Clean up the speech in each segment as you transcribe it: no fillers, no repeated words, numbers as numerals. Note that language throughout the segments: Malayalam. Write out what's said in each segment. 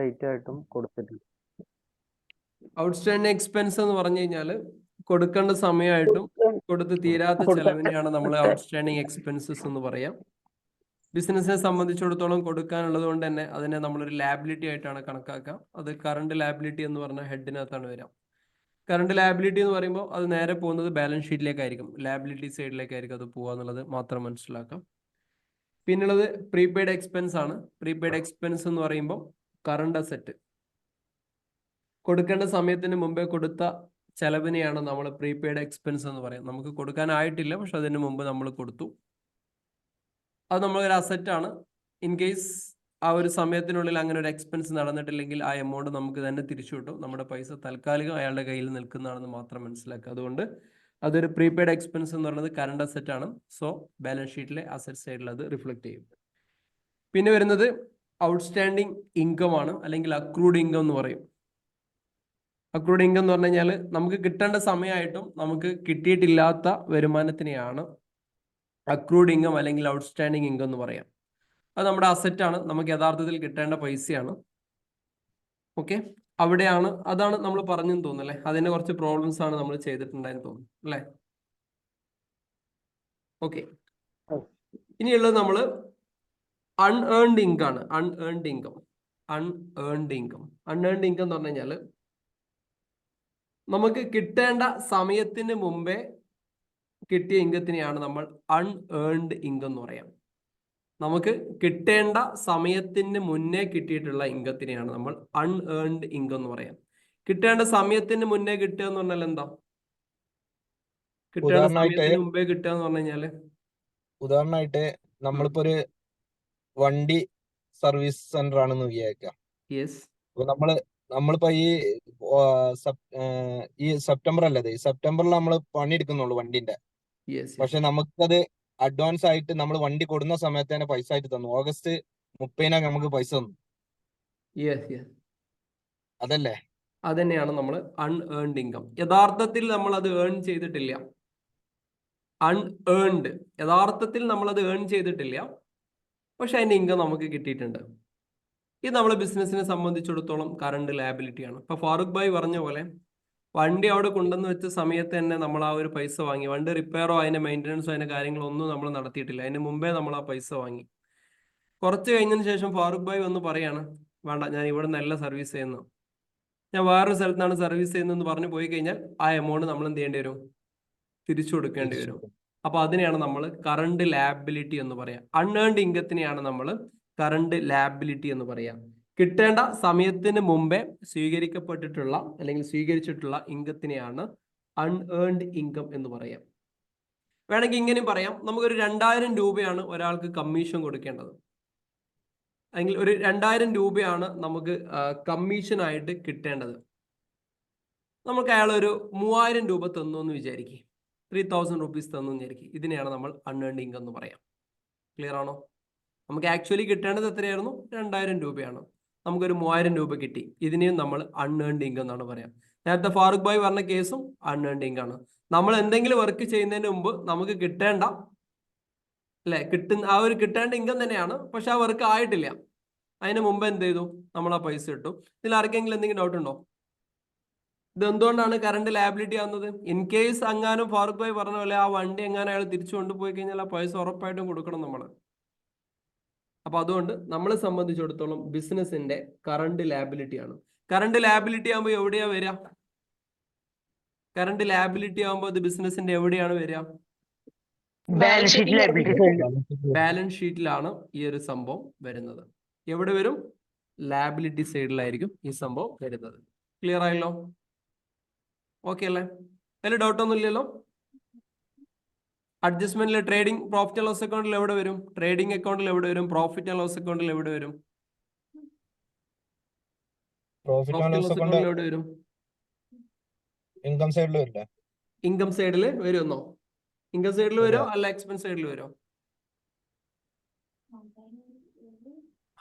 റേറ്റ് ആയിട്ടും കൊടുത്തിട്ടുണ്ട്. ഔട്ട്സ്റ്റാൻഡിങ് എക്സ്പെൻസ് എന്ന് പറഞ്ഞു കഴിഞ്ഞാൽ കൊടുക്കേണ്ട സമയമായിട്ടും കൊടുത്ത് തീരാത്ത ചെലവിനെയാണ് നമ്മൾ ഔട്ട്സ്റ്റാൻഡിങ് എക്സ്പെൻസസ് എന്ന് പറയാം. ബിസിനസ്സിനെ സംബന്ധിച്ചിടത്തോളം കൊടുക്കാനുള്ളത് കൊണ്ട് തന്നെ അതിനെ നമ്മളൊരു ലാബിലിറ്റി ആയിട്ടാണ് കണക്കാക്കുക. അത് കറണ്ട് ലാബിലിറ്റി എന്ന് പറഞ്ഞ ഹെഡിനകത്താണ് വരിക. കറണ്ട് ലാബിലിറ്റി എന്ന് പറയുമ്പോൾ അത് നേരെ പോകുന്നത് ബാലൻസ് ഷീറ്റിലേക്കായിരിക്കും, ലാബിലിറ്റി സൈഡിലേക്കായിരിക്കും അത് പോകുക എന്നുള്ളത് മാത്രം മനസ്സിലാക്കാം. പിന്നുള്ളത് പ്രീപെയ്ഡ് എക്സ്പെൻസ് ആണ്. പ്രീപെയ്ഡ് എക്സ്പെൻസ് എന്ന് പറയുമ്പോൾ കറണ്ട് അസെറ്റ്, കൊടുക്കേണ്ട സമയത്തിന് മുമ്പേ കൊടുത്ത ചെലവിനെയാണ് നമ്മൾ പ്രീപെയ്ഡ് എക്സ്പെൻസ് എന്ന് പറയും. നമുക്ക് കൊടുക്കാനായിട്ടില്ല, പക്ഷെ അതിന് മുമ്പ് നമ്മൾ കൊടുത്തു. അത് നമ്മളൊരു അസറ്റാണ്. ഇൻ കേസ് ആ ഒരു സമയത്തിനുള്ളിൽ അങ്ങനെ ഒരു എക്സ്പെൻസ് നടന്നിട്ടില്ലെങ്കിൽ ആ എമൗണ്ട് നമുക്ക് തന്നെ തിരിച്ചു കിട്ടും. നമ്മുടെ പൈസ താൽക്കാലികം അയാളുടെ കയ്യിൽ നിൽക്കുന്നതാണെന്ന് മാത്രം മനസ്സിലാക്കുക. അതുകൊണ്ട് അതൊരു പ്രീപെയ്ഡ് എക്സ്പെൻസ് എന്ന് പറയുന്നത് കറണ്ട് അസറ്റ് ആണ്. സോ ബാലൻസ് ഷീറ്റിലെ അസറ്റ് സൈഡിൽ അത് റിഫ്ലക്ട് ചെയ്യും. പിന്നെ വരുന്നത് ഔട്ട്സ്റ്റാൻഡിങ് ഇൻകം ആണ്, അല്ലെങ്കിൽ അക്രൂഡ് ഇൻകം എന്ന് പറയും. അക്രൂഡ് ഇൻകം എന്ന് പറഞ്ഞു കഴിഞ്ഞാൽ നമുക്ക് കിട്ടേണ്ട സമയമായിട്ടും നമുക്ക് കിട്ടിയിട്ടില്ലാത്ത വരുമാനത്തിനെയാണ് അക്രൂഡ് ഇൻകം അല്ലെങ്കിൽ ഔട്ട്സ്റ്റാൻഡിങ് ഇൻകം എന്ന് പറയാം. അത് നമ്മുടെ അസറ്റാണ്, നമുക്ക് യഥാർത്ഥത്തിൽ കിട്ടേണ്ട പൈസയാണ്. ഓക്കെ, അവിടെയാണ്, അതാണ് നമ്മൾ പറഞ്ഞെന്ന് തോന്നുന്നു അല്ലേ. അതിന്റെ കുറച്ച് പ്രോബ്ലംസ് ആണ് നമ്മൾ ചെയ്തിട്ടുണ്ടായെന്ന് തോന്നുന്നു അല്ലേ. ഓക്കെ, ഇനിയുള്ളത് നമ്മൾ അൺഏൺഡ് ഇൻകം ആണ്. അൺഏൺഡ് ഇൻകം എന്ന് പറഞ്ഞു കഴിഞ്ഞാൽ നമുക്ക് കിട്ടേണ്ട സമയത്തിന് മുമ്പേ കിട്ടിയ ഇൻകത്തിനെയാണ് നമ്മൾ അൺഏൺഡ് ഇൻകം എന്ന് പറയാം. നമുക്ക് കിട്ടേണ്ട സമയത്തിന് മുന്നേ കിട്ടിയിട്ടുള്ള ഇൻകത്തിനെയാണ് നമ്മൾ അൺഏൺഡ് ഇൻകം എന്ന് പറയാം. കിട്ടേണ്ട സമയത്തിന് മുന്നേ കിട്ടുക എന്ന് പറഞ്ഞാൽ എന്താ? കിട്ടേണ്ട സമയത്തിന് മുമ്പേ കിട്ടുക എന്ന് പറഞ്ഞു കഴിഞ്ഞാല്, ഉദാഹരണമായിട്ട് നമ്മളിപ്പോ ഒരു വണ്ടി സർവീസ് സെന്റർ ആണെന്ന് വിചാരിക്കാം. അപ്പൊ നമ്മളിപ്പോ ഈ സെപ്റ്റംബർ അല്ലത്, ഈ സെപ്റ്റംബറിൽ നമ്മൾ പണിയെടുക്കുന്നുള്ളൂ വണ്ടിന്റെ. പക്ഷെ നമുക്കത് അഡ്വാൻസ് ആയിട്ട് നമ്മൾ വണ്ടി കൊടുക്കുന്ന സമയത്ത് തന്നെ പൈസ ആയിട്ട് തന്നു. ഓഗസ്റ്റ് 30 നമുക്ക് പൈസ തന്നു. അതല്ലേ? അതന്നെയാണ് നമ്മൾ അൺഏൺഡ് ഇൻകം. യഥാർത്ഥത്തിൽ നമ്മൾ അത് ഏൺ ചെയ്തിട്ടില്ല. അൺഏൺഡ്, യഥാർത്ഥത്തിൽ നമ്മൾ അത് ഏൺ ചെയ്തിട്ടില്ല, പക്ഷെ അതിന്റെ ഇൻകം നമുക്ക് കിട്ടിയിട്ടുണ്ട്. ഇത് നമ്മളെ ബിസിനസിനെ സംബന്ധിച്ചിടത്തോളം കറണ്ട് ലാബിലിറ്റിയാണ്. ഇപ്പൊ ഫാറൂഖ് ഭായ് പറഞ്ഞ പോലെ വണ്ടി അവിടെ കൊണ്ടുവന്ന് വെച്ച സമയത്ത് തന്നെ നമ്മൾ ആ ഒരു പൈസ വാങ്ങി. വണ്ടി റിപ്പയറോ അതിന്റെ മെയിൻ്റനൻസോ അതിന്റെ കാര്യങ്ങളോ ഒന്നും നമ്മൾ നടത്തിയിട്ടില്ല. അതിന് മുമ്പേ നമ്മൾ ആ പൈസ വാങ്ങി. കുറച്ച് കഴിഞ്ഞതിന് ശേഷം ഫാറൂഖ് ഭായ് വന്ന് പറയാണ്, വേണ്ട, ഞാൻ ഇവിടെ നല്ല സർവീസ് ചെയ്യുന്നു, ഞാൻ വേറൊരു സ്ഥലത്താണ് സർവീസ് ചെയ്യുന്നതെന്ന് പറഞ്ഞു പോയി കഴിഞ്ഞാൽ ആ എമൗണ്ട് നമ്മൾ എന്ത് ചെയ്യേണ്ടി വരും? തിരിച്ചു കൊടുക്കേണ്ടി വരും. അപ്പൊ അതിനെയാണ് നമ്മൾ കറണ്ട് ലാബിലിറ്റി എന്ന് പറയാം. അൺഏൺഡ് ഇൻകത്തിനെയാണ് നമ്മൾ കറണ്ട് ലാബിലിറ്റി എന്ന് പറയാം. കിട്ടേണ്ട സമയത്തിന് മുമ്പേ സ്വീകരിക്കപ്പെട്ടിട്ടുള്ള അല്ലെങ്കിൽ സ്വീകരിച്ചിട്ടുള്ള ഇൻകത്തിനെയാണ് അൺഏൺഡ് ഇൻകം എന്ന് പറയാം. വേണമെങ്കിൽ ഇങ്ങനെയും പറയാം, നമുക്കൊരു 2000 രൂപയാണ് ഒരാൾക്ക് കമ്മീഷൻ കൊടുക്കേണ്ടത്, അല്ലെങ്കിൽ ഒരു 2000 രൂപയാണ് നമുക്ക് കമ്മീഷനായിട്ട് കിട്ടേണ്ടത്. നമുക്ക് അയാൾ ഒരു 3000 രൂപ തന്നു എന്ന് വിചാരിക്കും, 3000 റുപ്പീസ് തന്നു എന്ന് വിചാരിക്കും. ഇതിനെയാണ് നമ്മൾ അൺഏൺഡ് ഇൻകം എന്ന് പറയാം. ക്ലിയർ ആണോ? നമുക്ക് ആക്ച്വലി കിട്ടേണ്ടത് എത്രയായിരുന്നു? 2000 രൂപയാണ്. നമുക്കൊരു 3000 രൂപ കിട്ടി. ഇതിനെയും നമ്മൾ അൺഏൺഡ് ഇൻകം എന്നാണ് പറയാം. നേരത്തെ ഫാറൂഖ് ഭായ് പറഞ്ഞ കേസും അൺഏൺഡ് ഇൻകം ആണ്. നമ്മൾ എന്തെങ്കിലും വർക്ക് ചെയ്യുന്നതിന് മുമ്പ് നമുക്ക് കിട്ടേണ്ട, അല്ലെ, ആ ഒരു കിട്ടേണ്ട ഇൻകം തന്നെയാണ്, പക്ഷെ ആ വർക്ക് ആയിട്ടില്ല. അതിന് മുമ്പ് എന്ത് ചെയ്തു? നമ്മൾ ആ പൈസ ഇട്ടു. ഇതിൽ ആർക്കെങ്കിലും എന്തെങ്കിലും ഡൗട്ട് ഉണ്ടോ? ഇത് എന്തുകൊണ്ടാണ് കറണ്ട് ലാബിലിറ്റി ആവുന്നത്? ഇൻ കേസ് അങ്ങാനും ഫാറൂഖ് ഭായ് പറഞ്ഞ പോലെ ആ വണ്ടി എങ്ങാനും അയാൾ തിരിച്ചു കൊണ്ടുപോയി കഴിഞ്ഞാൽ ആ പൈസ ഉറപ്പായിട്ടും കൊടുക്കണം നമ്മൾ. അപ്പൊ അതുകൊണ്ട് നമ്മളെ സംബന്ധിച്ചിടത്തോളം ബിസിനസിന്റെ കറണ്ട് ലാബിലിറ്റി ആണ്. കറണ്ട് ലാബിലിറ്റി ആകുമ്പോൾ എവിടെയാ വരിക? കറണ്ട് ലാബിലിറ്റി ആകുമ്പോൾ ഇത് ബിസിനസിന്റെ എവിടെയാണ് വരിക? ബാലൻസ് ഷീറ്റിലാണ് ഈ ഒരു സംഭവം വരുന്നത്. എവിടെ വരും? ലാബിലിറ്റി സൈഡിലായിരിക്കും ഈ സംഭവം വരുന്നത്. ക്ലിയർ ആയല്ലോ? ഓക്കെ അല്ലേ? അതിൽ ഡൗട്ടൊന്നും ഇല്ലല്ലോ? അഡ്ജസ്റ്റ്മെന്റിൽ ട്രേഡിംഗ് പ്രോഫിറ്റ് ആൻഡ് ലോസ് അക്കൗണ്ടിൽ എവിടെ വരും? ട്രേഡിംഗ് അക്കൗണ്ടിൽ എവിടെ വരും? പ്രോഫിറ്റ് ആൻഡ് ലോസ് അക്കൗണ്ടിൽ എവിടെ വരും? പ്രോഫിറ്റ് ആൻഡ് ലോസ് അക്കൗണ്ടിൽ എവിടെ വരും? ഇൻകം സൈഡിൽ വരില്ല. ഇൻകം സൈഡിൽ വരുമെന്നോ? ഇൻകം സൈഡിൽ വരുമോ അല്ല എക്സ്പെൻസ് സൈഡിൽ വരുമോ?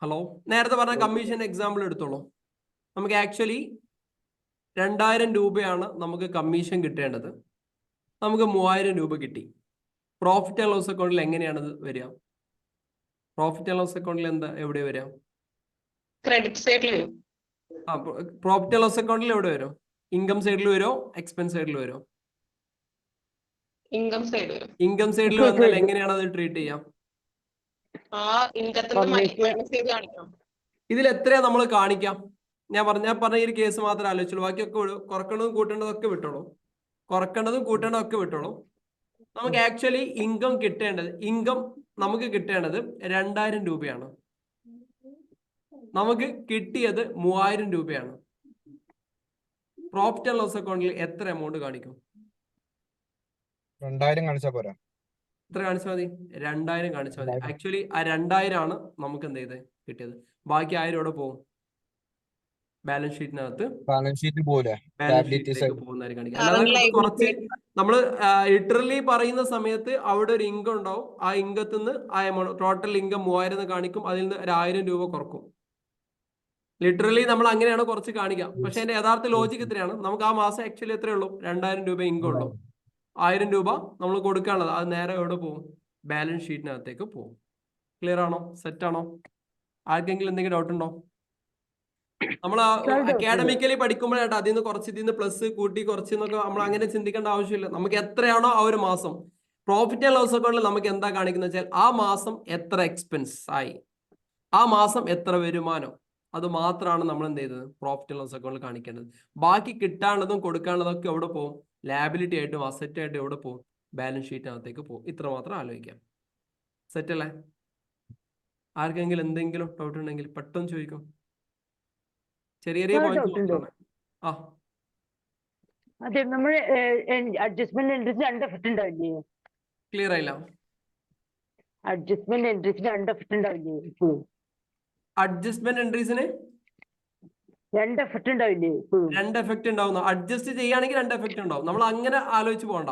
ഹലോ, നേരത്തെ പറഞ്ഞ കമ്മീഷൻ എക്സാമ്പിൾ എടുത്തോളൂ. നമുക്ക് ആക്ച്വലി 2000 രൂപയാണ് നമുക്ക് കമ്മീഷൻ കിട്ടേണ്ടത്. നമുക്ക് 3000 രൂപ കിട്ടി. പ്രോഫിറ്റ് ആൻഡ് ലോസ് അക്കൗണ്ടിൽ എങ്ങനെയാണ് വരിക? പ്രോഫിറ്റ് ആൻഡ് ലോസ് അക്കൗണ്ടിൽ എന്താ എവിടെ വരിക? ക്രെഡിറ്റ് സൈഡിൽ വരും. പ്രോഫിറ്റ് ആൻഡ് ലോസ് അക്കൗണ്ടിൽ എവിടെ വരും? ഇൻകം സൈഡിൽ വരുമോ എക്സ്പെൻസ് സൈഡിൽ വരുമോ? ഇൻകം സൈഡ് വരും. ഇൻകം സൈഡിൽ വന്നാൽ എങ്ങനെയാണ് അത് ട്രീറ്റ് ചെയ്യാം? ഇതിൽ എത്രയാ നമ്മൾ കാണിക്കാം? ഞാൻ പറഞ്ഞ ഈ ഒരു കേസ് മാത്രം ആലോചിച്ചോളൂ. ബാക്കിയൊക്കെ കുറക്കേണ്ടതും കൂട്ടേണ്ടതൊക്കെ വിട്ടോളൂ. കുറക്കേണ്ടതും കൂട്ടേണ്ടതൊക്കെ വിട്ടോളൂ. നമുക്ക് ആക്ച്വലി ഇൻകം നമുക്ക് കിട്ടേണ്ടത് 2000 രൂപയാണ്. നമുക്ക് കിട്ടിയത് 3000 രൂപയാണ്. പ്രോഫിറ്റ് ആൻഡ് ലോസ് അക്കൗണ്ടിൽ എത്ര എമൗണ്ട് കാണിക്കും? 2000 കാണിച്ചാൽ പോരാ. എത്ര കാണിച്ചാൽ മതി? 2000 കാണിച്ചാൽ മതി. ആക്ച്വലി ആ 2000 ആണ് നമുക്ക് എന്ത് ചെയ്ത് കിട്ടിയത്. ബാക്കി 1000 ഇവിടെ പോകും ബാലൻസ് ഷീറ്റിനകത്ത്. ബാലൻസ് ഷീറ്റ് പോലെ പോകുന്നതായി കാണിക്കാം. അല്ലാതെ കുറച്ച് നമ്മൾ ലിറ്ററലി പറയുന്ന സമയത്ത് അവിടെ ഒരു ഇൻകം ഉണ്ടാവും. ആ ഇൻകത്തിൽ നിന്ന് ആ എമൗണ്ട് ടോട്ടൽ ഇൻകം 3000 എന്ന് കാണിക്കും. അതിൽ നിന്ന് 1000 രൂപ കുറക്കും. ലിറ്ററലി നമ്മൾ അങ്ങനെയാണ് കുറച്ച് കാണിക്കാം. പക്ഷെ അതിന്റെ യഥാർത്ഥ ലോജിക്ക് എത്രയാണ്? നമുക്ക് ആ മാസം ആക്ച്വലി എത്രയേ ഉള്ളൂ? 2000 രൂപ ഇൻകം ഉള്ളൂ. 1000 രൂപ നമ്മൾ കൊടുക്കാനുള്ളത് അത് നേരെ എവിടെ പോകും? ബാലൻസ് ഷീറ്റിനകത്തേക്ക് പോകും. ക്ലിയർ ആണോ? സെറ്റ് ആണോ? ആർക്കെങ്കിലും എന്തെങ്കിലും ഡൗട്ട് ഉണ്ടോ? നമ്മൾ അക്കാഡമിക്കലി പഠിക്കുമ്പോഴായിട്ട് അതിൽ നിന്ന് പ്ലസ് കൂട്ടി കുറച്ച് എന്നൊക്കെ നമ്മൾ അങ്ങനെ ചിന്തിക്കേണ്ട ആവശ്യമില്ല. നമുക്ക് എത്രയാണോ ആ ഒരു മാസം പ്രോഫിറ്റ് ആൻഡ് ലോസ് അക്കൗണ്ടിൽ നമുക്ക് എന്താ കാണിക്കുന്നത് വെച്ചാൽ ആ മാസം എത്ര എക്സ്പെൻസ് ആയി, ആ മാസം എത്ര വരുമാനം, അത് മാത്രമാണ് നമ്മൾ എന്ത് ചെയ്തത് പ്രോഫിറ്റ് ആൻഡ് ലോസ് അക്കൗണ്ടിൽ കാണിക്കേണ്ടത്. ബാക്കി കിട്ടാനുള്ളതും കൊടുക്കാനുള്ളതും ഒക്കെ എവിടെ പോകും? ലാബിലിറ്റി ആയിട്ടും അസറ്റ് ആയിട്ടും എവിടെ പോകും? ബാലൻസ് ഷീറ്റിനകത്തേക്ക് പോകും. ഇത്ര മാത്രം ആലോചിക്കാം. സെറ്റ് അല്ലേ? ആർക്കെങ്കിലും എന്തെങ്കിലും ഡൗട്ട് ഉണ്ടെങ്കിൽ പെട്ടെന്ന് ചോദിക്കും. ചെറിയ പോയിന്റ്. അതെ, നമ്മൾ അഡ്ജസ്റ്റ്മെന്റ് എൻട്രീസ് 2 എഫക്ട് ഉണ്ടാവില്ലേ? ക്ലിയർ ആയില്ല. അഡ്ജസ്റ്റ്മെന്റ് എൻട്രീസ് 2 എഫക്ട് ഉണ്ടാവില്ലേ? അഡ്ജസ്റ്റ്മെന്റ് എൻട്രീസിന് 2 എഫക്ട് ഉണ്ടാവില്ലേ? 2 എഫക്ട് ഉണ്ടാവുന്നു. അഡ്ജസ്റ്റ് ചെയ്യുകയാണെങ്കിൽ 2 എഫക്ട് ഉണ്ടാവും. നമ്മൾ അങ്ങനെ ആലോചിച്ച് പോകണ്ട,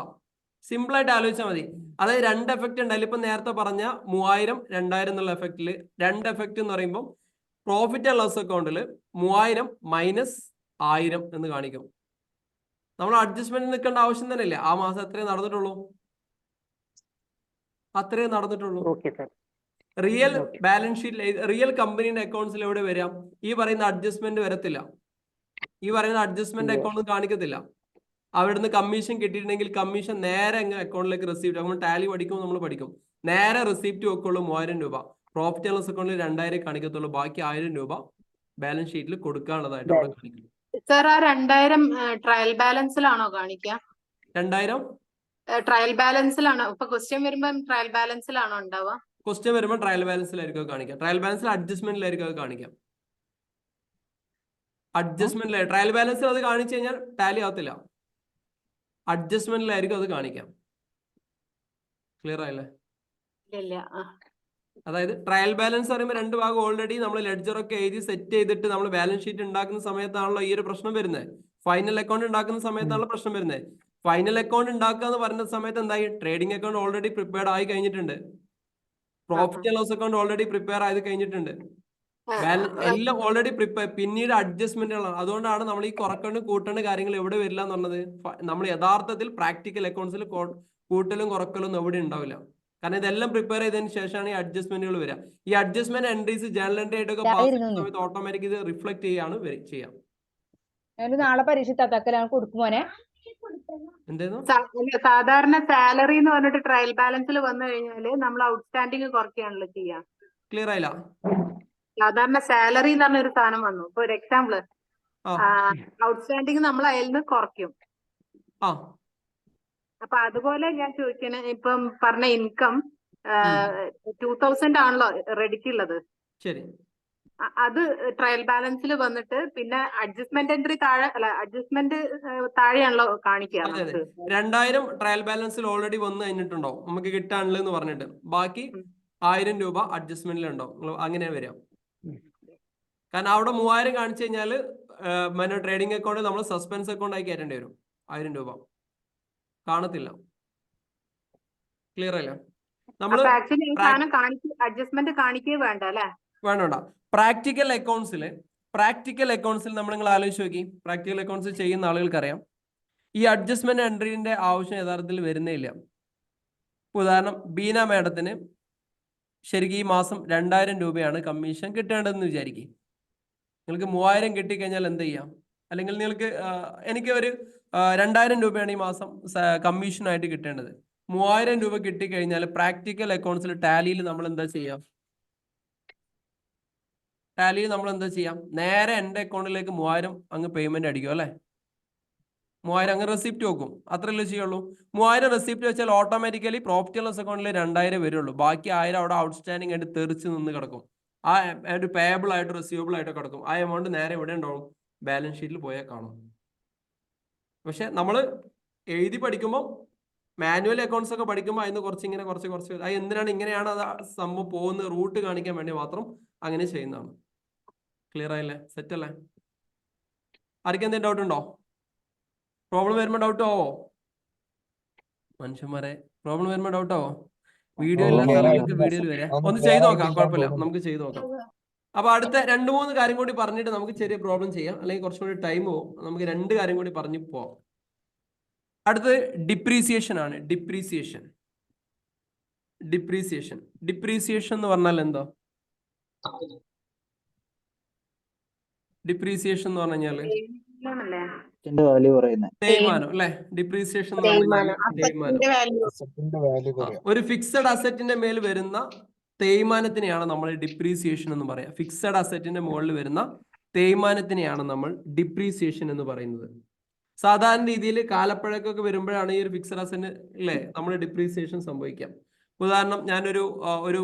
സിമ്പിൾ ആയിട്ട് ആലോചിച്ചാൽ മതി. അതായത് 2 എഫക്ട് ഉണ്ടായില്ല. ഇപ്പൊ നേരത്തെ പറഞ്ഞ 3000 2000 എന്നുള്ള എഫക്റ്റില് 2 എഫക്ട് എന്ന് പറയുമ്പോൾ പ്രോഫിറ്റ് ആൻഡ് ലോസ് അക്കൗണ്ടിൽ 3000 മൈനസ് 1000 എന്ന് കാണിക്കും. നമ്മൾ അഡ്ജസ്റ്റ്മെന്റ് നിൽക്കേണ്ട ആവശ്യം തന്നെ ഇല്ല. ആ മാസം എത്രയും നടന്നിട്ടുള്ളൂ, അത്രയും നടന്നിട്ടുള്ളൂ. റിയൽ ബാലൻസ് ഷീറ്റിൽ റിയൽ കമ്പനിയുടെ അക്കൗണ്ട്സിൽ എവിടെ വരാം? ഈ പറയുന്ന അഡ്ജസ്റ്റ്മെന്റ് വരത്തില്ല. ഈ പറയുന്ന അഡ്ജസ്റ്റ്മെന്റ് അക്കൗണ്ട് കാണിക്കത്തില്ല. അവിടുന്ന് കമ്മീഷൻ കിട്ടിയിട്ടുണ്ടെങ്കിൽ കമ്മീഷൻ നേരെ അക്കൗണ്ടിലേക്ക് റെസിപ്റ്റ്. നമ്മൾ ടാലി പഠിക്കുമ്പോൾ നമ്മൾ പഠിക്കും. നേരെ റെസിപ്റ്റ് വെക്കുള്ളൂ 3000 രൂപ. പ്രോഫിറ്റ് ആൻഡ് ലോസ് അക്കൗണ്ടിൽ 2000 കാണിക്കത്തുള്ളൂ. ബാക്കി 1000 രൂപ ബാലൻസ് ഷീറ്റിൽ കൊടുക്കാനുള്ളതായിട്ട് അവിടെ കാണിക്കും. സർ, ആ 2000 ട്രയൽ ബാലൻസിലാണോ കാണിക്കുക? 2000 ട്രയൽ ബാലൻസിലാണോ? ഇപ്പൊ ക്വസ്റ്റ്യൻ വരുമ്പോ ട്രയൽ ബാലൻസിലാണോ ഉണ്ടാവുക? ക്വസ്റ്റ്യൻ വരുമ്പോൾ ട്രയൽ ബാലൻസിലായിരിക്കും കാണിക്കാം. ട്രയൽ ബാലൻസിൽ അഡ്ജസ്റ്റ്മെന്റിലായിരിക്കും അത് കാണിക്കാം. അഡ്ജസ്റ്റ്മെന്റിൽ ട്രയൽ ബാലൻസിൽ അത് കാണിച്ചു കഴിഞ്ഞാൽ ടാലി ആവത്തില്ല. അഡ്ജസ്റ്റ്മെന്റിലായിരിക്കും അത് കാണിക്കാം. ക്ലിയർ ആയില്ലേ? അതായത് ട്രയൽ ബാലൻസ് പറയുമ്പോൾ 2 ഭാഗം ഓൾറെഡി നമ്മൾ ലെഡ്ജർ ഒക്കെ എഴുതി സെറ്റ് ചെയ്തിട്ട് നമ്മൾ ബാലൻസ് ഷീറ്റ് ഉണ്ടാക്കുന്ന സമയത്താണല്ലോ ഈ ഒരു പ്രശ്നം വരുന്നത്. ഫൈനൽ അക്കൗണ്ട് ഉണ്ടാക്കുന്ന സമയത്താണല്ലോ പ്രശ്നം വരുന്നത്. ഫൈനൽ അക്കൗണ്ട് ഉണ്ടാക്കുക എന്ന് പറയുന്ന സമയത്ത് എന്തായി? ട്രേഡിംഗ് അക്കൗണ്ട് ഓൾറെഡി പ്രിപ്പയർഡ് ആയി കഴിഞ്ഞിട്ടുണ്ട്. Profit and loss account already prepare ആയത് കഴിഞ്ഞിട്ടുണ്ട്. എല്ലാം ഓൾറെഡി പ്രിപ്പയർ. പിന്നീട് അഡ്ജസ്റ്റ്മെന്റുകളാണ്. അതുകൊണ്ടാണ് നമ്മൾ ഈ കുറക്കേണ്ട കൂട്ടേണ്ട കാര്യങ്ങൾ എവിടെ വരില്ല എന്ന് പറഞ്ഞത്. നമ്മൾ യഥാർത്ഥത്തിൽ പ്രാക്ടിക്കൽ അക്കൗണ്ട്സിൽ കൂട്ടലും കുറക്കലും എവിടെ ഉണ്ടാവില്ല. കാരണം ഇതെല്ലാം പ്രിപ്പയർ ചെയ്തതിന് ശേഷമാണ് ഈ അഡ്ജസ്റ്റ്മെന്റുകൾ വരിക. ഈ അഡ്ജസ്റ്റ്മെന്റ് എൻട്രീസ് ജേണൽ എൻട്രി ആയിട്ടൊക്കെ പാസ് ചെയ്യുന്ന സമയത്ത് ഓട്ടോമാറ്റിക് ഇത് റിഫ്ലക്ട് ചെയ്യാണ് ചെയ്യാം. നാളെ പരീക്ഷ കൊടുക്കുമോനെ? സാധാരണ സാലറി എന്ന് പറഞ്ഞിട്ട് ട്രയൽ ബാലൻസിൽ വന്നു കഴിഞ്ഞാല് നമ്മൾ ഔട്ട്സ്റ്റാൻഡിങ് കുറയ്ക്കുകയാണല്ലോ ചെയ്യാ. ക്ലിയർ ആയില്ല? സാധാരണ സാലറി എന്ന് പറഞ്ഞ ഒരു സാധനം വന്നു. ഇപ്പൊ ഒരു എക്സാമ്പിൾ, ഔട്ട്സ്റ്റാൻഡിങ് നമ്മൾ അതിൽ നിന്ന് കുറയ്ക്കും. അപ്പൊ അതുപോലെ ഞാൻ ചോദിക്കണേ, ഇപ്പം പറഞ്ഞ ഇൻകം 2000 ആണല്ലോ റെഡിക്ക് ഉള്ളത്. ശരി. അത് ട്രയൽ ബാലൻസിൽ വന്നിട്ട് പിന്നെ അഡ്ജസ്റ്റ്മെന്റ് എൻട്രി താഴെ അല്ല, അഡ്ജസ്റ്റ്മെന്റ് താഴെയാണല്ലോ കാണിക്കുക. 2000 ട്രയൽ ബാലൻസിൽ ഓൾറെഡി വന്ന് കഴിഞ്ഞിട്ടുണ്ടോ നമുക്ക് കിട്ടാനുള്ളത് എന്ന് പറഞ്ഞിട്ട് ബാക്കി 1000 രൂപ അഡ്ജസ്റ്റ്മെന്റിൽ ഉണ്ടോ? അങ്ങനെ വരാം. കാരണം അവിടെ 3000 കാണിച്ചു കഴിഞ്ഞാൽ ട്രേഡിംഗ് അക്കൗണ്ട് നമ്മൾ സസ്പെൻസ് അക്കൗണ്ട് ആയി കയറ്റേണ്ടി വരും. 1000 രൂപ കാണത്തില്ല. ക്ലിയർ അല്ല? നമ്മൾ അഡ്ജസ്റ്റ്മെന്റ് കാണിക്കേ വേണ്ട അല്ലെ? വേണ്ട. പ്രാക്ടിക്കൽ അക്കൗണ്ട്സിൽ നമ്മൾ നിങ്ങൾ ആലോചിച്ച് നോക്കി. പ്രാക്ടിക്കൽ അക്കൗണ്ട്സ് ചെയ്യുന്ന ആളുകൾക്കറിയാം ഈ അഡ്ജസ്റ്റ്മെന്റ് എൻട്രീന്റെ ആവശ്യം യഥാർത്ഥത്തിൽ വരുന്നേ ഇല്ല. ഉദാഹരണം, ബീന മാഡത്തിന് ശരിക്കും ഈ മാസം 2000 രൂപയാണ് കമ്മീഷൻ കിട്ടേണ്ടതെന്ന് വിചാരിക്കും. നിങ്ങൾക്ക് 3000 കിട്ടിക്കഴിഞ്ഞാൽ എന്ത് ചെയ്യാം? അല്ലെങ്കിൽ നിങ്ങൾക്ക് എനിക്ക് ഒരു 2000 രൂപയാണ് ഈ മാസം കമ്മീഷനായിട്ട് കിട്ടേണ്ടത്. 3000 രൂപ കിട്ടിക്കഴിഞ്ഞാൽ പ്രാക്ടിക്കൽ അക്കൗണ്ട്സിൽ ടാലിയിൽ നമ്മൾ എന്താ ചെയ്യാം? ടാലിയിൽ നമ്മൾ എന്താ ചെയ്യാം? നേരെ എൻ്റെ അക്കൗണ്ടിലേക്ക് 3000 അങ്ങ് പേയ്മെന്റ് അടിക്കും അല്ലേ? 3000 അങ്ങ് റെസിപ്റ്റ് വെക്കും. അത്രയല്ലേ ചെയ്യുള്ളൂ? 3000 റെസിപ്റ്റ് വെച്ചാൽ ഓട്ടോമാറ്റിക്കലി പ്രോഫിറ്റ് ലോസ് അക്കൗണ്ടിൽ 2000 വരുള്ളൂ. ബാക്കി 1000 അവിടെ ഔട്ട്സ്റ്റാൻഡിംഗ് ആയിട്ട് തെറിച്ച് നിന്ന് കിടക്കും. ആ ഒരു പേയബിൾ ആയിട്ട് റിസീവബിൾ ആയിട്ട് കിടക്കും. ആ എമൗണ്ട് നേരെ എവിടെ ഉണ്ടാവും? ബാലൻസ് ഷീറ്റിൽ പോയാൽ കാണും. പക്ഷെ നമ്മൾ എഴുതി പഠിക്കുമ്പോൾ മാനുവൽ അക്കൗണ്ട്സ് ഒക്കെ പഠിക്കുമ്പോൾ അതിന് കുറച്ച് അത് എന്തിനാണ് ഇങ്ങനെയാണ് അത് സംഭവം പോകുന്ന റൂട്ട് കാണിക്കാൻ വേണ്ടി മാത്രം അങ്ങനെ ചെയ്യുന്നതാണ്. ക്ലിയർ ആയില്ലേ? സെറ്റ് അല്ലേ? ആർക്കും എന്തെങ്കിലും ഡൗട്ട് ഉണ്ടോ? പ്രോബ്ലം വരുമ്പോൾ ഡൗട്ട് ആവോ? മനുഷ്യന്മാരെ പ്രോബ്ലം വരുമ്പോൾ ഡൗട്ട് ആവോ? വീഡിയോ ഇല്ലാത്ത ആളുകൾക്ക് വീഡിയോയിൽ വരാം. ഒന്ന് ചെയ്ത് നോക്കാം, കുഴപ്പമില്ല, നമുക്ക് ചെയ്ത് നോക്കാം. അപ്പൊ അടുത്ത 2-3 കാര്യം കൂടി പറഞ്ഞിട്ട് നമുക്ക് ചെറിയ പ്രോബ്ലം ചെയ്യാം, അല്ലെങ്കിൽ കുറച്ചും കൂടി ടൈം പോകും. നമുക്ക് 2 കാര്യം കൂടി പറഞ്ഞു പോവാം. അടുത്തത് ഡിപ്രീസിയേഷൻ ആണ്. ഡിപ്രീസിയേഷൻ എന്ന് പറഞ്ഞാൽ എന്താ? ഡിപ്രീസിയേഷൻ എന്ന് പറഞ്ഞു കഴിഞ്ഞാല് തേയ്മാനം അല്ലെ? ഡിപ്രീസിയേഷൻ എന്ന് പറഞ്ഞു കഴിഞ്ഞാൽ തേയ്മാനം. ഒരു ഫിക്സഡ് അസറ്റിന്റെ മേൽ വരുന്ന തേയ്മാനത്തിനെയാണ് നമ്മൾ ഡിപ്രീസിയേഷൻ എന്ന് പറയാം. ഫിക്സഡ് അസറ്റിന്റെ മുകളിൽ വരുന്ന തേയ്മാനത്തിനെയാണ് നമ്മൾ ഡിപ്രീസിയേഷൻ എന്ന് പറയുന്നത്. സാധാരണ രീതിയിൽ കാലപ്പഴക്കൊക്കെ വരുമ്പോഴാണ് ഈ ഒരു ഫിക്സഡ് അസറ്റ് അല്ലേ നമ്മൾ ഡിപ്രീസിയേഷൻ സംഭവിക്കാം. ഉദാഹരണം, ഒരു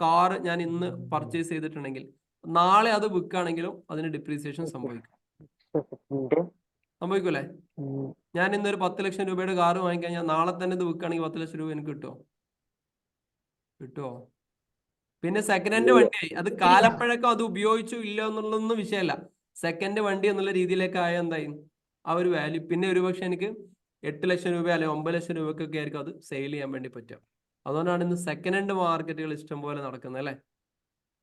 കാർ ഞാൻ ഇന്ന് പർച്ചേസ് ചെയ്തിട്ടുണ്ടെങ്കിൽ നാളെ അത് വിൽക്കുകയാണെങ്കിലും അതിന് ഡിപ്രീസിയേഷൻ സംഭവിക്കൂലേ? ഞാൻ ഇന്നൊരു 10 ലക്ഷം രൂപയുടെ കാർ വാങ്ങിക്കഴിഞ്ഞാൽ നാളെ തന്നെ ഇത് വിൽക്കുകയാണെങ്കിൽ 10 ലക്ഷം രൂപ എനിക്ക് കിട്ടുമോ? പിന്നെ സെക്കൻഡ് ഹാൻഡ് വണ്ടിയായി, അത് കാലപ്പഴക്കം അത് ഉപയോഗിച്ചു ഇല്ല എന്നുള്ളതൊന്നും വിഷയമല്ല. സെക്കൻഡ് വണ്ടി എന്നുള്ള രീതിയിലേക്ക് ആയ എന്തായി ആ ഒരു വാല്യൂ. പിന്നെ ഒരുപക്ഷെ എനിക്ക് 8 ലക്ഷം രൂപ അല്ലെങ്കിൽ 9 ലക്ഷം രൂപക്കൊക്കെ ആയിരിക്കും അത് സെയിൽ ചെയ്യാൻ വേണ്ടി പറ്റുക. അതുകൊണ്ടാണ് ഇന്ന് സെക്കൻഡ് ഹാൻഡ് മാർക്കറ്റുകൾ ഇഷ്ടം പോലെ നടക്കുന്നത് അല്ലേ?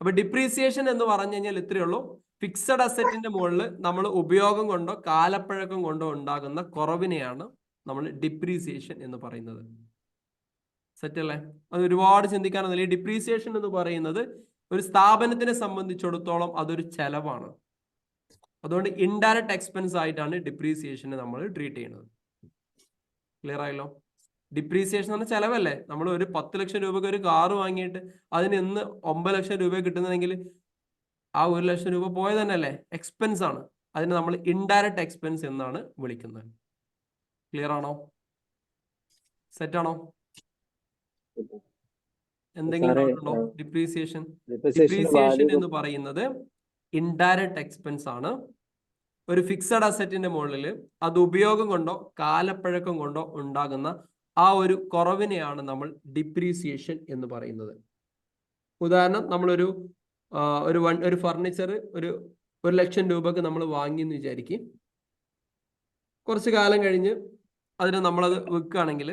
അപ്പൊ ഡിപ്രീസിയേഷൻ എന്ന് പറഞ്ഞു കഴിഞ്ഞാൽ ഇത്രയേ ഉള്ളൂ. ഫിക്സഡ് അസറ്റിന്റെ മുകളിൽ നമ്മൾ ഉപയോഗം കൊണ്ടോ കാലപ്പഴക്കം കൊണ്ടോ ഉണ്ടാകുന്ന കുറവിനെയാണ് നമ്മൾ ഡിപ്രീസിയേഷൻ എന്ന് പറയുന്നത്. സെറ്റ് അല്ലേ? അത് ഒരുപാട് ചിന്തിക്കാനൊന്നുമില്ല. ഈ ഡിപ്രീസിയേഷൻ എന്ന് പറയുന്നത് ഒരു സ്ഥാപനത്തിനെ സംബന്ധിച്ചിടത്തോളം അതൊരു ചെലവാണ്. അതുകൊണ്ട് ഇൻഡയറക്റ്റ് എക്സ്പെൻസ് ആയിട്ടാണ് ഡിപ്രീസിയേഷനെ നമ്മൾ ട്രീറ്റ് ചെയ്യുന്നത്. ക്ലിയർ ആയല്ലോ? ഡിപ്രീസിയേഷൻ എന്ന് പറഞ്ഞാൽ ചെലവല്ലേ? നമ്മൾ ഒരു 10 ലക്ഷം രൂപയ്ക്ക് ഒരു കാറ് വാങ്ങിയിട്ട് അതിന് ഇന്ന് 9 ലക്ഷം രൂപ കിട്ടുന്നതെങ്കിൽ ആ 1 ലക്ഷം രൂപ പോയത് തന്നെ അല്ലേ? എക്സ്പെൻസ് ആണ്. അതിനെ നമ്മൾ ഇൻഡയറക്റ്റ് എക്സ്പെൻസ് എന്നാണ് വിളിക്കുന്നത്. ക്ലിയർ ആണോ? സെറ്റ് ആണോ? എന്തെങ്കിലും ഡൗട്ട് ഉണ്ടോ? ഡിപ്രീസിയേഷൻ എന്ന് പറയുന്നത് ഇൻഡയറക്റ്റ് എക്സ്പെൻസ് ആണ്. ഒരു ഫിക്സഡ് അസറ്റിന്റെ മുകളിൽ അത് ഉപയോഗം കൊണ്ടോ കാലപ്പഴക്കം കൊണ്ടോ ഉണ്ടാകുന്ന ആ ഒരു കുറവിനെയാണ് നമ്മൾ ഡിപ്രീസിയേഷൻ എന്ന് പറയുന്നത്. ഉദാഹരണം, നമ്മളൊരു ഒരു ഫർണിച്ചർ ഒരു 1 ലക്ഷം രൂപക്ക് നമ്മൾ വാങ്ങിയെന്ന് വിചാരിക്കും. കുറച്ച് കാലം കഴിഞ്ഞ് അതിന് നമ്മളത് വിൽക്കുകയാണെങ്കിൽ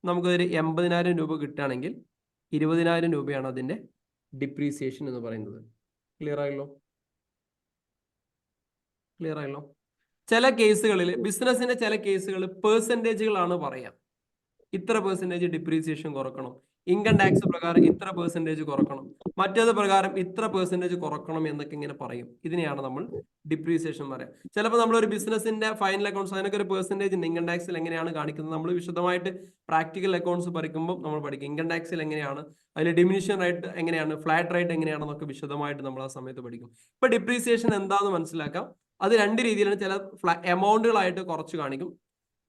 നമുക്കൊരു 80,000 രൂപ കിട്ടുകയാണെങ്കിൽ 20,000 രൂപയാണ് അതിൻ്റെ ഡിപ്രീസിയേഷൻ എന്ന് പറയുന്നത്. ക്ലിയർ ആയല്ലോ? ചില കേസുകളിൽ ബിസിനസിന്റെ ചില കേസുകളിൽ പെർസെൻറ്റേജുകളാണ് പറയാം. ഇത്ര പെർസെൻറ്റേജ് ഡിപ്രീസിയേഷൻ കുറക്കണം, ഇൻകം ടാക്സ് പ്രകാരം ഇത്ര പെർസെൻറ്റേജ് കുറക്കണം, മറ്റേത് പ്രകാരം ഇത്ര പെർസെൻറ്റേജ് കുറക്കണം എന്നൊക്കെ ഇങ്ങനെ പറയും. ഇതിനെയാണ് നമ്മൾ ഡിപ്രീസിയേഷൻ പറയാം. ചിലപ്പോൾ നമ്മളൊരു ബിസിനസിന്റെ ഫൈനൽ അക്കൗണ്ട്സ് അതിനൊക്കെ ഒരു പെർസെൻറ്റേജ് ഇൻകം ടാക്സിൽ എങ്ങനെയാണ് കാണിക്കുന്നത് നമ്മൾ വിശദമായിട്ട് പ്രാക്ടിക്കൽ അക്കൗണ്ട്സ് പഠിക്കുമ്പോൾ നമ്മൾ പഠിക്കും. ഇൻകം ടാക്സിൽ എങ്ങനെയാണ്, അതിൽ ഡിമിനിഷൻ റേറ്റ് എങ്ങനെയാണ്, ഫ്ലാറ്റ് റേറ്റ് എങ്ങനെയാണെന്നൊക്കെ വിശദമായിട്ട് നമ്മൾ ആ സമയത്ത് പഠിക്കും. ഇപ്പൊ ഡിപ്രീസിയേഷൻ എന്താണെന്ന് മനസ്സിലാക്കാം. അത് 2 രീതിയിലാണ്. ചില എമൗണ്ടുകളായിട്ട് കുറച്ച് കാണിക്കും,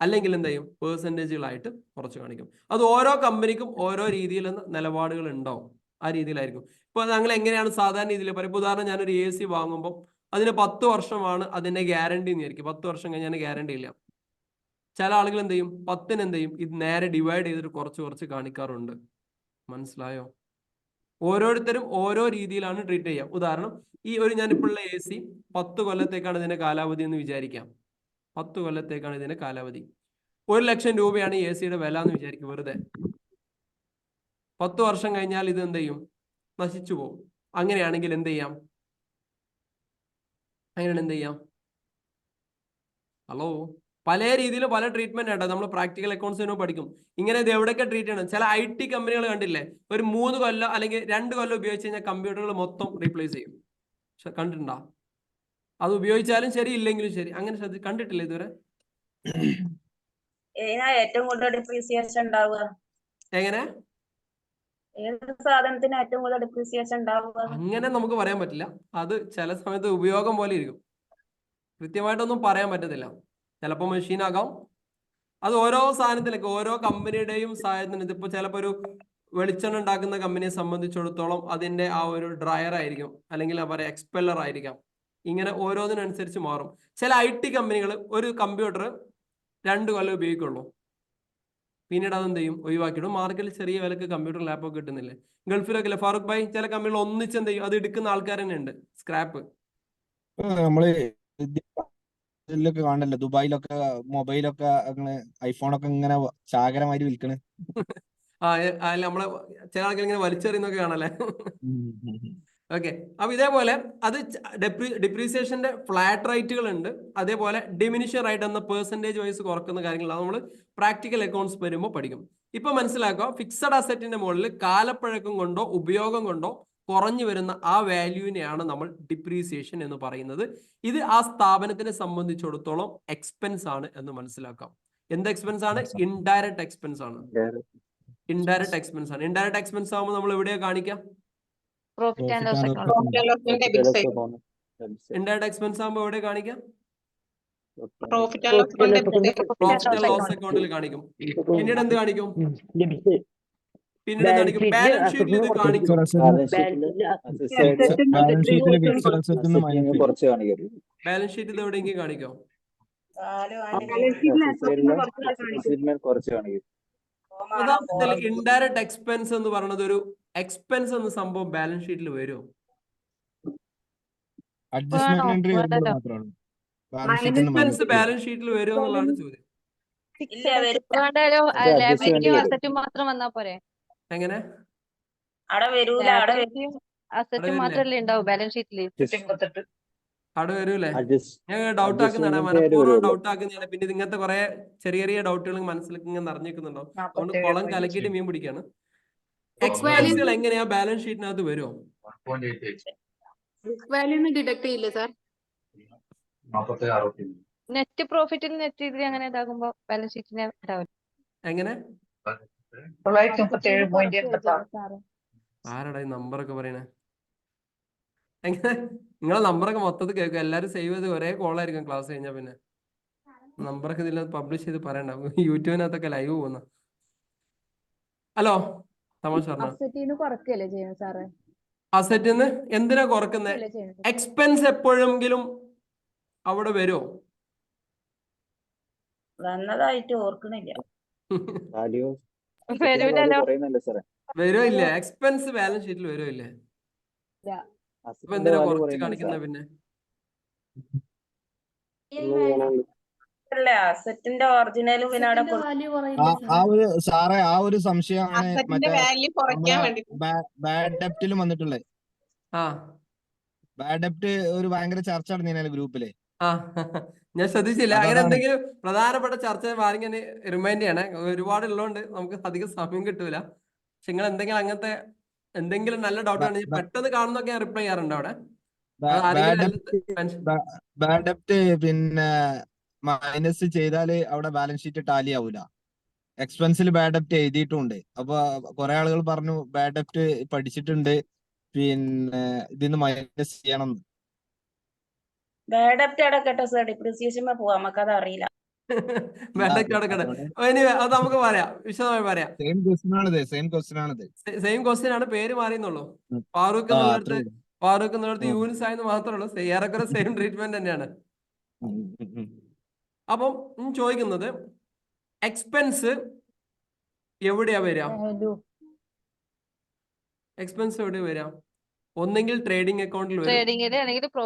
അല്ലെങ്കിൽ എന്ത് ചെയ്യും, പെർസെൻറ്റേജുകളായിട്ട് കുറച്ച് കാണിക്കും. അത് ഓരോ കമ്പനിക്കും ഓരോ രീതിയിലുള്ള നിലപാടുകൾ ഉണ്ടാവും. ആ രീതിയിലായിരിക്കും. ഇപ്പൊ ഞങ്ങൾ എങ്ങനെയാണ് സാധാരണ രീതിയിൽ പറയും. ഉദാഹരണം, ഞാനൊരു AC വാങ്ങുമ്പോൾ അതിന് 10 വർഷമാണ് അതിന്റെ ഗ്യാരണ്ടി എന്ന് വിചാരിക്കും. 10 വർഷം കഴിഞ്ഞാൽ ഗ്യാരണ്ടി ഇല്ല. ചില ആളുകൾ എന്ത് ചെയ്യും, 10 എന്ത് ചെയ്യും, ഇത് നേരെ ഡിവൈഡ് ചെയ്തിട്ട് കുറച്ച് കാണിക്കാറുണ്ട്. മനസ്സിലായോ? ഓരോരുത്തരും ഓരോ രീതിയിലാണ് ട്രീറ്റ് ചെയ്യാം. ഉദാഹരണം, ഞാനിപ്പോഴുള്ള AC 10 കൊല്ലത്തേക്കാണ് ഇതിന്റെ കാലാവധി എന്ന് വിചാരിക്കാം. 10 കൊല്ലത്തേക്കാണ് ഇതിന്റെ കാലാവധി. 1 ലക്ഷം രൂപയാണ് AC-യുടെ വില എന്ന് വിചാരിക്കും. വെറുതെ 10 വർഷം കഴിഞ്ഞാൽ ഇത് എന്ത് ചെയ്യും, നശിച്ചു പോകും. അങ്ങനെയാണെങ്കിൽ എന്ത് ചെയ്യാം? ഹലോ, പല രീതിയിലും പല ട്രീറ്റ്മെന്റ് ആട്ടോ. നമ്മൾ പ്രാക്ടിക്കൽ അക്കൗണ്ട്സിനോ പഠിക്കും. ഇങ്ങനെ ഇത് എവിടെയൊക്കെ ട്രീറ്റ് ചെയ്യണം. ചില IT കമ്പനികൾ കണ്ടില്ലേ, ഒരു 3 കൊല്ലം അല്ലെങ്കിൽ 2 കൊല്ലം ഉപയോഗിച്ച് കഴിഞ്ഞാൽ കമ്പ്യൂട്ടറുകൾ മൊത്തം റീപ്ലേസ് ചെയ്യും. കണ്ടിട്ടുണ്ടോ? അത് ഉപയോഗിച്ചാലും ശരി ഇല്ലെങ്കിലും ശരി. അങ്ങനെ കണ്ടിട്ടില്ല ഇതുവരെ? ഏറ്റവും കൂടുതൽ ഡിപ്രീസിയേഷൻ ഉണ്ടാവുക? എങ്ങനെ? ഏത് സാധനത്തിന് ഏറ്റവും കൂടുതൽ ഡിപ്രീസിയേഷൻ ഉണ്ടാവുക? അങ്ങനെ നമുക്ക് പറയാൻ പറ്റില്ല. അത് ചില സമയത്ത് ഉപയോഗം പോലെ ഇരിക്കും. കൃത്യമായിട്ടൊന്നും പറയാൻ പറ്റത്തില്ല. ചിലപ്പോൾ മെഷീൻ ആകാം. അത് ഓരോ സാധനത്തിലേക്ക്, ഓരോ കമ്പനിയുടെയും സാധനത്തിന്. ഇതിപ്പോ ചിലപ്പോൾ ഒരു വെളിച്ചെണ്ണ ഉണ്ടാക്കുന്ന കമ്പനിയെ സംബന്ധിച്ചിടത്തോളം അതിന്റെ ആ ഒരു ഡ്രയർ ആയിരിക്കും, അല്ലെങ്കിൽ പറയാം എക്സ്പെല്ലർ ആയിരിക്കാം. ഇങ്ങനെ ഓരോന്നിനനുസരിച്ച് മാറും. ചില IT കമ്പനികൾ ഒരു കമ്പ്യൂട്ടർ 2 കൊല്ലം ഉപയോഗിക്കുള്ളൂ, പിന്നീട് അതെന്ത് ചെയ്യും? ഒഴിവാക്കിയിടും. മാർക്കറ്റിൽ ചെറിയ വിലക്ക് കമ്പ്യൂട്ടർ ലാപ്പൊക്കെ കിട്ടുന്നില്ലേ? ഗൾഫിലൊക്കെ അല്ലേ ഫാറൂഖ് ഭായി? ചില കമ്പനികൾ ഒന്നിച്ച് എന്ത് ചെയ്യും? അത് എടുക്കുന്ന ആൾക്കാർ തന്നെ ഉണ്ട്, സ്ക്രാപ്പ്. നമ്മള് ഇതിലൊക്കെ കാണല്ലോ, ദുബായിലൊക്കെ മൊബൈലൊക്കെ ഐഫോണൊക്കെ ഇങ്ങനെ ചാകരമായിട്ട് വിൽക്കണ്. നമ്മളെ ചില ആൾക്കാർ ഇങ്ങനെ വലിച്ചെറിയുന്നൊക്കെ കാണല്ലേ? ഓക്കെ. അപ്പൊ ഇതേപോലെ അത് ഡിപ്രീസിയേഷന്റെ ഫ്ലാറ്റ് റേറ്റുകൾ ഉണ്ട്, അതേപോലെ ഡിമിനിഷൻ റേറ്റ് എന്ന പെർസെന്റേജ് വൈസ് കുറക്കുന്ന കാര്യങ്ങളാണ് നമ്മൾ പ്രാക്ടിക്കൽ അക്കൗണ്ട്സ് വരുമ്പോൾ പഠിക്കും. ഇപ്പൊ മനസ്സിലാക്കുക, ഫിക്സഡ് അസറ്റിന്റെ മുകളിൽ കാലപ്പഴക്കം കൊണ്ടോ ഉപയോഗം കൊണ്ടോ കുറഞ്ഞു വരുന്ന ആ വാല്യൂവിനെയാണ് നമ്മൾ ഡിപ്രീസിയേഷൻ എന്ന് പറയുന്നത്. ഇത് ആ സ്ഥാപനത്തിനെ സംബന്ധിച്ചിടത്തോളം എക്സ്പെൻസ് ആണ് എന്ന് മനസ്സിലാക്കാം. എന്ത് എക്സ്പെൻസ് ആണ്? ഇൻഡയറക്റ്റ് എക്സ്പെൻസ് ആണ്. ഇൻഡയറക്റ്റ് എക്സ്പെൻസ് ആണ്. ഇൻഡയറക്റ്റ് എക്സ്പെൻസ് ആകുമ്പോൾ നമ്മൾ എവിടെയാ കാണിക്കാം? Profit and loss account. Indirect expense ആകുമ്പോൾ എവിടെ കാണിക്കാം? പ്രോഫിറ്റ് ആൻഡ് ലോസ് അക്കൗണ്ടിൽ കാണിക്കും. പിന്നീട് എന്ത് കാണിക്കും? പിന്നീട് എന്ത് കാണിക്കും? ബാലൻസ് ഷീറ്റിൽ ഇത് കാണിക്കും. ബാലൻസ് ഷീറ്റിൽ ഇത് എവിടെയെങ്കിലും കാണിക്കും? യഥാർത്ഥത്തിൽ ഇൻഡയറക്റ്റ് എക്സ്പെൻസ് എന്ന് പറയുന്നത് ഒരു എക്സ്പെൻസ് എന്ന സംഭവം ബാലൻസ് ഷീറ്റിൽ വരുമോ? എക്സ്പെൻസ് ബാലൻസ് ഷീറ്റിൽ വരുമോ എന്നുള്ളതാണ് ചോദ്യം. മാത്രം വന്നാ പോരെ? എങ്ങനെ? അസറ്റ് മാത്രല്ലേ ഉണ്ടാവും ബാലൻസ് ഷീറ്റില്? അവിടെ വരൂലേ? ഞാൻ ഡൗട്ട് ആക്കുന്നതാണ്, മനഃപൂർവ്വം ഡൗട്ട് ആക്കുന്നതാണ്. പിന്നെ ഇങ്ങനത്തെ കുറെ ചെറിയ ചെറിയ ഡൗട്ടുകൾ മനസ്സിലേക്ക് ഇങ്ങനെ നിറഞ്ഞിരിക്കുന്നുണ്ടോ? അതുകൊണ്ട് കുളം കലക്കിയിട്ട് മീൻ പിടിക്കാണ്. എക്സ്പെൻസുകൾ എങ്ങനെയാ ബാലൻസ് ഷീറ്റിനകത്ത് വരുമോ? ഡിഡക്ട് ചെയ്യില്ലേ സാർ? നെറ്റ് പ്രോഫിറ്റിൽ നെറ്റ് ഇതിൽ അങ്ങനെ ഇതാകുമ്പോ ബാലൻസ് ഷീറ്റിന് ഉണ്ടാവില്ല. എങ്ങനെ? ആരടാ ഈ നമ്പറൊക്കെ പറയണേ? എങ്ങനെ? നിങ്ങളെ നമ്പറൊക്കെ മൊത്തത്തിൽ കേൾക്കും. എല്ലാരും സേവ് ചെയ്ത് ഒരേ കോളായിരിക്കും ക്ലാസ് കഴിഞ്ഞാൽ. പിന്നെ നമ്പറൊക്കെ ഇതിൽ പബ്ലിഷ് ചെയ്ത് പറയണ്ട, യൂട്യൂബിനകത്തൊക്കെ ലൈവ് പോകുന്ന. ഹലോ തമാശ പറഞ്ഞ അസറ്റിന്ന് എന്തിനാ കുറക്കുന്നത്? എക്സ്പെൻസ് എപ്പോഴെങ്കിലും അവിടെ വരുമോ? വന്നതായിട്ട് ഓർക്കണില്ല. വരുമോ ഇല്ല? എക്സ്പെൻസ് ബാലൻസ് ഷീറ്റിൽ വരുമോ ഇല്ലേ? അപ്പൊ എന്തിനാ കുറച്ച് കാണിക്കുന്ന? പിന്നെ അസറ്റിന്റെ ഒറിജിനലും പിന്നെ അവിടെ സാറേ ആ ഒരു സംശയമാണ് മറ്റേ ബാഡ് ഡെപ്റ്റിലും വന്നിട്ടുള്ളത്. ബാഡ് ഡെപ്റ്റ് ഒരു ഭയങ്കര ചർച്ച നടന്നില്ല ഗ്രൂപ്പില്. ഞാൻ ശ്രദ്ധിച്ചില്ല. അങ്ങനെ എന്തെങ്കിലും പ്രധാനപ്പെട്ട ചർച്ച ആരെങ്കിലും റിമൈൻഡ് ചെയ്യണേ. ഒരുപാട് ഉള്ളതുകൊണ്ട് നമുക്ക് അധികം സമയം കിട്ടൂല. പക്ഷെ നിങ്ങൾ എന്തെങ്കിലും അങ്ങനത്തെ എന്തെങ്കിലും നല്ല ഡൗട്ട് ആണെങ്കിൽ പെട്ടെന്ന് കാണുന്നൊക്കെ ഞാൻ റിപ്ലൈ ചെയ്യാറുണ്ട് അവിടെ. ബാഡ് ഡെപ്റ്റ് പിന്നെ മൈനസ് ചെയ്താല് അവിടെ ബാലൻസ് ഷീറ്റ് ടാലി ആവൂല. എക്സ്പെൻസിൽ ബാഡ് ഡെപ്റ്റ് എഴുതിയിട്ടുണ്ട്. അപ്പൊ കുറെ ആളുകൾ പറഞ്ഞു ബാഡ് ഡെപ്റ്റ് പഠിച്ചിട്ടുണ്ട്, പിന്നെ ഇതിന്ന് മൈനസ് ചെയ്യണം. ബാഡ് ഡെപ്റ്റ് അടക്കട്ടെ സർ, ഡിപ്രീസിയേഷൻ പോവാം, നമുക്കത് അറിയില്ല. അത് നമുക്ക് പറയാം, വിശദമായി പറയാം. സെയിം ക്വസ്റ്റ്യൻ ആണിത്. സെയിം ക്വസ്റ്റ്യൻ ആണ്, പേര് മാറിയെന്നുള്ളൂ. ഫാറൂഖ് എന്നുള്ളത് യൂനിസ് ആയെന്ന് മാത്രമേ ഉള്ളൂ. ഏറെക്കുറെ സെയിം ട്രീറ്റ്മെന്റ് തന്നെയാണ്. അപ്പം ചോദിക്കുന്നത് എക്സ്പെൻസ് എവിടെയാ വരിക? എക്സ്പെൻസ് എവിടെയാ വരിക? ഒന്നെങ്കിൽ ട്രേഡിംഗ് അക്കൗണ്ടിൽ വരും,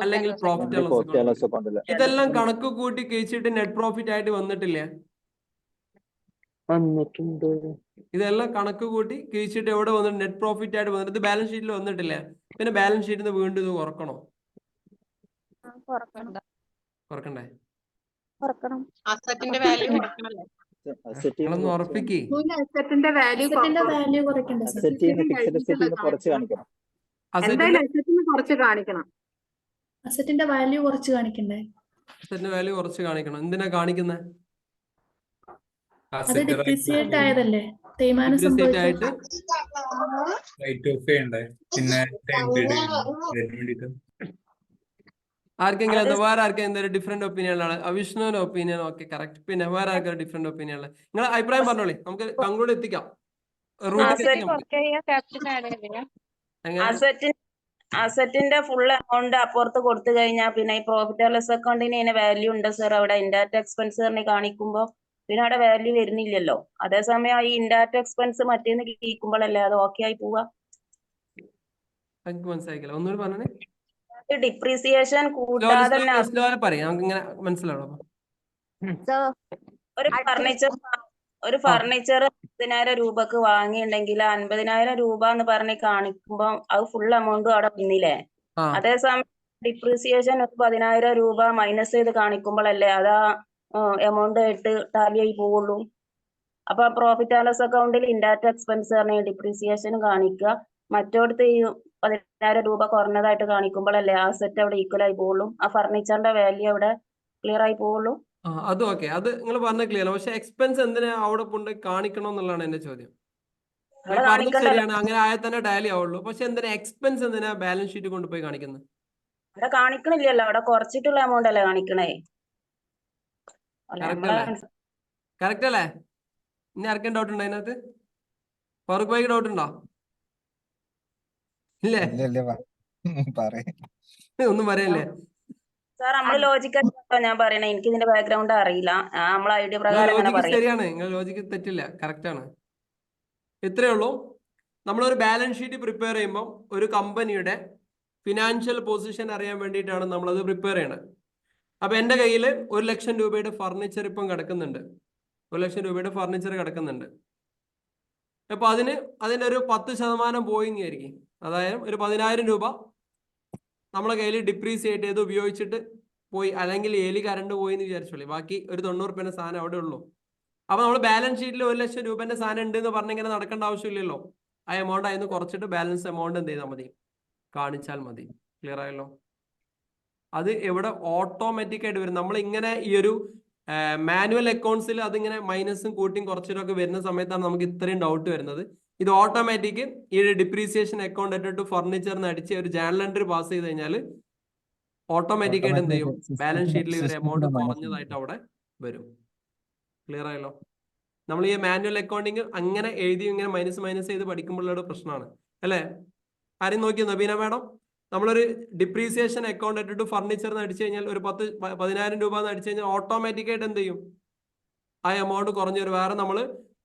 അല്ലെങ്കിൽ പ്രോഫിറ്റ് ആൻഡ് ലോസ് അക്കൗണ്ടിൽ. ഇതെല്ലാം കണക്ക് കൂട്ടി കഴിച്ചിട്ട് നെറ്റ് പ്രോഫിറ്റ് ആയിട്ട് വന്നിട്ടില്ലേ? ഇതെല്ലാം കണക്ക് കൂട്ടി കഴിച്ചിട്ട് എവിടെ വന്നിട്ട് നെറ്റ് പ്രോഫിറ്റ് ആയിട്ട് വന്നിട്ട് ഇത് ബാലൻസ് ഷീറ്റിൽ വന്നിട്ടില്ലേ? പിന്നെ ബാലൻസ് ഷീറ്റിൽ നിന്ന് വീണ്ടും ഇത് കുറക്കണോ? കുറക്കണ്ടേ? അസറ്റിന്റെ വാല്യൂ കുറക്കണല്ലേ? നിങ്ങളൊന്ന് ഉറപ്പിക്കേ. അസറ്റിന്റെ വാല്യൂ കുറച്ച് കാണിക്കണം. അസറ്റിന്റെ വാല്യൂ കുറച്ച് കാണിക്കണ്ടേ? അസറ്റിന്റെ വാല്യൂ കുറച്ച് കാണിക്കണം. എന്തിനാ കാണിക്കുന്നത്? അത് ഡിപ്രീസിയേറ്റ് ആയതല്ലേ, തേയ്മാനം ഡിപ്രീസിയേറ്റ് ആയിട്ട് റൈറ്റ് ഓഫ് ചെയ്യണ്ടേ, പിന്നെ ടൈം പീരീഡ് അതിന് വേണ്ടിട്ട്. ആർക്കെങ്കിലും എന്താ വേറെ ആർക്കെങ്കിലും എന്തെങ്കിലും ഡിഫറെന്റ് ഒപ്പീനിയൻ ആണ്? വിഷ്ണുവിന്റെ ഒപ്പീനിയൻ ഓക്കെ കറക്റ്റ്. പിന്നെ വേറെ ആർക്കും ഡിഫറെന്റ് ഒപ്പീനിയൻ ഉള്ളത്? നിങ്ങൾ അഭിപ്രായം പറഞ്ഞോളി, നമുക്ക് കൺക്ലൂഡ് എത്തിക്കാം. അസറ്റിന്റെ ഫുൾ എമൗണ്ട് അപ്പുറത്ത് കൊടുത്തു കഴിഞ്ഞാൽ പിന്നെ ഈ പ്രോഫിറ്റ് ആൻഡ് ലോസ് അക്കൗണ്ടിന് അതിന് വാല്യൂ ഉണ്ട് സർ. അവിടെ ഇൻഡയറക്റ്റ് എക്സ്പെൻസ് പറഞ്ഞ് കാണിക്കുമ്പോൾ പിന്നെ അവിടെ വാല്യൂ വരുന്നില്ലല്ലോ. അതേസമയം ഈ ഇൻഡയറക്റ്റ് എക്സ്പെൻസ് മറ്റേന്ന് കേൾക്കുമ്പോഴല്ലേ അത് ഓക്കെ ആയി പോവാ. മനസ്സിലാക്കില്ല, ഒന്നുകൂടി പറഞ്ഞേ. ഡിപ്രീസിയേഷൻ കൂടാതെ പറയാം, നമുക്ക് ഇങ്ങനെ മനസ്സിലാവണം. ഒരു ഫർണിച്ചർ 10,000 രൂപക്ക് വാങ്ങിയിട്ടുണ്ടെങ്കിൽ 50,000 രൂപ എന്ന് പറഞ്ഞ് കാണിക്കുമ്പോ അത് ഫുൾ എമൗണ്ടും അവിടെ പിന്നില്ലേ. അതേസമയം ഡിപ്രീസിയേഷൻ 10,000 രൂപ മൈനസ് ചെയ്ത് കാണിക്കുമ്പോഴല്ലേ അത് എമൗണ്ട് ആയിട്ട് ടാലി ആയി പോവുള്ളൂ. അപ്പൊ പ്രോഫിറ്റ് ആൻഡ് ലോസ് അക്കൗണ്ടിൽ ഇൻഡയറക്റ്റ് എക്സ്പെൻസ് പറഞ്ഞ ഡിപ്രീസിയേഷൻ കാണിക്കുക, മറ്റോടത്ത് ഈ 10,000 രൂപ കുറഞ്ഞതായിട്ട് കാണിക്കുമ്പോഴല്ലേ ആ സെറ്റ് അവിടെ ഈക്വൽ ആയി പോവുള്ളൂ. ആ ഫർണിച്ചറിന്റെ വാല്യൂ അവിടെ ക്ലിയർ ആയി പോവുള്ളൂ. അത് ഓക്കെ, അത് നിങ്ങൾ പറഞ്ഞ ക്ലിയർ. പക്ഷെ എക്സ്പെൻസ് എന്തിനാ അവിടെ കൊണ്ട് കാണിക്കണം എന്നുള്ളതാണ് എന്റെ ചോദ്യം. ശരിയാണ്, അങ്ങനെ ആയാൽ തന്നെ ടാലി ആവുള്ളൂ. പക്ഷെ എന്തിനാ എക്സ്പെൻസ് എന്തിനാ ബാലൻസ് ഷീറ്റ് കൊണ്ടുപോയി കാണിക്കുന്നത്? അവിടെ കാണിക്കണില്ലല്ലോ, അവിടെ കുറച്ചിട്ടുള്ള എമൗണ്ട് അല്ലേ കാണിക്കണേ. കറക്റ്റ് അല്ലേ? ഇനി ആർക്കും ഡൗട്ട് ഉണ്ടോ അതിനകത്ത്? ഫാറൂഖ് ഭായിക്ക് ഡൗട്ട് ഉണ്ടോ? ഇല്ലേ? ഒന്നും പറയല്ലേ സാർ? നമ്മള് ലോജിക്കൽ ഞാൻ പറയണേ, എനിക്ക് ഇതിന്റെ ബാക്ക്ഗ്രൗണ്ട് അറിയില്ല. നമ്മളെ ഐഡിയ പ്രകാരം ശരിയാണ്, നിങ്ങൾ ലോജിക്ക് തെറ്റില്ല, കറക്റ്റ് ആണ്. ഇത്രയേ ഉള്ളൂ. നമ്മളൊരു ബാലൻസ് ഷീറ്റ് പ്രിപ്പയർ ചെയ്യുമ്പോൾ ഒരു കമ്പനിയുടെ ഫിനാൻഷ്യൽ പൊസിഷൻ അറിയാൻ വേണ്ടിയിട്ടാണ് നമ്മളത് പ്രിപ്പയർ ചെയ്യണത്. അപ്പൊ എൻ്റെ കയ്യിൽ 1,00,000 രൂപയുടെ ഫർണിച്ചർ ഇപ്പം കിടക്കുന്നുണ്ട്. 1,00,000 രൂപയുടെ ഫർണിച്ചർ കിടക്കുന്നുണ്ട്. അപ്പൊ അതിൻ്റെ ഒരു 10% പോയി എന്ന് വിചാരിക്കും. അതായത് ഒരു 10,000 രൂപ നമ്മളെ കയ്യിൽ ഡിപ്രീസിയേറ്റ് ചെയ്ത് ഉപയോഗിച്ചിട്ട് പോയി, അല്ലെങ്കിൽ എലി കറണ്ട് പോയി എന്ന് വിചാരിച്ചോളി. ബാക്കി ഒരു 90 രൂപേന്റെ സാധനം അവിടെ ഉള്ളൂ. അപ്പൊ നമ്മൾ ബാലൻസ് ഷീറ്റിൽ 1,00,000 രൂപേന്റെ സാധനം ഉണ്ട് എന്ന് പറഞ്ഞിങ്ങനെ നടക്കേണ്ട ആവശ്യമില്ലല്ലോ. ആ എമൗണ്ട് അതിന് കുറച്ചിട്ട് ബാലൻസ് എമൗണ്ട് എന്ത് ചെയ്താൽ മതി, കാണിച്ചാൽ മതി. ക്ലിയർ ആയല്ലോ? അത് എവിടെ ഓട്ടോമാറ്റിക് ആയിട്ട് വരും. നമ്മൾ ഇങ്ങനെ ഈ ഒരു മാനുവൽ അക്കൗണ്ട്സിൽ അതിങ്ങനെ മൈനസും കൂട്ടിയും കുറച്ചിട്ടും ഒക്കെ വരുന്ന സമയത്താണ് നമുക്ക് ഇത്രയും ഡൗട്ട് വരുന്നത്. ഇത് ഓട്ടോമാറ്റിക് ഈ ഡിപ്രീസിയേഷൻ അക്കൗണ്ട് ഇട്ടിട്ട് ഫർണിച്ചറിന് അടിച്ച് ഒരു ജേണൽ എൻട്രി പാസ് ചെയ്ത് കഴിഞ്ഞാൽ ഓട്ടോമാറ്റിക് ആയിട്ട് എന്ത് ചെയ്യും, ബാലൻസ് ഷീറ്റിൽ ഒരു എമൗണ്ട് കുറഞ്ഞതായിട്ട് അവിടെ വരും. ക്ലിയർ ആയല്ലോ? നമ്മൾ ഈ മാനുവൽ അക്കൗണ്ടിങ് അങ്ങനെ എഴുതി ഇങ്ങനെ മൈനസ് ചെയ്ത് പഠിക്കുമ്പോഴുള്ള പ്രശ്നമാണ് അല്ലേ? ആരും നോക്കിയോ? നബീന മാഡം, നമ്മളൊരു ഡിപ്രീസിയേഷൻ അക്കൗണ്ട് ഇട്ടിട്ട് ഫർണിച്ചറിന് അടിച്ചു കഴിഞ്ഞാൽ ഒരു 10,000 രൂപ എന്ന് അടിച്ചു കഴിഞ്ഞാൽ ഓട്ടോമാറ്റിക് ആയിട്ട് എന്ത് ചെയ്യും, ആ എമൗണ്ട് കുറഞ്ഞു വരും. വേറെ നമ്മൾ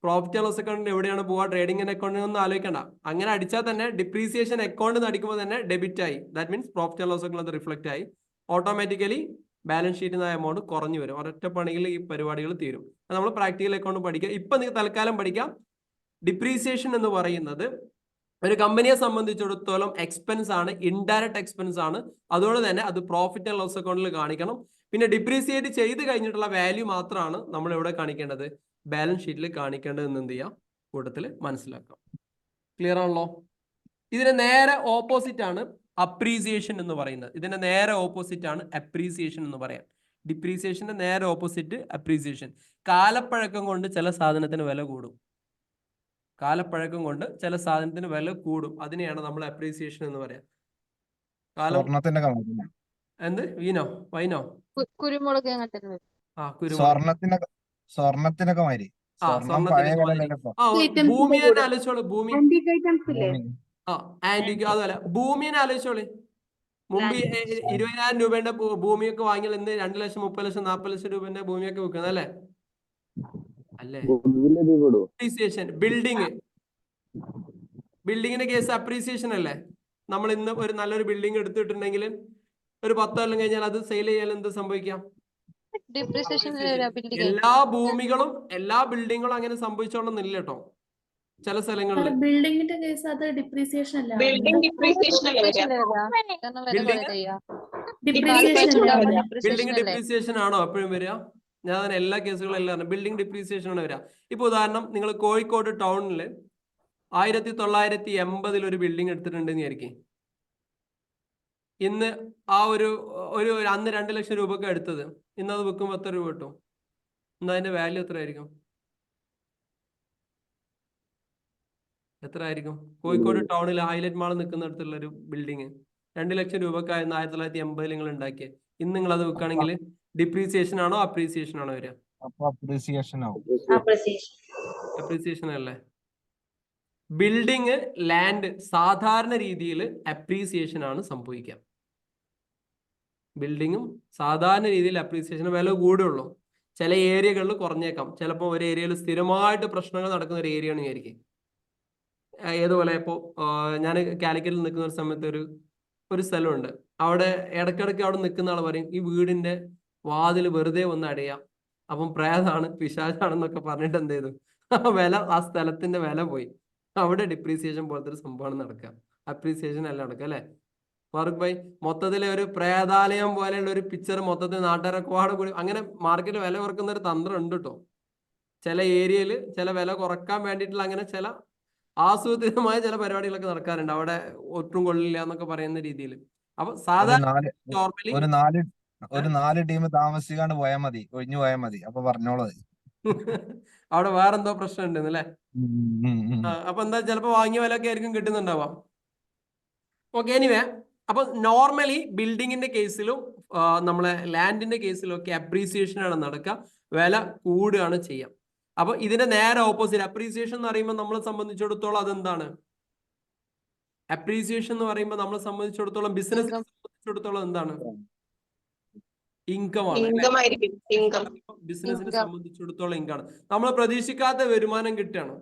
പ്രോഫിറ്റ് ആൻഡ് ലോസ് അക്കൗണ്ടിന് എവിടെയാണ് പോവുക, ട്രേഡിംഗ് അക്കൗണ്ടിന് ഒന്നും ആലോചിക്കണ്ട. അങ്ങനെ അടിച്ചാൽ തന്നെ ഡിപ്രീസിയേഷൻ അക്കൗണ്ട് അടിക്കുമ്പോൾ തന്നെ ഡെബിറ്റ് ആയി. That means profit and loss account reflect ആയി. ഓട്ടോമാറ്റിക്കലി ബാലൻസ് ഷീറ്റിൽ നിന്ന് ആ എമൗണ്ട് കുറഞ്ഞു വരും. ഒരൊറ്റ പണിയിൽ ഈ പരിപാടികൾ തീരും. അത് നമ്മൾ പ്രാക്ടിക്കൽ അക്കൗണ്ട് പഠിക്കുക. ഇപ്പൊ നിങ്ങൾക്ക് തൽക്കാലം പഠിക്കാം. ഡിപ്രീസിയേഷൻ എന്ന് പറയുന്നത് ഒരു കമ്പനിയെ സംബന്ധിച്ചിടത്തോളം എക്സ്പെൻസ് ആണ്, ഇൻഡയറക്റ്റ് എക്സ്പെൻസ് ആണ്. അതുകൊണ്ട് തന്നെ അത് പ്രോഫിറ്റ് ആൻഡ് ലോസ് അക്കൗണ്ടിൽ കാണിക്കണം. പിന്നെ ഡിപ്രീസിയേറ്റ് ചെയ്ത് കഴിഞ്ഞിട്ടുള്ള വാല്യൂ മാത്രമാണ് നമ്മൾ എവിടെ കാണിക്കേണ്ടത്, ബാലൻസ് ഷീറ്റിൽ കാണിക്കേണ്ടത് എന്ന് എന്ത് ചെയ്യാം, കൂട്ടത്തിൽ മനസ്സിലാക്കാം. ക്ലിയർ ആണല്ലോ? ഇതിന് നേരെ ഓപ്പോസിറ്റ് ആണ് അപ്രീസിയേഷൻ എന്ന് പറയുന്നത്. ഇതിന്റെ നേരെ ഓപ്പോസിറ്റ് ആണ് അപ്രീസിയേഷൻ എന്ന് പറയാം. ഡിപ്രീസിയേഷന്റെ നേരെ ഓപ്പോസിറ്റ് അപ്രീസിയേഷൻ. കാലപ്പഴക്കം കൊണ്ട് ചില സാധനത്തിന് വില കൂടും. കാലപ്പഴക്കം കൊണ്ട് ചില സാധനത്തിന് വില കൂടും. അതിനെയാണ് നമ്മൾ അപ്രീസിയേഷൻ എന്ന് പറയാം. എന്ത് വീനോ വൈനോ കുരുമുളക് സ്വർണത്തിനൊക്കെ മാതിരി. ഭൂമിയെ ആലോചിച്ചോളൂ. ഭൂമി ആന്റിക്ക് അതുപോലെ ഭൂമിയെ ആലോചിച്ചോളി. മുമ്പ് 20,000 രൂപയുടെ ഭൂമിയൊക്കെ വാങ്ങിയാൽ ഇന്ന് 2 ലക്ഷം 30 ലക്ഷം 40 ലക്ഷം രൂപന്റെ ഭൂമിയൊക്കെ വിൽക്കുന്നത് അല്ലേ? അല്ലേ? അപ്രീസിയേഷൻ. ബിൽഡിങ്ങിന്റെ കേസ് അപ്രീസിയേഷൻ അല്ലേ? നമ്മൾ ഇന്ന് ഒരു നല്ലൊരു ബിൽഡിംഗ് എടുത്തിട്ടുണ്ടെങ്കിൽ ഒരു 10 കൊല്ലം കഴിഞ്ഞാൽ അത് സെയിൽ ചെയ്യാൻ എന്ത് സംഭവിക്കാം? എല്ലാ ഭൂമികളും എല്ലാ ബിൽഡിങ്ങുകളും അങ്ങനെ സംഭവിച്ചോളന്നില്ല കേട്ടോ. ചില സ്ഥലങ്ങളിൽ ബിൽഡിങ്ങിന്റെ കേസ് അത് ഡിപ്രീസിയേഷൻ അല്ല. ബിൽഡിംഗ് ഡിപ്രീസിയേഷൻ ആണോ എപ്പോഴും വരിക? ഞാൻ എല്ലാ കേസുകളും എല്ലാം ബിൽഡിംഗ് ഡിപ്രീസിയേഷൻ ആണ് വരിക. ഇപ്പൊ ഉദാഹരണം, നിങ്ങൾ കോഴിക്കോട് ടൗണിൽ 1980 ഒരു ബിൽഡിംഗ് എടുത്തിട്ടുണ്ടെന്ന് വിചാരിക്കും. ഇന്ന് ആ ഒരു ഒരു അന്ന് 2 ലക്ഷം രൂപക്ക് എടുത്തത് ഇന്ന് അത് വിൽക്കുമ്പോൾ എത്ര രൂപ കിട്ടും? ഇന്ന് അതിന്റെ വാല്യൂ എത്ര ആയിരിക്കും? എത്ര ആയിരിക്കും? കോഴിക്കോട് ടൗണിൽ ഹൈലൈറ്റ് മാൾ നിൽക്കുന്നിടത്തുള്ള ഒരു ബിൽഡിങ് 2 ലക്ഷം രൂപക്കായിരുന്നു 1980 നിങ്ങൾ ഉണ്ടാക്കിയത്. ഇന്ന് നിങ്ങൾ അത് വിൽക്കുകയാണെങ്കിൽ ഡിപ്രീസിയേഷൻ ആണോ അപ്രീസിയേഷൻ ആണോ വരിക? അപ്പൊ അപ്രീസിയേഷൻ ആവും. അപ്രീസിയേഷൻ അല്ലേ? ബിൽഡിങ് ലാൻഡ് സാധാരണ രീതിയിൽ അപ്രീസിയേഷൻ ആണ് സംഭവിക്കുക. ബിൽഡിങ്ങും സാധാരണ രീതിയിൽ അപ്രീസിയേഷൻ വില കൂടുള്ളൂ. ചില ഏരിയകളിൽ കുറഞ്ഞേക്കാം. ചിലപ്പോൾ ഒരു ഏരിയയിൽ സ്ഥിരമായിട്ട് പ്രശ്നങ്ങൾ നടക്കുന്ന ഒരു ഏരിയ ആണ് വിചാരിക്കും. ഏതുപോലെ ഇപ്പോൾ ഞാൻ കാലിക്കറ്റിൽ നിൽക്കുന്ന ഒരു സമയത്ത് ഒരു സ്ഥലമുണ്ട്. അവിടെ ഇടയ്ക്കിടയ്ക്ക് അവിടെ നിൽക്കുന്ന ആൾ പറയും ഈ വീടിന്റെ വാതിൽ വെറുതെ ഒന്ന് അടയാം, അപ്പം പ്രേതാണ് പിശാചാണെന്നൊക്കെ പറഞ്ഞിട്ട് എന്ത് ചെയ്തു ആ സ്ഥലത്തിന്റെ വില പോയി. അവിടെ ഡിപ്രീസിയേഷൻ പോലത്തെ ഒരു സംഭവമാണ് നടക്കുക, അപ്രീസിയേഷൻ അല്ല നടക്കുക അല്ലെ ഫാറൂഖ് ഭായി? മൊത്തത്തിലെ ഒരു പ്രേതാലയം പോലെയുള്ള ഒരു പിക്ചർ മൊത്തത്തിൽ നാട്ടുകാരൊക്കെ കൂടി അങ്ങനെ മാർക്കറ്റ് വില കുറക്കുന്ന ഒരു തന്ത്രം ഉണ്ട് കേട്ടോ. ചില ഏരിയയിൽ ചില വില കുറക്കാൻ വേണ്ടിയിട്ടുള്ള അങ്ങനെ ചില ആസൂത്രിതമായ ചില പരിപാടികളൊക്കെ നടക്കാറുണ്ട്. അവിടെ ഒട്ടും കൊള്ളില്ല എന്നൊക്കെ പറയുന്ന രീതിയിൽ. അപ്പൊ സാധാരണ നോർമലി ഒരു 4 ടീം താമസിക്കാണ്ട് പോയാൽ മതി, ഒഴിഞ്ഞു പോയാൽ മതി. അപ്പൊ പറഞ്ഞോളൂ. അവിടെ വേറെന്തോ പ്രശ്നം ഉണ്ടെന്ന് അല്ലേ? അപ്പൊ എന്താ ചിലപ്പോ വാങ്ങിയ വില ഒക്കെ ആയിരിക്കും കിട്ടുന്നുണ്ടാവാം. ഓക്കെ, എനിവേ അപ്പൊ നോർമലി ബിൽഡിങ്ങിന്റെ കേസിലും നമ്മളെ ലാൻഡിന്റെ കേസിലും ഒക്കെ അപ്രീസിയേഷൻ ആണ് നടക്കുക, വില കൂടുകയാണ് ചെയ്യുക. അപ്പൊ ഇതിന്റെ നേരെ ഓപ്പോസിറ്റ് അപ്രീസിയേഷൻ എന്ന് പറയുമ്പോൾ നമ്മളെ സംബന്ധിച്ചിടത്തോളം അതെന്താണ്? അപ്രീസിയേഷൻ എന്ന് പറയുമ്പോൾ നമ്മളെ സംബന്ധിച്ചിടത്തോളം ബിസിനസിനെ സംബന്ധിച്ചിടത്തോളം എന്താണ്? ഇൻകം ആണ്. ബിസിനസിനെ സംബന്ധിച്ചിടത്തോളം ഇൻകം ആണ്. നമ്മൾ പ്രതീക്ഷിക്കാത്ത വരുമാനം കിട്ടുകയാണ്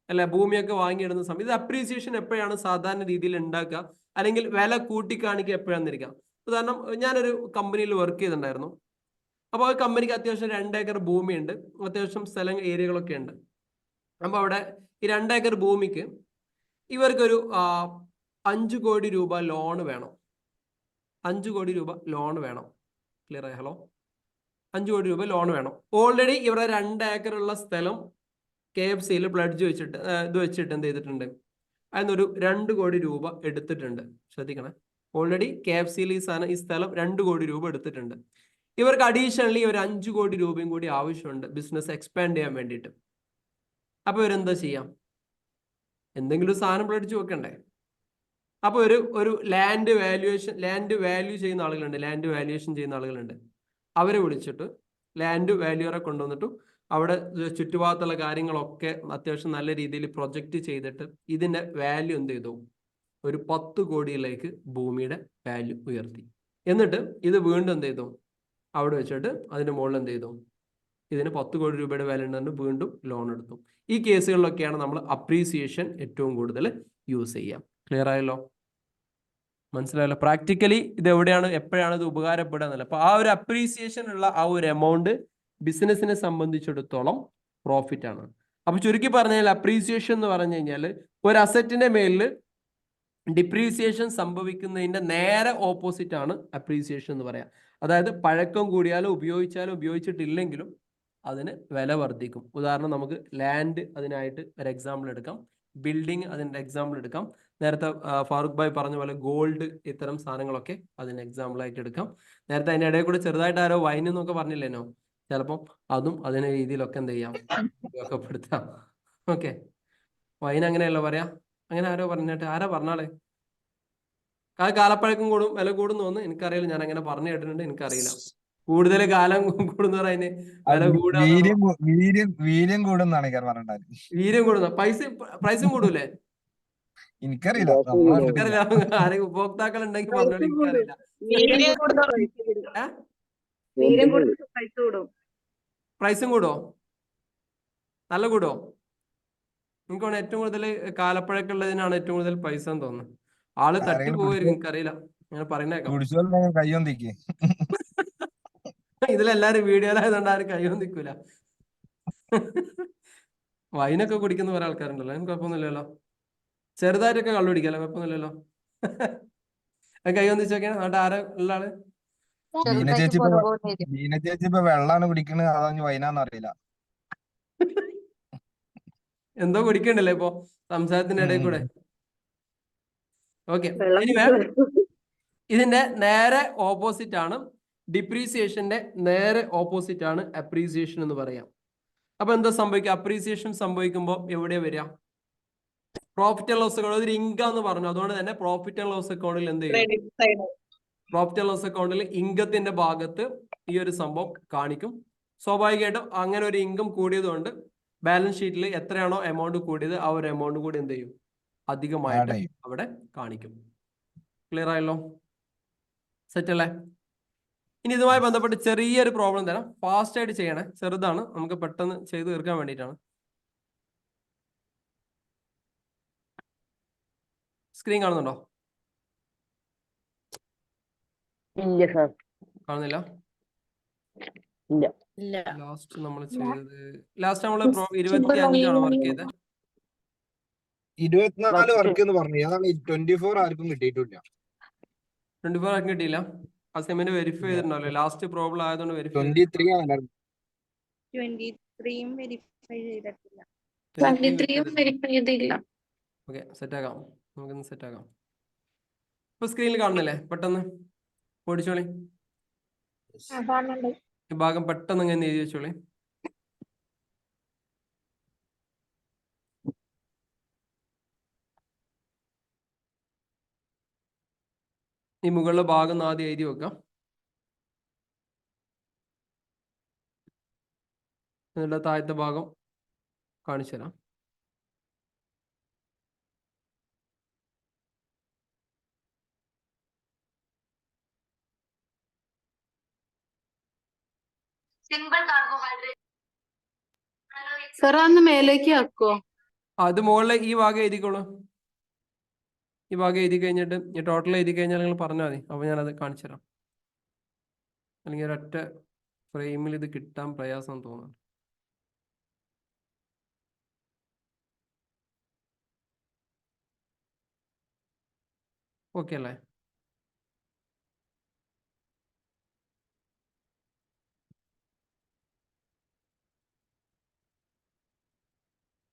അല്ലെ, ഭൂമിയൊക്കെ വാങ്ങിയിടുന്ന സമയം. ഇത് അപ്രീസിയേഷൻ എപ്പോഴാണ് സാധാരണ രീതിയിൽ ഉണ്ടാക്കുക, അല്ലെങ്കിൽ വില കൂട്ടിക്കാണിക്കുക എപ്പോഴാണെന്ന് ഇരിക്കാം. ഉദാഹരണം, ഞാനൊരു കമ്പനിയിൽ വർക്ക് ചെയ്തിട്ടുണ്ടായിരുന്നു. അപ്പോൾ ആ കമ്പനിക്ക് അത്യാവശ്യം 2 ഏക്കർ ഭൂമിയുണ്ട്, അത്യാവശ്യം സ്ഥലം ഏരിയകളൊക്കെ ഉണ്ട്. അപ്പോൾ അവിടെ ഈ 2 ഏക്കർ ഭൂമിക്ക് ഇവർക്കൊരു 5 കോടി രൂപ ലോൺ വേണം. 5 കോടി രൂപ ലോൺ വേണം. ക്ലിയർ ആയി? ഹലോ, 5 കോടി രൂപ ലോൺ വേണം. ഓൾറെഡി ഇവിടെ 2 ഏക്കറുള്ള സ്ഥലം KFCയിൽ പ്ലഡ്ജ് വെച്ചിട്ട് ഇത് വെച്ചിട്ട് എന്ത് ചെയ്തിട്ടുണ്ട്, അതിനൊരു 2 കോടി രൂപ എടുത്തിട്ടുണ്ട്. ശ്രദ്ധിക്കണേ, ഓൾറെഡി KFCയിൽ ഈ സ്ഥലം 2 കോടി രൂപ എടുത്തിട്ടുണ്ട്. ഇവർക്ക് അഡീഷണലി ഒരു 5 കോടി രൂപയും കൂടി ആവശ്യമുണ്ട് ബിസിനസ് എക്സ്പാൻഡ് ചെയ്യാൻ വേണ്ടിയിട്ട്. അപ്പൊ ഇവരെന്താ ചെയ്യാം? എന്തെങ്കിലും സാധനം പ്ലഡ്ജ് വെക്കണ്ടേ? അപ്പൊ ഒരു ലാൻഡ് വാല്യൂ ചെയ്യുന്ന ആളുകളുണ്ട്, ലാൻഡ് വാല്യുവേഷൻ ചെയ്യുന്ന ആളുകളുണ്ട്. അവരെ വിളിച്ചിട്ട് ലാൻഡ് വാല്യൂറെ കൊണ്ടുവന്നിട്ട് അവിടെ ചുറ്റുഭാഗത്തുള്ള കാര്യങ്ങളൊക്കെ അത്യാവശ്യം നല്ല രീതിയിൽ പ്രൊജക്റ്റ് ചെയ്തിട്ട് ഇതിന്റെ വാല്യൂ എന്ത് ചെയ്തു, ഒരു 10 കോടിയിലേക്ക് ഭൂമിയുടെ വാല്യൂ ഉയർത്തി. എന്നിട്ട് ഇത് വീണ്ടും എന്ത് ചെയ്തു, അവിടെ വെച്ചിട്ട് അതിന്റെ മുകളിൽ എന്ത് ചെയ്തു, ഇതിന് 10 കോടി രൂപയുടെ വാല്യൂ ഉണ്ടെന്ന് വീണ്ടും ലോൺ എടുത്തു. ഈ കേസുകളിലൊക്കെയാണ് നമ്മൾ അപ്രീസിയേഷൻ ഏറ്റവും കൂടുതൽ യൂസ് ചെയ്യുക. ക്ലിയർ ആയല്ലോ? മനസ്സിലായല്ലോ? പ്രാക്ടിക്കലി ഇത് എവിടെയാണ് എപ്പോഴാണ് ഇത് ഉപകാരപ്പെടുക എന്നല്ല. അപ്പൊ ആ ഒരു അപ്രീസിയേഷൻ ഉള്ള ആ ഒരു എമൗണ്ട് ബിസിനസിനെ സംബന്ധിച്ചിടത്തോളം പ്രോഫിറ്റ് ആണ്. അപ്പൊ ചുരുക്കി പറഞ്ഞാൽ അപ്രീസിയേഷൻ എന്ന് പറഞ്ഞു കഴിഞ്ഞാൽ ഒരു അസറ്റിന്റെ മേലിൽ ഡിപ്രീസിയേഷൻ സംഭവിക്കുന്നതിന്റെ നേരെ ഓപ്പോസിറ്റ് ആണ് അപ്രീസിയേഷൻ എന്ന് പറയാം. അതായത് പഴക്കം കൂടിയാലും ഉപയോഗിച്ചിട്ടില്ലെങ്കിലും അതിന് വില വർദ്ധിക്കും. ഉദാഹരണം, നമുക്ക് ലാൻഡ് അതിനായിട്ട് ഒരു എക്സാമ്പിൾ എടുക്കാം, ബിൽഡിംഗ് അതിൻ്റെ എക്സാമ്പിൾ എടുക്കാം. നേരത്തെ ഫാറൂഖ് ഭായ് പറഞ്ഞ പോലെ ഗോൾഡ്, ഇത്തരം സാധനങ്ങളൊക്കെ അതിന് എക്സാമ്പിൾ ആയിട്ട് എടുക്കാം. നേരത്തെ അതിൻ്റെ ഇടയിൽ കൂടെ ചെറുതായിട്ട് ആരോ വൈൻ എന്നൊക്കെ പറഞ്ഞില്ലേനോ, ചിലപ്പം അതും അതിനെ രീതിയിലൊക്കെ എന്ത് ചെയ്യാം, ഉപയോഗപ്പെടുത്താം. ഓക്കെ, വൈൻ അങ്ങനെയല്ലോ പറയാ, അങ്ങനെ ആരോ പറഞ്ഞിട്ട് ആരാ പറഞ്ഞാളെ, കാലപ്പഴക്കം കൂടും വില കൂടും തോന്നുന്നു, എനിക്കറിയില്ല. ഞാൻ അങ്ങനെ പറഞ്ഞു കേട്ടിട്ടുണ്ട്, എനിക്കറിയില്ല. കൂടുതൽ കാലം കൂടുന്നവർ അതിന് വില വീര്യം കൂടുന്നാണ് പറഞ്ഞത്. വീര്യം കൂടുന്ന പ്രൈസും കൂടൂലേ? എനിക്കറിയില്ല. ആരെങ്കിലും ഉപഭോക്താക്കൾ ഉണ്ടെങ്കിൽ പറഞ്ഞോളൂ, എനിക്കറിയില്ല. പ്രൈസും കൂടോ? നല്ല കൂടോ? എനിക്ക് തോന്നുന്നു ഏറ്റവും കൂടുതൽ കാലപ്പഴക്കമുള്ളതിനാണ് ഏറ്റവും കൂടുതൽ പൈസ എന്ന് തോന്നുന്നു. ആള് തട്ടി പോയിരിക്കും, എനിക്കറിയില്ല, ഞാൻ പറയുന്നേക്കാം. ഇതിലെല്ലാരും വീഡിയോയിലായതുകൊണ്ട് ആരും കൈയൊന്നിക്കൂല. വൈനൊക്കെ കുടിക്കുന്ന കുറെ ആൾക്കാരുണ്ടല്ലോ, എനിക്ക് കുഴപ്പമൊന്നുമില്ലല്ലോ. ചെറുതായിട്ടൊക്കെ കള്ളു കുടിക്കാലോ, കുഴപ്പമൊന്നുമില്ലല്ലോ. കൈയൊന്നിച്ചൊക്കെയാണ് നാട്ടെ ആരാ ഉള്ള ആള്? ചേച്ചി ഇപ്പൊ വെള്ളാണ് കുടിക്കണത്, അതാ വൈനാന്ന് അറിയില്ല. എന്തോ കുടിക്കണ്ടല്ലേ ഇപ്പൊ സംസാരത്തിന്റെ ഇടയിൽ കൂടെ. ഓക്കെ, ഇതിന്റെ നേരെ ഓപ്പോസിറ്റ് ആണ് ഡിപ്രീസിയേഷന്റെ നേരെ ഓപ്പോസിറ്റ് ആണ് അപ്രീസിയേഷൻ എന്ന് പറയാം. അപ്പൊ എന്താ സംഭവിക്കുക? അപ്രീസിയേഷൻ സംഭവിക്കുമ്പോൾ എവിടെയാ വരിക? പ്രോഫിറ്റ് ആൻഡ് ലോസ് അക്കൗണ്ട് ഒരു ഇൻകം എന്ന് പറഞ്ഞു. അതുകൊണ്ട് തന്നെ പ്രോഫിറ്റ് ആൻഡ് ലോസ് അക്കൗണ്ടിൽ എന്ത് ചെയ്യും? പ്രോഫിറ്റ് ആൻഡ് ലോസ് അക്കൗണ്ടിൽ ഇൻകത്തിന്റെ ഭാഗത്ത് ഈ ഒരു സംഭവം കാണിക്കും. സ്വാഭാവികമായിട്ടും അങ്ങനെ ഒരു ഇൻകം കൂടിയതുകൊണ്ട് ബാലൻസ് ഷീറ്റിൽ എത്രയാണോ എമൗണ്ട് കൂടിയത് ആ ഒരു എമൗണ്ട് കൂടി എന്ത് ചെയ്യും? അധികമായിട്ട് അവിടെ കാണിക്കും. ക്ലിയർ ആയല്ലോ? സെറ്റ് അല്ലേ? ഇനി ഇതുമായി ബന്ധപ്പെട്ട് ചെറിയൊരു പ്രോബ്ലം തരാം. ഫാസ്റ്റ് ആയിട്ട് ചെയ്യണേ, ചെറുതാണ്, നമുക്ക് പെട്ടെന്ന് ചെയ്ത് തീർക്കാൻ വേണ്ടിയിട്ടാണ്. സ്ക്രീൻ കാണുന്നുണ്ടോ? ഇല്ല സർ. കാണുന്നില്ല? ഇല്ല. ലാസ്റ്റ് നമ്മൾ ചെയ്തത് നമ്മള് 25 വർക്ക് ചെയ്തത്. 24 വർക്ക് എന്ന് പറഞ്ഞു. അതാണ് 24 ആർക്കും കിട്ടിയിട്ടില്ല. 24 ആർക്കും കിട്ടിയില്ല. അസൈൻമെന്റ് വെരിഫൈ ചെയ്തിട്ടുണ്ടല്ലോ. ലാസ്റ്റ് പ്രോബ്ലം ആയതുകൊണ്ട് വെരിഫൈ 23 ആണ്. 23 വെരിഫൈ ചെയ്തിട്ടില്ല. 23 വെരിഫൈ ചെയ്തില്ല. ഓക്കെ, സെറ്റ് ആക്കാം. നമുക്കൊന്ന് സെറ്റ് ആക്കാം. ഇപ്പൊ സ്ക്രീനിൽ കാണുന്നില്ലേ? പെട്ടെന്ന് ഓടിച്ചോളി. ഈ ഭാഗം പെട്ടെന്ന് ഇങ്ങനെ എഴുതി വെച്ചോളി. ഈ മുകളിലെ ഭാഗം ആദ്യം എഴുതി വെക്കാം. എന്നിട്ട് താഴത്തെ ഭാഗം കാണിച്ചു തരാം. സാർ അന്ന് മേലേക്ക് ആക്കോ? അത് മുകളിലെ ഈ ഭാഗം എഴുതിക്കോളൂ. ഈ ഭാഗം എഴുതി കഴിഞ്ഞിട്ട് ഈ ടോട്ടൽ എഴുതി കഴിഞ്ഞാൽ നിങ്ങൾ പറഞ്ഞാൽ മതി. അപ്പോൾ ഞാനത് കാണിച്ചു തരാം. അല്ലെങ്കിൽ ഒരൊറ്റ ഫ്രെയിമിൽ ഇത് കിട്ടാൻ പ്രയാസം തോന്നുന്നു. ഓക്കെ അല്ലേ?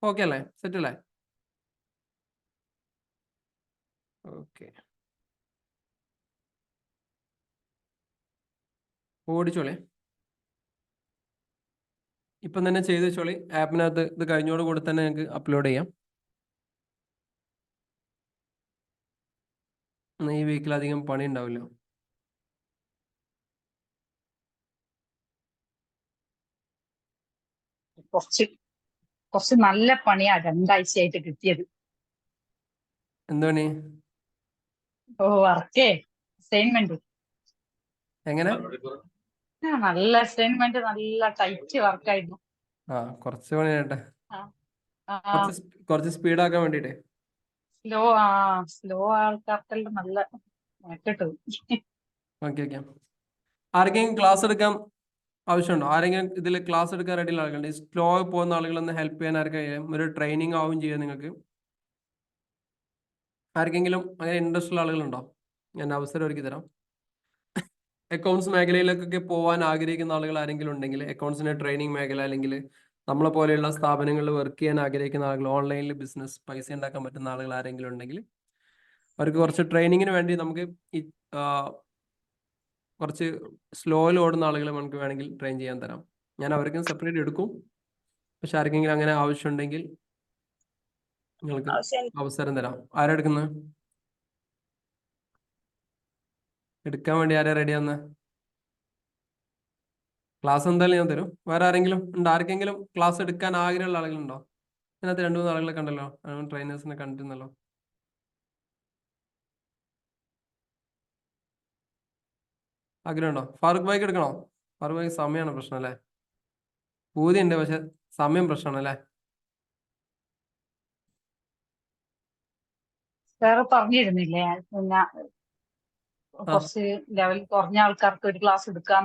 ഓക്കെ അല്ലേ? സെറ്റ് അല്ലേ? ഓക്കെ, ഓടിച്ചോളി. ഇപ്പം തന്നെ ചെയ്ത് വെച്ചോളി. ആപ്പിനകത്ത് ഇത് കഴിഞ്ഞോട് കൂടി തന്നെ ഞങ്ങൾക്ക് അപ്ലോഡ് ചെയ്യാം. ഈ വീക്കിൽ അധികം പണി ഉണ്ടാവില്ല. കുറച്ച് നല്ല പണിയാ 2 ആഴ്ചയായിട്ട് കിട്ടിയത്. എന്ത് പണി? വർക്കേ അസൈൻമെന്റ്. എങ്ങനെ? നല്ല അസൈൻമെന്റ്, നല്ല ടൈറ്റ് വർക്കായിരുന്നു. കുറച്ച് പണിയാട്ടെ, കുറച്ച് സ്പീഡാക്കാൻ വേണ്ടിട്ടേ. സ്ലോ ആൾക്കാർക്കെല്ലാം നല്ല കേട്ടത്. ഓക്കെ. ആർക്കെങ്കിലും ക്ലാസ് എടുക്കാൻ ആവശ്യമുണ്ടോ? ആരെങ്കിലും ഇതിൽ ക്ലാസ് എടുക്കാൻ റെഡിയുള്ള ആളുകളുണ്ട്? ഈ സ്ലോ പോകുന്ന ആളുകളൊന്ന് ഹെൽപ്പ് ചെയ്യാൻ ആർക്കെങ്കിലും ഒരു ട്രെയിനിങ് ആവും ചെയ്യാം നിങ്ങൾക്ക്. ആർക്കെങ്കിലും അങ്ങനെ ഇൻട്രസ്റ്റ് ഉള്ള ആളുകളുണ്ടോ? ഞാൻ അവസരം ഒരുക്കി തരാം. അക്കൗണ്ട്സ് മേഖലയിലേക്കൊക്കെ പോകാൻ ആഗ്രഹിക്കുന്ന ആളുകൾ ആരെങ്കിലും ഉണ്ടെങ്കിൽ, അക്കൗണ്ട്സിന്റെ ട്രെയിനിങ് മേഖല അല്ലെങ്കിൽ നമ്മളെ പോലെയുള്ള സ്ഥാപനങ്ങളിൽ വർക്ക് ചെയ്യാൻ ആഗ്രഹിക്കുന്ന ആളുകൾ, ഓൺലൈനിൽ ബിസിനസ് പൈസ ഉണ്ടാക്കാൻ പറ്റുന്ന ആളുകൾ ആരെങ്കിലും ഉണ്ടെങ്കിൽ അവർക്ക് കുറച്ച് ട്രെയിനിങ്ങിന് വേണ്ടി നമുക്ക് ഈ കുറച്ച് സ്ലോയിൽ ഓടുന്ന ആളുകളെ നമുക്ക് വേണമെങ്കിൽ ട്രെയിൻ ചെയ്യാൻ തരാം. ഞാൻ അവർക്കും സെപ്പറേറ്റ് എടുക്കും. പക്ഷെ ആർക്കെങ്കിലും അങ്ങനെ ആവശ്യമുണ്ടെങ്കിൽ നിങ്ങൾക്ക് അവസരം തരാം. ആരാ എടുക്കുന്നത്? എടുക്കാൻ വേണ്ടി ആരാ റെഡിയാന്ന്? ക്ലാസ് എന്തായാലും ഞാൻ തരും. വേറെ ആരെങ്കിലും ഉണ്ടോ? ആർക്കെങ്കിലും ക്ലാസ് എടുക്കാൻ ആഗ്രഹമുള്ള ആളുകളുണ്ടോ? അതിനകത്ത് 2-3 ആളുകളെ കണ്ടല്ലോ, ട്രെയിനേഴ്സിനെ കണ്ടിരുന്നല്ലോ. ആഗ്രഹമുണ്ടോ? ഫാറൂഖ് ഭായിക്ക് എടുക്കണോ? ഫാറൂഖ് ഭായിക്ക് സമയമാണ് പ്രശ്നം അല്ലേ? പൂതിയുണ്ട്, പക്ഷെ സമയം പ്രശ്നമാണ് അല്ലേ? വേറെ പറഞ്ഞിരുന്നില്ലേ പിന്നെ കുറച്ച് ലെവൽ കുറഞ്ഞ ആൾക്കാർക്ക് ഒരു ക്ലാസ് എടുക്കാം.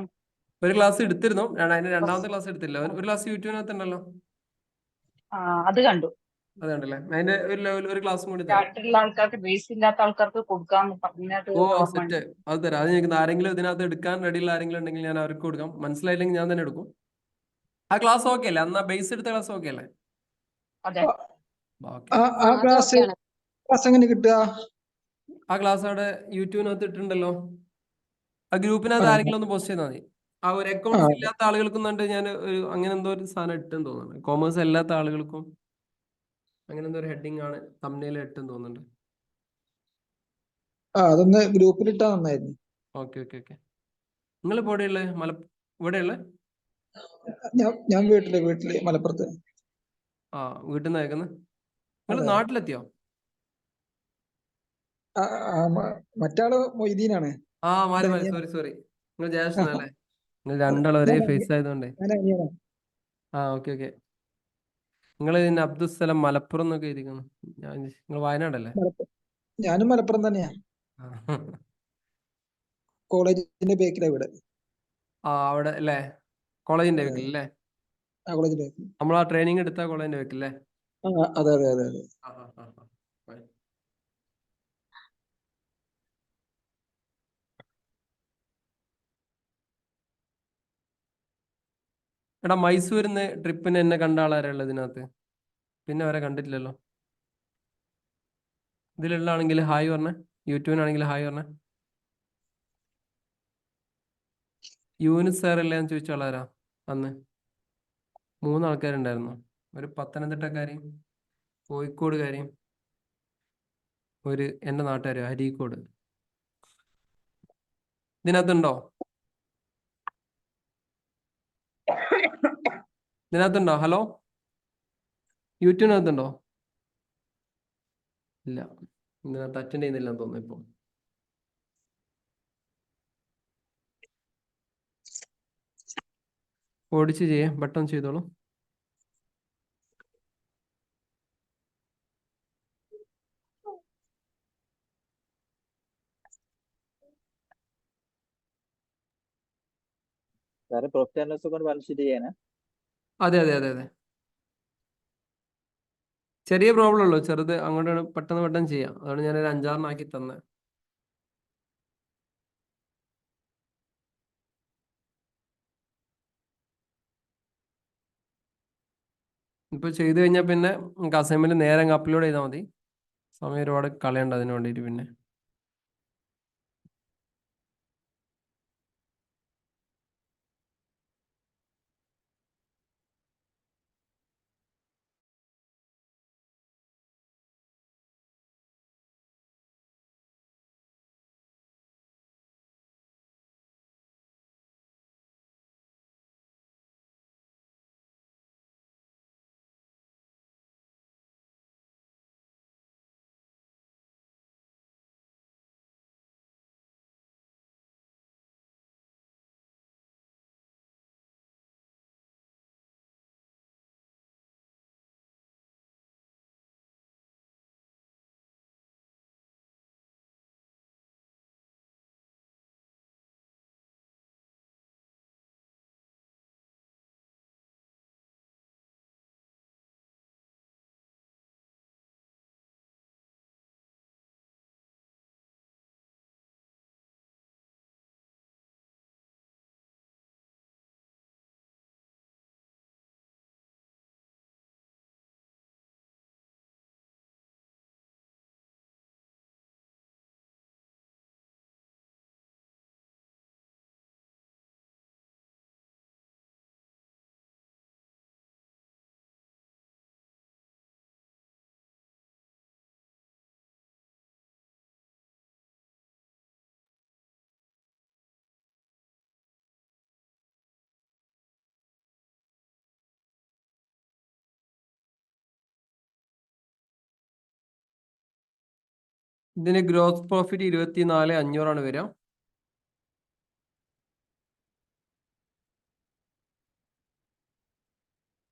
ഒരു ക്ലാസ് എടുത്തിരുന്നു. അതിന്റെ രണ്ടാമത്തെ ക്ലാസ് എടുത്തില്ല. ഒരു ക്ലാസ് യൂട്യൂബിനകത്ത് ഉണ്ടല്ലോ. അത് കണ്ടു. അത് കണ്ടല്ലേ? അതിന്റെ ഒരു ലെവൽ ഒരു ക്ലാസ്സും കൂടി സ്റ്റാർട്ടുള്ള ആൾക്കാർക്ക്, ബേസ് ഇല്ലാത്ത ആൾക്കാർക്ക് കൊടുക്കാന്ന് പറഞ്ഞത്. സെറ്റ്. അത് തരാം. അത് എനിക്ക് ആരെങ്കിലും ഇതിനകത്ത് എടുക്കാൻ റെഡിയുള്ള ആരെങ്കിലും ഉണ്ടെങ്കിൽ ഞാൻ അവർക്ക് കൊടുക്കാം. മനസ്സിലായില്ലെങ്കിൽ ഞാൻ തന്നെ എടുക്കും. ആ ക്ലാസ് ഓക്കെ അല്ലേ? അന്ന് ബേസ് എടുത്ത ക്ലാസ് ഓക്കെ അല്ലേ? അതെ. ക്ലാസ് എങ്ങനെ കിട്ടുക? ആ ക്ലാസ് അവിടെ യൂട്യൂബിനകത്ത് ഇട്ടിട്ടുണ്ടല്ലോ. ആ ഗ്രൂപ്പിനകത്ത് ആരെങ്കിലും ഒന്ന് പോസ്റ്റ് ചെയ്താൽ മതി. ആ ഒരു അക്കൗണ്ട്സ് ഇല്ലാത്ത ആളുകൾക്കും കണ്ട് ഞാൻ ഒരു അങ്ങനെ എന്തോ ഒരു സാധനം ഇട്ടെന്ന് തോന്നുന്നുണ്ട്. കോമേഴ്സ് അല്ലാത്ത ആളുകൾക്കും അങ്ങനെ എന്തോ ഒരു ഹെഡിങ് ആണ് തമ്മിൽ ഇട്ടെന്ന് തോന്നുന്നുണ്ട്. അതൊന്ന് ഗ്രൂപ്പിൽ ഇട്ടാ നന്നായിരുന്നു. Okay okay okay. നിങ്ങൾ ഇപ്പോൾ എവിടെയുള്ള ഇവിടെയുള്ള ഞാൻ വീട്ടില് മലപ്പുറത്ത്. ആ വീട്ടിൽ നിന്ന് അയക്കുന്നത്. നിങ്ങൾ അതെ. നാട്ടിലെത്തിയോ? മറ്റാള് മൊയ്തീനാണ്. ആ മാറി മാറി, അനിയനാ. സോറി നിങ്ങൾ ജ്യേഷ്ഠനല്ലേ? നിങ്ങൾ രണ്ടാളും ഒരേ ഫേസ് ആയതുകൊണ്ടേ. ഞാൻ അനിയനാ. Okay okay. നിങ്ങൾ പിന്നെ അബ്ദുസ്സലാം മലപ്പുറം എന്നൊക്കെ ഇരിക്കുന്നു. നിങ്ങൾ വയനാടല്ലേ? ഞാനും മലപ്പുറം തന്നെയാ. കോളേജിന്റെ ബേക്കിലാ വീട്. അവിടെ അല്ലേ? കോളേജിന്റെ വെക്കിൽ അല്ലേ? കോളേജിന്റെ ബേക്കിൽ. നമ്മൾ ആ ട്രെയിനിങ് എടുത്ത കോളേജിന്റെ വെക്കിൽ അല്ലേ? അതെ അതെ അതെ അതെ. Fine. എടാ മൈസൂരിന്ന് ട്രിപ്പിന് എന്നെ കണ്ട ആളാരുള്ളത് ഇതിനകത്ത്? പിന്നെ അവരെ കണ്ടിട്ടില്ലല്ലോ. ഇതിലുള്ള ആണെങ്കിൽ ഹായ് പറഞ്ഞേ. യൂട്യൂബിനാണെങ്കിൽ ഹായ് പറഞ്ഞേ. യൂനിസ് സാർ അല്ലേ എന്ന് ചോദിച്ച ആളാരാ അന്ന്? 3 ആൾക്കാരുണ്ടായിരുന്നു. ഒരു പത്തനംതിട്ടക്കാരെയും കോഴിക്കോടുകാരെയും ഒരു എൻ്റെ നാട്ടുകാർ അരീക്കോട്. ഇതിനകത്തുണ്ടോ? ഇതിനകത്തുണ്ടോ? ഹലോ, യൂട്യൂബിനകത്തുണ്ടോ? ഇല്ല, ഇതിനകത്ത് അറ്റൻഡ് ചെയ്യുന്നില്ലെന്ന് തോന്നുന്നു. ഇപ്പോൾ ഓടിച്ച് ചെയ്യേ, ബട്ടൺ ചെയ്തോളൂ. അതെ അതെ അതെ അതെ. ചെറിയ പ്രോബ്ലം ഉള്ളൂ, ചെറുത്. അങ്ങോട്ട് പെട്ടെന്ന് പെട്ടെന്ന് ചെയ്യാം. അതാണ് ഞാനൊരു 5-6 ആക്കി തന്നെ. ഇപ്പൊ ചെയ്ത് കഴിഞ്ഞാൽ പിന്നെ നമുക്ക് അസൈൻമെന്റ് നേരെ അങ്ങ് അപ്ലോഡ് ചെയ്താൽ മതി. സമയം ഒരുപാട് കളയണ്ട അതിന് വേണ്ടിയിട്ട്. പിന്നെ ഇതിന് ഗ്രോസ് പ്രോഫിറ്റ് 24,500 വരിക.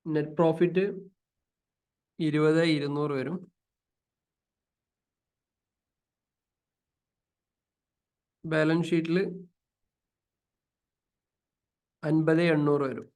നെറ്റ് പ്രോഫിറ്റ് 20,200 വരും. ബാലൻസ് ഷീറ്റിൽ 50,800 വരും.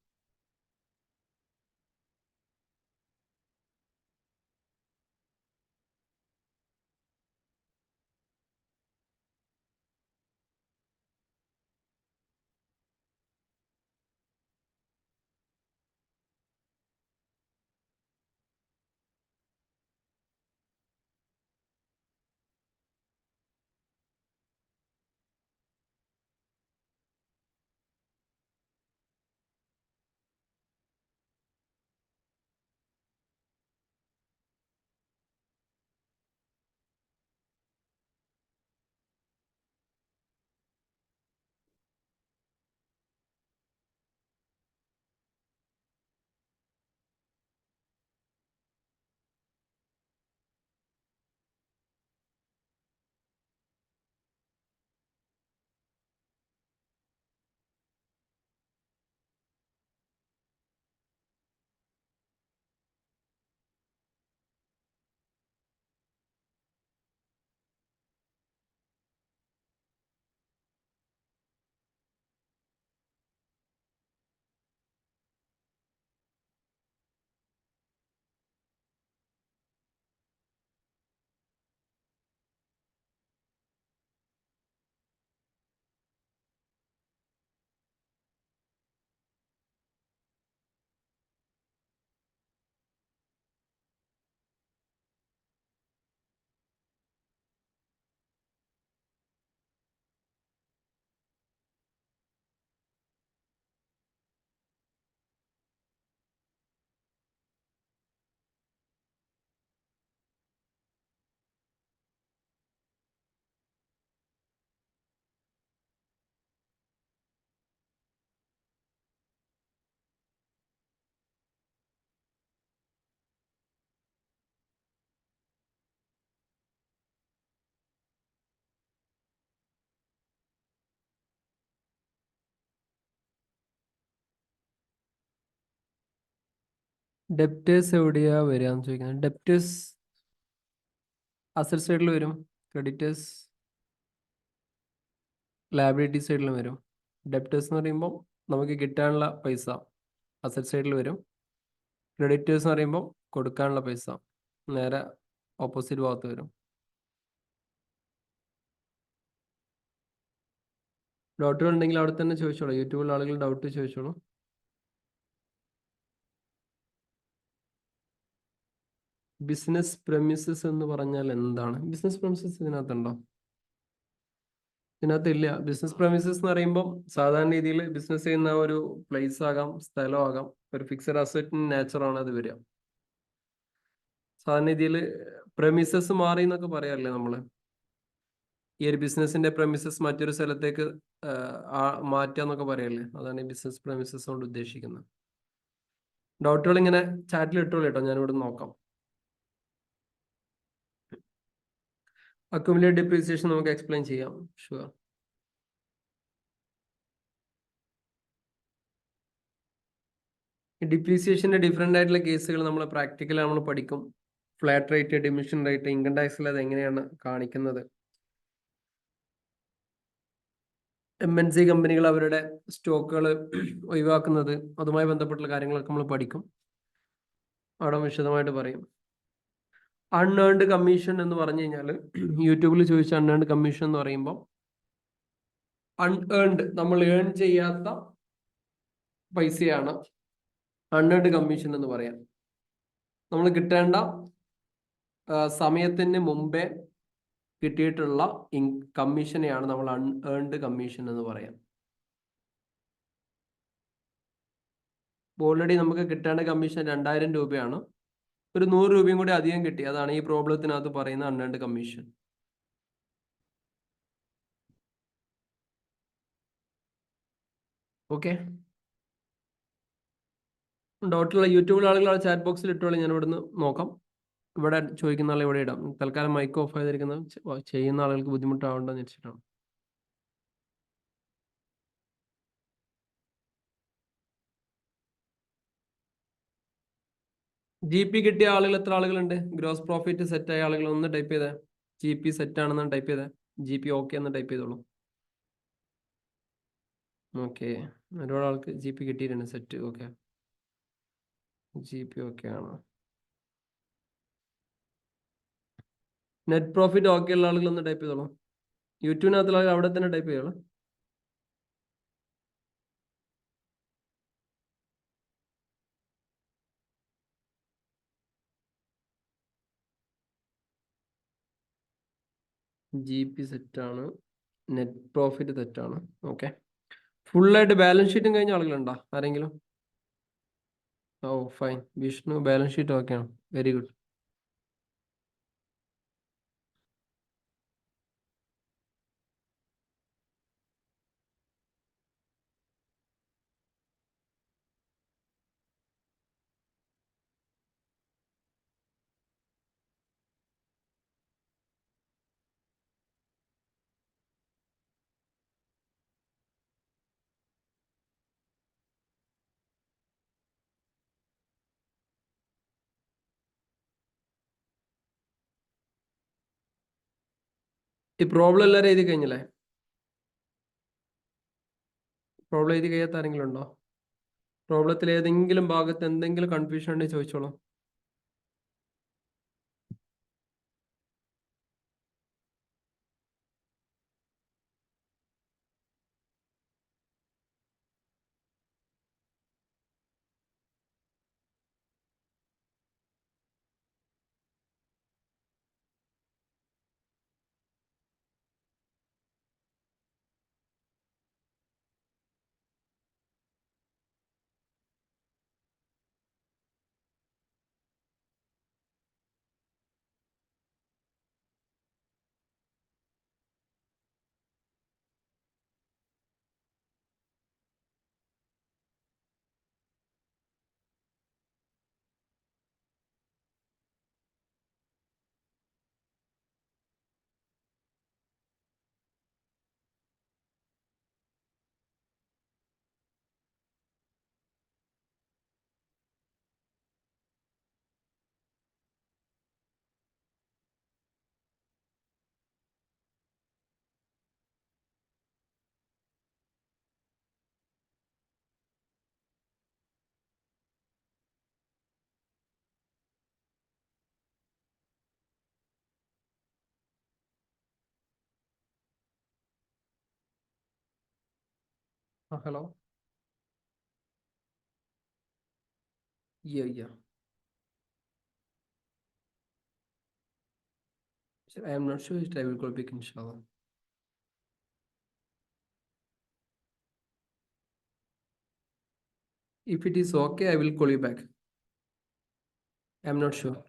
ഡെപ്റ്റേഴ്സ് എവിടെയാ വരികയെന്ന് ചോദിക്കുന്നത്. ഡെപ്റ്റേഴ്സ് അസറ്റ് സൈഡിൽ വരും, ക്രെഡിറ്റേഴ്സ് ലയബിലിറ്റി സൈഡിലും വരും. ഡെപ്റ്റേഴ്സ് എന്ന് പറയുമ്പോൾ നമുക്ക് കിട്ടാനുള്ള പൈസ അസറ്റ് സൈഡിൽ വരും. ക്രെഡിറ്റേഴ്സ് എന്ന് പറയുമ്പോൾ കൊടുക്കാനുള്ള പൈസ നേരെ ഓപ്പോസിറ്റ് ഭാഗത്ത് വരും. ഡൗട്ടുകൾ ഉണ്ടെങ്കിൽ അവിടെ തന്നെ ചോദിച്ചോളൂ. യൂട്യൂബിൽ ആളുകൾ ഡൗട്ട് ചോദിച്ചോളൂ. ബിസിനസ് പ്രെമിസസ് എന്ന് പറഞ്ഞാൽ എന്താണ്? ബിസിനസ് പ്രെമിസസ് ഇതിനകത്തുണ്ടോ? ഇതിനകത്ത് ഇല്ല. ബിസിനസ് പ്രെമിസസ് എന്ന് പറയുമ്പോൾ സാധാരണ രീതിയിൽ ബിസിനസ് ചെയ്യുന്ന ഒരു പ്ലേസ് ആകാം, സ്ഥലമാകാം, ഒരു ഫിക്സഡ് അസറ്റിന് നേച്ചറാണ് അത് വരിക. സാധാരണ രീതിയിൽ പ്രെമിസസ് മാറി എന്നൊക്കെ പറയാറില്ലേ നമ്മള്? ഈ ഒരു ബിസിനസിന്റെ പ്രെമിസസ് മറ്റൊരു സ്ഥലത്തേക്ക് മാറ്റുക എന്നൊക്കെ പറയല്ലേ? അതാണ് ഈ ബിസിനസ് പ്രെമിസസ് കൊണ്ട് ഉദ്ദേശിക്കുന്നത്. ഡൗട്ടുകൾ ഇങ്ങനെ ചാറ്റിൽ ഇട്ടോളൂ കേട്ടോ, ഞാനിവിടെ നോക്കാം. അക്യുമുലേറ്റ് ഡിപ്രീസിയേഷൻ നമുക്ക് എക്സ്പ്ലെയിൻ ചെയ്യാം. ഷുവർ. ഡിപ്രീസിയേഷന്റെ ഡിഫറെന്റ് ആയിട്ടുള്ള കേസുകൾ നമ്മൾ പ്രാക്ടിക്കലി നമ്മൾ പഠിക്കും. ഫ്ലാറ്റ് റേറ്റ്, ഡിമിഷൻ റേറ്റ്, ഇൻകം ടാക്സിൽ അത് എങ്ങനെയാണ് കാണിക്കുന്നത്, MNC കമ്പനികൾ അവരുടെ സ്റ്റോക്കുകൾ ഒഴിവാക്കുന്നത്, അതുമായി ബന്ധപ്പെട്ടുള്ള കാര്യങ്ങളൊക്കെ നമ്മൾ പഠിക്കും. അവിടെ വിശദമായിട്ട് പറയും. അൺഏൺഡ് കമ്മീഷൻ എന്ന് പറഞ്ഞു കഴിഞ്ഞാൽ യൂട്യൂബിൽ ചോദിച്ച അൺഏൺഡ് കമ്മീഷൻ എന്ന് പറയുമ്പോൾ അൺഏൺഡ് നമ്മൾ ഏൺ ചെയ്യാത്ത പൈസയാണ് അൺഏൺഡ് കമ്മീഷൻ എന്ന് പറയാം. നമ്മൾ കിട്ടേണ്ട സമയത്തിന് മുമ്പേ കിട്ടിയിട്ടുള്ള കമ്മീഷനെയാണ് നമ്മൾ അൺഏൺഡ് കമ്മീഷൻ എന്ന് പറയാം. ഓൾറെഡി നമുക്ക് കിട്ടേണ്ട കമ്മീഷൻ 2000 രൂപയാണ്. ഒരു 100 രൂപയും കൂടി അധികം കിട്ടി. അതാണ് ഈ പ്രോബ്ലത്തിനകത്ത് പറയുന്ന അൺഏൺഡ് കമ്മീഷൻ. ഓക്കെ, ഡൗട്ടുള്ള യൂട്യൂബിൽ ആളുകൾ ചാറ്റ് ബോക്സിൽ ഇട്ടോളി, ഞാൻ ഇവിടുന്ന് നോക്കാം. ഇവിടെ ചോദിക്കുന്ന ആളെ ഇവിടെ ഇടാം. തൽക്കാലം മൈക്ക് ഓഫ് ചെയ്തിരിക്കുന്നത് ചെയ്യുന്ന ആളുകൾക്ക് ബുദ്ധിമുട്ടാവേണ്ടെന്ന് വെച്ചിട്ടാണ്. GP കിട്ടിയ ആളുകൾ എത്ര ആളുകളുണ്ട്? ഗ്രോസ് പ്രോഫിറ്റ് സെറ്റ് ആയ ആളുകൾ ഒന്ന് ടൈപ്പ് ചെയ്തേ. GP സെറ്റ് ആണെന്ന് ടൈപ്പ് ചെയ്തേ. GP ഓക്കെ എന്ന് ടൈപ്പ് ചെയ്തോളൂ. ഓക്കെ, ഒരുപാട് ആൾക്ക് GP കിട്ടിയിട്ടുണ്ട്. സെറ്റ് ഓക്കെ, GP ഓക്കെ ആണ്. നെറ്റ് പ്രോഫിറ്റ് ഓക്കെ ഉള്ള ആളുകൾ ഒന്ന് ടൈപ്പ് ചെയ്തോളൂ. യൂട്യൂബിനകത്തുള്ള ആളുകൾ അവിടെ തന്നെ ടൈപ്പ് ചെയ്തോളൂ. GP സെറ്റാണ്, നെറ്റ് പ്രോഫിറ്റ് തെറ്റാണ്. ഓക്കെ, ഫുള്ളായിട്ട് ബാലൻസ് ഷീറ്റും കഴിഞ്ഞ ആളുകളുണ്ടോ ആരെങ്കിലും? Oh fine, Vishnu balance sheet ഓക്കെയാണ്, വെരി ഗുഡ്. ഈ പ്രോബ്ലം എല്ലാവരും എഴുതി കഴിഞ്ഞല്ലേ? പ്രോബ്ലം എഴുതി കഴിയാത്ത ആരെങ്കിലും ഉണ്ടോ? പ്രോബ്ലത്തിൽ ഏതെങ്കിലും ഭാഗത്ത് എന്തെങ്കിലും കൺഫ്യൂഷൻ ഉണ്ടെങ്കിൽ ചോദിച്ചോളൂ. Hello. Yeah. So I am not sure if I will call back inshallah. If it is okay, I will call you back. I am not sure.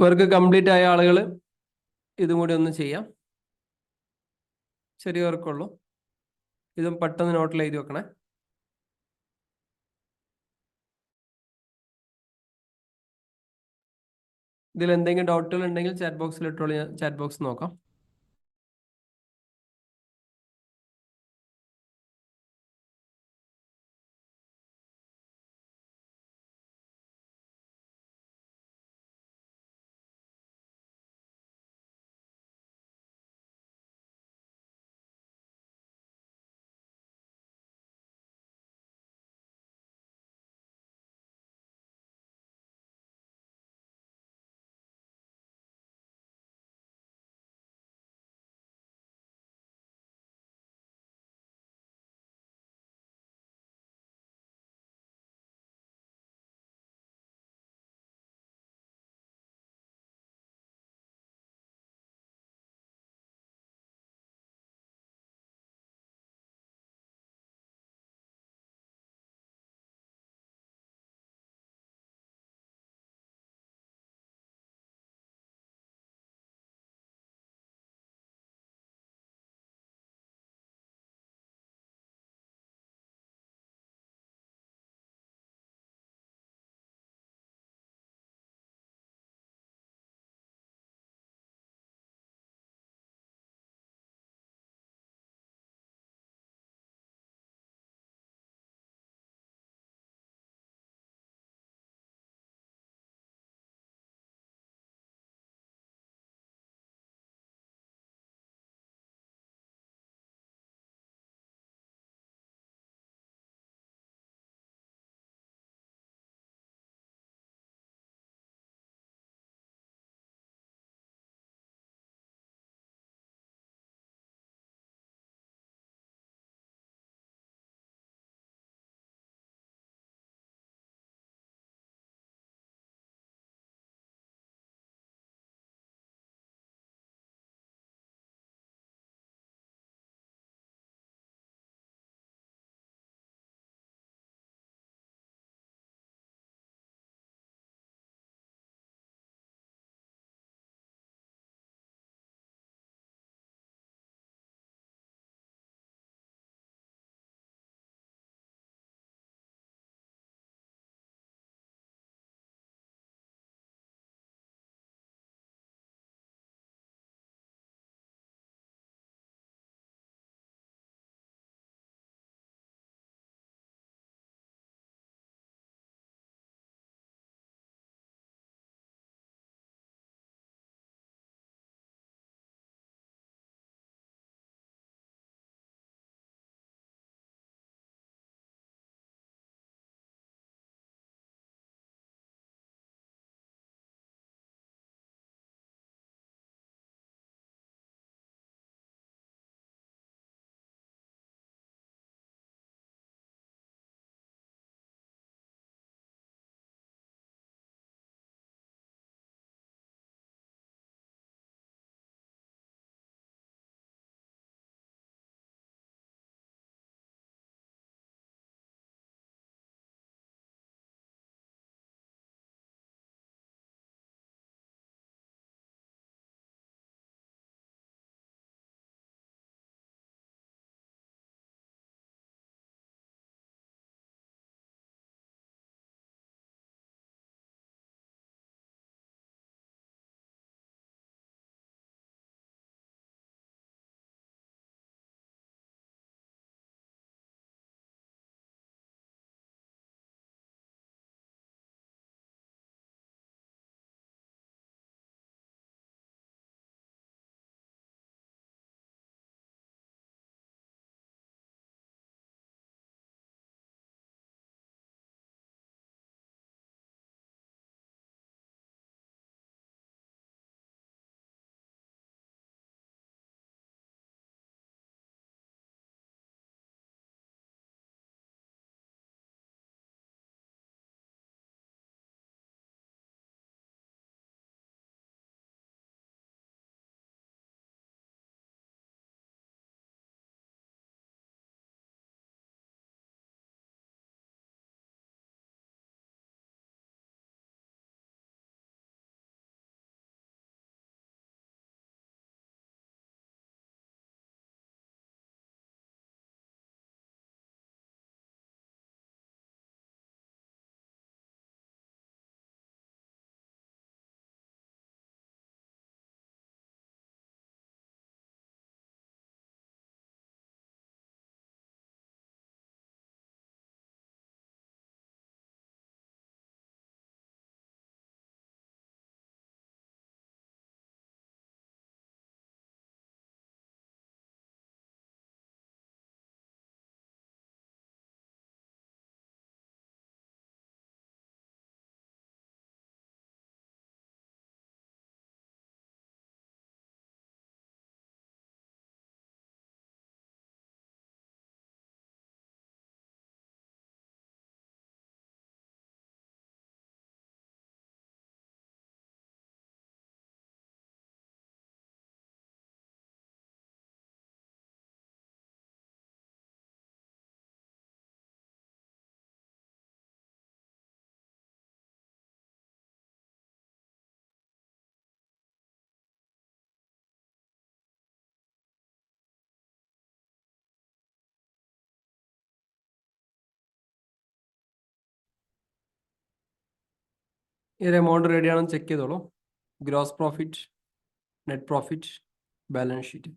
Work complete ആയ ആളുകൾ ഇതും കൂടി ഒന്ന് ചെയ്യാം. ചെറിയ വർക്കുള്ളൂ. ഇതും പെട്ടെന്ന് നോട്ടിൽ എഴുതി വെക്കണേ. ഇതിൽ എന്തെങ്കിലും ഡൗട്ടുകൾ ഉണ്ടെങ്കിൽ ചാറ്റ് ബോക്സിൽ ഇട്ടോളൂ. ഞാൻ ചാറ്റ് ബോക്സ് നോക്കാം. ഈ ഒരു എമൗണ്ട് റെഡി ആണെന്ന് ചെക്ക് ചെയ്തോളൂ. Gross profit, net profit, balance sheet.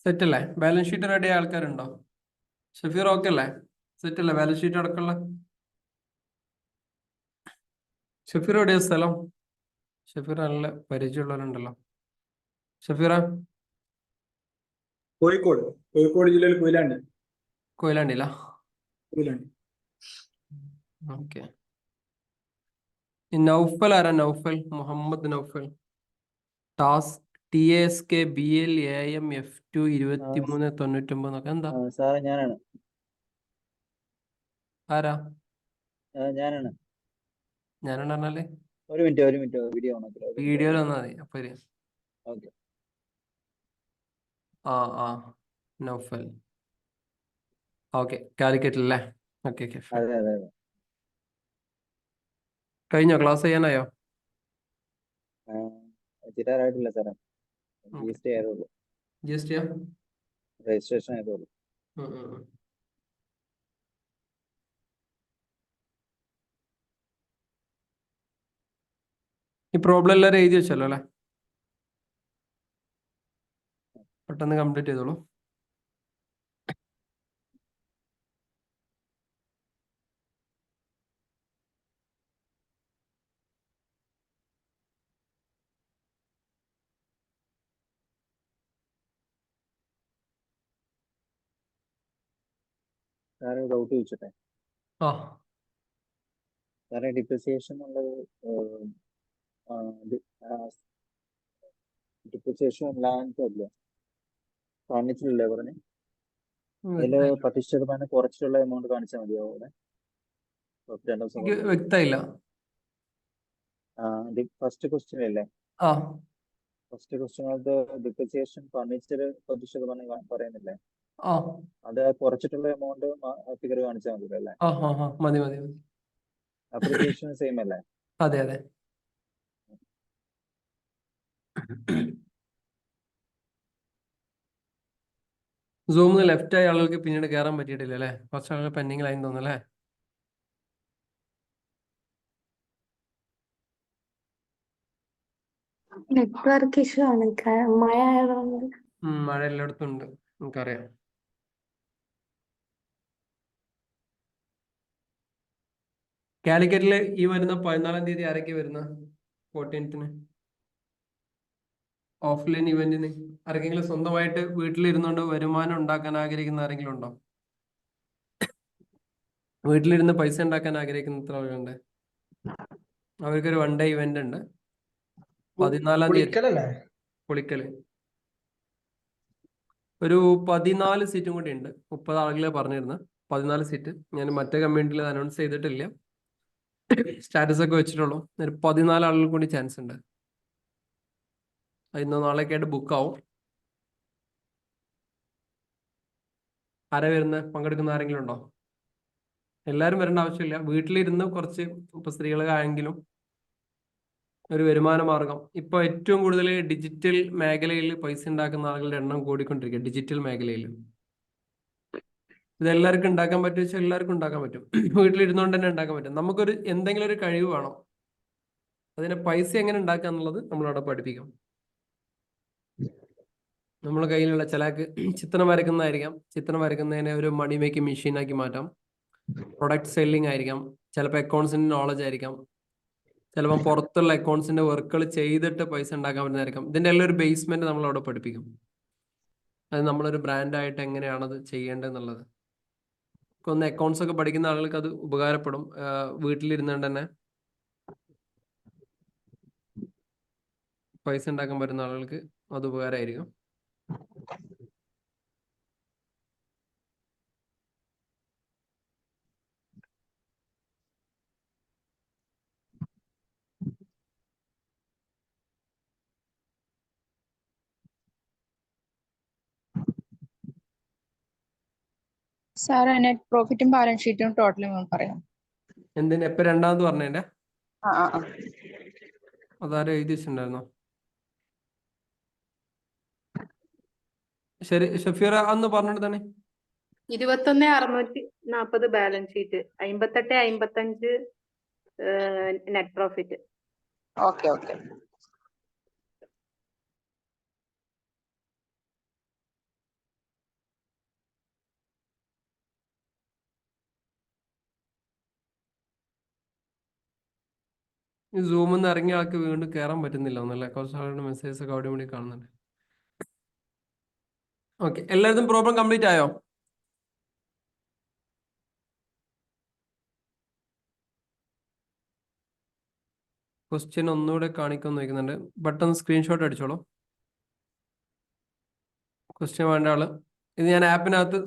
Set അല്ലേ? ബാലൻസ് ഷീറ്റ് റെഡി ആയ ആൾക്കാരുണ്ടോ? ഷഫീർ ഓക്കെ അല്ലേ? സെറ്റ് അല്ലേ ബാലൻസ് ഷീറ്റ് അടക്കമുള്ള? ഷഫീർ എവിടെയാ സ്ഥലം? ഷഫീർ നല്ല പരിചയമുള്ളവരുണ്ടല്ലോ. ഷഫീറ? കോഴിക്കോട് ജില്ലയിൽ കൊയിലാണ്ടി. കൊയിലാണ്ടില്ല? ഓക്കെ. നൗഫൽ ആരാ? Naufal Muhammad Naufal. Task TASK BL AM F2 2399 ഒക്കെ എന്താ? സാറേ ഞാനാണ്. ആരാ? ഞാനാണ്. ഞാനാണ് പറഞ്ഞാല് ഒരു മിനിറ്റ് വീഡിയോ വീഡിയോയിൽ വന്നാൽ മതി. അപ്പൊ ഓക്കെ. ആ നൗഫൽ. ഓക്കെ, കാലിക്കറ്റിലല്ലേ? ഓക്കെ. അതെ. കഴിഞ്ഞോ? ക്ലാസ് ചെയ്യാനായോ? തീരാറായിട്ടില്ല സാറേ. GST ആയതുള്ളൂ. GST രജിസ്ട്രേഷൻ ആയതുള്ളൂ. ഈ പ്രോബ്ലം എല്ലാവരും എഴുതി വെച്ചല്ലോ അല്ലേ? പെട്ടെന്ന് കംപ്ലീറ്റ് ചെയ്തോളൂ. സാറേ ഡൗട്ട് ചോദിച്ചോട്ടെ? സാറേ ഡിപ്രിസിയേഷൻ ഉള്ളത് ഡിപ്രിസിയേഷൻ ലാൻഡ് കാണിച്ചിട്ടില്ലേ പറഞ്ഞേ? അതില് 10% കുറച്ചിട്ടുള്ള എമൗണ്ട് കാണിച്ചാൽ മതിയോ അവിടെ? വ്യക്തമായില്ല. ഫസ്റ്റ് ക്വസ്റ്റ്യൻ അല്ലേ? ഫസ്റ്റ് ക്വസ്റ്റ്യനകത്ത് ഡിപ്രിസിയേഷൻ ഫർണിച്ചർ 10% പറയുന്നില്ലേ? അത് കുറച്ചിട്ടുള്ള എമൗണ്ട് ഫിഗർ കാണിച്ചാൽ മതി അല്ലേ? മതി. അപ്രിസിയേഷൻ സെയിം അല്ലേ? അതെ. സൂമിൽ ലെഫ്റ്റ് ആയ ആളുകൾക്ക് പിന്നീട് കയറാൻ പറ്റിയിട്ടില്ല അല്ലേ? കുറച്ച് ആളുകൾ പെൻഡിങ്ങിലായി തോന്നുന്നല്ലേ? നെറ്റ്വർക്ക് ഇഷ്യൂ ആണ്, മഴ ആയതുകൊണ്ട്. മഴ എല്ലായിടത്തും ഉണ്ട്, നമുക്കറിയാം. കാലിക്കറ്റില് ഈ വരുന്ന 14-ാം തീയതി ആരൊക്കെ വരുന്ന 14th ഓഫ്ലൈൻ ഇവന്റിന്? ആരെങ്കിലും സ്വന്തമായിട്ട് വീട്ടിലിരുന്നുകൊണ്ട് വരുമാനം ഉണ്ടാക്കാൻ ആഗ്രഹിക്കുന്ന ആരെങ്കിലും ഉണ്ടോ? വീട്ടിലിരുന്ന് പൈസ ഉണ്ടാക്കാൻ ആഗ്രഹിക്കുന്ന എത്ര ആളുകളുണ്ട്? അവർക്കൊരു 1 ഡേ ഇവന്റ് ഉണ്ട് 14-ാം തീയതി പുളിക്കല്. ഒരു 14 സീറ്റും കൂടി ഉണ്ട്. 30 ആളുകളെ പറഞ്ഞിരുന്നു. 14 സീറ്റ്. ഞാൻ മറ്റേ കമ്മ്യൂണിറ്റിയിൽ അനൗൺസ് ചെയ്തിട്ടില്ല, സ്റ്റാറ്റസ് ഒക്കെ വെച്ചിട്ടുള്ളൂ. ഒരു 14 ആളുകൾ കൂടി ചാൻസ് ഉണ്ട്. ഇന്നോ നാളെയൊക്കെ ആയിട്ട് ബുക്ക് ആവും. ആരാ വരുന്നത്? പങ്കെടുക്കുന്ന ആരെങ്കിലും ഉണ്ടോ? എല്ലാവരും വരേണ്ട ആവശ്യമില്ല. വീട്ടിലിരുന്ന് കുറച്ച് ഇപ്പൊ സ്ത്രീകളായെങ്കിലും ഒരു വരുമാന മാർഗം. ഇപ്പൊ ഏറ്റവും കൂടുതൽ ഡിജിറ്റൽ മേഖലയിൽ പൈസ ഉണ്ടാക്കുന്ന ആളുകളുടെ എണ്ണം കൂടിക്കൊണ്ടിരിക്കുക. ഡിജിറ്റൽ മേഖലയിൽ ഇതെല്ലാവർക്കും ഉണ്ടാക്കാൻ പറ്റും വെച്ചാൽ എല്ലാവർക്കും ഉണ്ടാക്കാൻ പറ്റും. വീട്ടിലിരുന്നുകൊണ്ട് തന്നെ ഉണ്ടാക്കാൻ പറ്റും. നമുക്കൊരു എന്തെങ്കിലും ഒരു കഴിവ് വേണം. അതിനെ പൈസ എങ്ങനെ ഉണ്ടാക്കുക എന്നുള്ളത് നമ്മളവിടെ പഠിപ്പിക്കും. നമ്മളെ കയ്യിലുള്ള ചിലക്ക് ചിത്രം വരയ്ക്കുന്നതായിരിക്കാം. ചിത്രം വരയ്ക്കുന്നതിനെ ഒരു മണി മേക്കിംഗ് മെഷീനാക്കി മാറ്റാം. പ്രൊഡക്റ്റ് സെല്ലിംഗ് ആയിരിക്കാം. ചിലപ്പോൾ അക്കൗണ്ട്സിന്റെ നോളജ് ആയിരിക്കാം. ചിലപ്പോൾ പുറത്തുള്ള അക്കൗണ്ട്സിന്റെ വർക്കുകൾ ചെയ്തിട്ട് പൈസ ഉണ്ടാക്കാൻ പറ്റുന്നതായിരിക്കാം. ഇതിന്റെ എല്ലാം ഒരു ബേസ്മെന്റ് നമ്മൾ അവിടെ പഠിപ്പിക്കും. അത് നമ്മളൊരു ബ്രാൻഡായിട്ട് എങ്ങനെയാണത് ചെയ്യേണ്ടതെന്നുള്ളത്. ഒന്ന് അക്കൗണ്ട്സ് ഒക്കെ പഠിക്കുന്ന ആളുകൾക്ക് അത് ഉപകാരപ്പെടും. വീട്ടിലിരുന്നുകൊണ്ട് തന്നെ പൈസ ഉണ്ടാക്കാൻ പറ്റുന്ന ആളുകൾക്ക് അത് ഉപകാരമായിരിക്കും. സാറ് നെറ്റ് പ്രോഫിറ്റും ബാലൻസ് ഷീറ്റും ടോട്ടലും പറയാം. എന്തിനാ ഇപ്പൊ രണ്ടാമത് പറഞ്ഞതിന്റെ ആ ആ ആ. അതാരും എഴുതി വെച്ചിട്ടുണ്ടായിരുന്നോ? ശരി ഷഫീറ അന്ന് പറഞ്ഞിട്ട് തന്നെ. 21,640 balance sheet, 58,55 net profit. Okay okay. ഈ സൂമിൽ നിന്ന് ഇറങ്ങിയ ആൾക്ക് വീണ്ടും കയറാൻ പറ്റുന്നില്ല ഒന്നല്ലേ? കുറച്ച് ആളുടെ മെസ്സേജസ് ഒക്കെ അവിടെ ഇവിടെ കാണുന്നുണ്ട്. ഓക്കെ, എല്ലായിടത്തും പ്രോബ്ലം കംപ്ലീറ്റ് ആയോ? ക്വസ്റ്റ്യൻ ഒന്നുകൂടെ കാണിക്കാൻ നോക്കുന്നുണ്ട്. Button screenshot അടിച്ചോളൂ. ക്വസ്റ്റ്യൻ വേണ്ട ആള് ഇത് ഞാൻ ആപ്പിനകത്ത്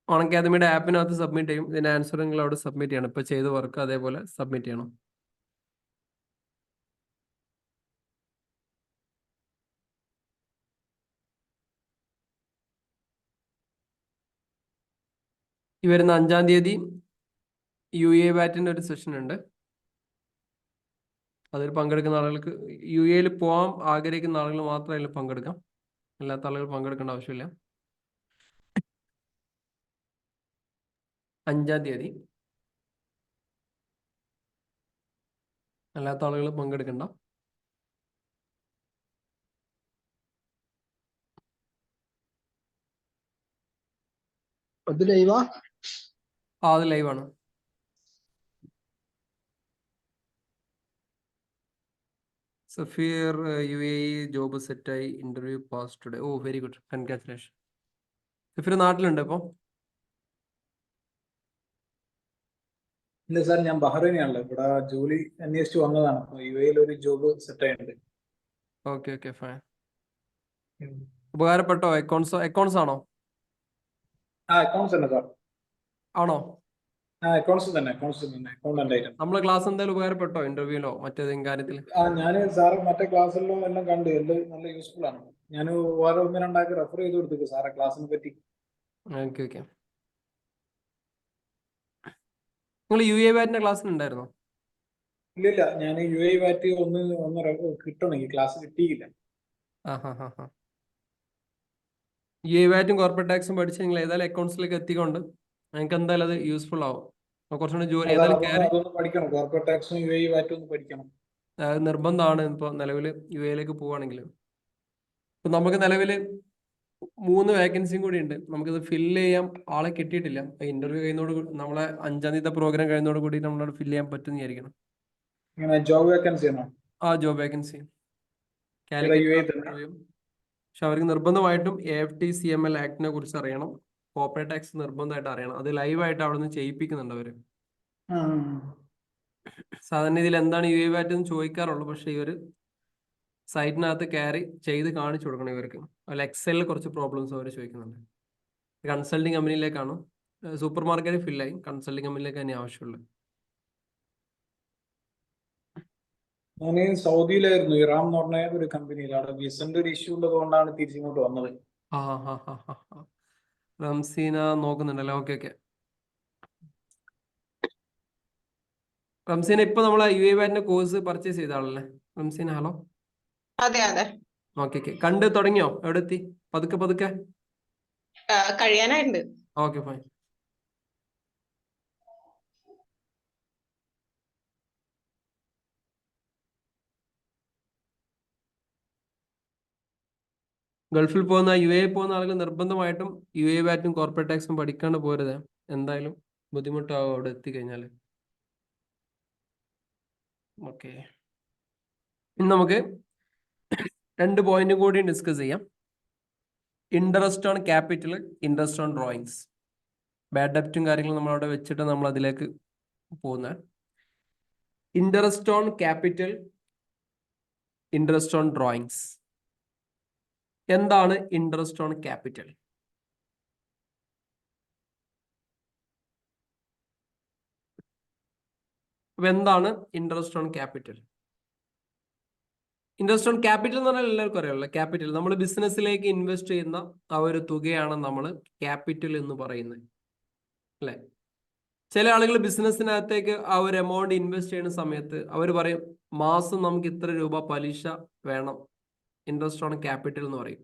ഓൺ അക്കാദമിയുടെ ആപ്പിനകത്ത് സബ്മിറ്റ് ചെയ്യും. ഇതിന്റെ ആൻസർ നിങ്ങൾ അവിടെ സബ്മിറ്റ് ചെയ്യണം. ഇപ്പൊ ചെയ്ത വർക്ക് അതേപോലെ സബ്മിറ്റ് ചെയ്യണം. ഈ വരുന്ന 5-ാം തീയതി UAVAT-ന്റെ ഒരു സെഷൻ ഉണ്ട്. അതിൽ പങ്കെടുക്കുന്ന ആളുകൾക്ക് UAE പോകാൻ ആഗ്രഹിക്കുന്ന ആളുകൾ മാത്രമേ അതിൽ പങ്കെടുക്കാം. അല്ലാത്ത ആളുകൾ പങ്കെടുക്കേണ്ട ആവശ്യമില്ല. 5-ാം തീയതി അല്ലാത്ത ആളുകൾ പങ്കെടുക്കണ്ട. അത് ലൈവാ? അത് ലൈവാണ്. സഫീർ UAE ജോബ് സെറ്റായി, ഇന്റർവ്യൂ പാസ് ടുഡേ. ഓ വെരി ഗുഡ്, കൺഗ്രാറ്റുലേഷൻ. സഫീർ നാട്ടിലുണ്ട് ഇപ്പൊ? ഇല്ല സാർ, ഞാൻ ബഹ്റൈനിയാണല്ലോ. ഇവിടെ ജോലി അന്വേഷിച്ച് വന്നതാണ്. UAE ഒരു ജോബ് സെറ്റ് ആയിട്ടുണ്ട്. Okay okay fine. ഉപകാരപ്പെട്ടോ? അക്കൗണ്ട്സ് ആണോ? അക്കൗണ്ട്സ് തന്നെ സാർ. ആണോ? അക്കൗണ്ട്സ് തന്നെ അക്കൗണ്ടന്റ് ആയിട്ട്. നമ്മളെ ക്ലാസ് എന്തായാലും ഉപകാരപ്പെട്ടോ ഇന്റർവ്യൂലോ മറ്റേതെങ്കിലും കാര്യത്തിൽ? ഞാൻ സാറ് മറ്റേ ക്ലാസ്സിലോ എല്ലാം കണ്ട് എല്ലാം നല്ല യൂസ്ഫുൾ ആണ്. ഞാൻ വേറെ 1-2 റെഫർ ചെയ്ത് കൊടുത്തു സാറെ ക്ലാസ്സിനെ പറ്റി. Okay okay. നിങ്ങൾ UAVAT-ന്റെ ക്ലാസ്സിൽ ഉണ്ടായിരുന്നോ? ഇല്ലില്ല, ഞാൻ UAVAT ഒന്ന് കിട്ടണം. ഈ ക്ലാസ് കിട്ടിയില്ല. UAVAT-ഉം കോർപ്പറേറ്റ് ടാക്സും പഠിച്ച് നിങ്ങൾ ഏതായാലും അക്കൗണ്ട്സിലേക്ക് എത്തിക്കൊണ്ട് നിങ്ങൾക്ക് എന്തായാലും അത് യൂസ്ഫുൾ ആവും. കുറച്ചുകൂടി ജോലി ഏതായാലും കയറി അതൊന്ന് പഠിക്കണം. കോർപ്പറേറ്റ് ടാക്സും UAVAT ഒന്ന് പഠിക്കണം. നിർബന്ധമാണ് ഇപ്പോൾ നിലവിൽ UAE-ലേക്ക് പോവുകയാണെങ്കിൽ. ഇപ്പം നമുക്ക് നിലവിൽ 3 വേക്കൻസിയും കൂടി ഉണ്ട്. നമുക്കിത് ഫില്ല് ചെയ്യാൻ ആളെ കിട്ടിയിട്ടില്ല. ഇന്റർവ്യൂ കഴിയുന്നതോട് നമ്മളെ 5-ാം തീയതി പ്രോഗ്രാം കഴിയുന്നതോട് കൂടി നമ്മളോട് ഫില്ല് ചെയ്യാൻ പറ്റുന്നതായിരിക്കണം. ജോബ് വേക്കൻസി ആണോ? Job vacancy UAE. പക്ഷെ അവർക്ക് നിർബന്ധമായിട്ടും AFT-CML ആക്ടിനെ കുറിച്ച് അറിയണം. കോർപ്പറേറ്റ് ടാക്സ് നിർബന്ധമായിട്ട് അറിയണം. അത് ലൈവായിട്ട് അവിടെ നിന്ന് ചെയ്യിപ്പിക്കുന്നുണ്ട് അവര്. സാധാരണ ഇതിൽ എന്താണ് UAVAT എന്ന് ചോദിക്കാറുള്ളൂ. പക്ഷെ ഈ ഒരു സൈറ്റിനകത്ത് കയറി ചെയ്ത് കാണിച്ചു കൊടുക്കണം ഇവർക്ക്. അതിൽ എക്സലിൽ കുറച്ച് പ്രോബ്ലംസ് അവർ ചോദിക്കുന്നുണ്ട്. കൺസൾട്ടിങ് കമ്പനിയിലേക്കാണ്. സൂപ്പർ മാർക്കറ്റ് ഫില്ലായി, കൺസൾട്ടിങ് കമ്പനിയിലേക്ക് തന്നെ ആവശ്യമുള്ളത്. ഞാൻ സൗദിയിലായിരുന്നു, ഇറാം എന്ന് പറഞ്ഞ ഒരു കമ്പനിയിലാണ്. വിസന്റെ ഒരു ഇഷ്യൂ ഉള്ളത് കൊണ്ടാണ് തിരിച്ചിങ്ങോട്ട് വന്നത്. റംസീന നോക്കുന്നുണ്ടല്ലോ. Okay okay. റംസീന ഇപ്പൊ നമ്മളെ UAVAT-ന്റെ കോഴ്സ് പർച്ചേസ് ചെയ്ത ആളല്ലേ റംസീന? ഹലോ. അതെ അതെ. Okay okay. കണ്ട് തുടങ്ങിയോ? എവിടെ എത്തി? പതുക്കെ പതുക്കെ കഴിയാനായിട്ടുണ്ട്. Okay fine. ഗൾഫിൽ പോകുന്ന UAE പോകുന്ന ആളുകൾ നിർബന്ധമായിട്ടും UAVAT-ഉം കോർപ്പറേറ്റ് ടാക്സും പഠിക്കാണ്ട് പോരുത്. എന്തായാലും ബുദ്ധിമുട്ടാവും അവിടെ എത്തിക്കഴിഞ്ഞാൽ. ഓക്കെ, ഇനി നമുക്ക് 2 പോയിന്റും കൂടി ഡിസ്കസ് ചെയ്യാം. Interest on capital, interest on drawings. Bad ഡെപ്റ്റും കാര്യങ്ങളും നമ്മൾ അവിടെ വെച്ചിട്ട് നമ്മൾ അതിലേക്ക് പോകുന്നത്. Interest on capital, interest on drawings. എന്താണ് ഇൻട്രസ്റ്റ് ഓൺ ക്യാപിറ്റൽ? അപ്പൊ എന്താണ് interest on capital? Interest on capital എന്ന് പറഞ്ഞാൽ എല്ലാവർക്കും അറിയാമല്ലോ. ക്യാപിറ്റൽ നമ്മൾ ബിസിനസ്സിലേക്ക് ഇൻവെസ്റ്റ് ചെയ്യുന്ന ആ ഒരു തുകയാണ് നമ്മൾ ക്യാപിറ്റൽ എന്ന് പറയുന്നത്, അല്ലെ? ചില ആളുകൾ ബിസിനസ്സിനകത്തേക്ക് ആ ഒരു എമൗണ്ട് ഇൻവെസ്റ്റ് ചെയ്യുന്ന സമയത്ത് അവർ പറയും മാസം നമുക്ക് ഇത്ര രൂപ പലിശ വേണം, ഇൻട്രസ്റ്റ് ഓൺ ക്യാപിറ്റൽ എന്ന് പറയും.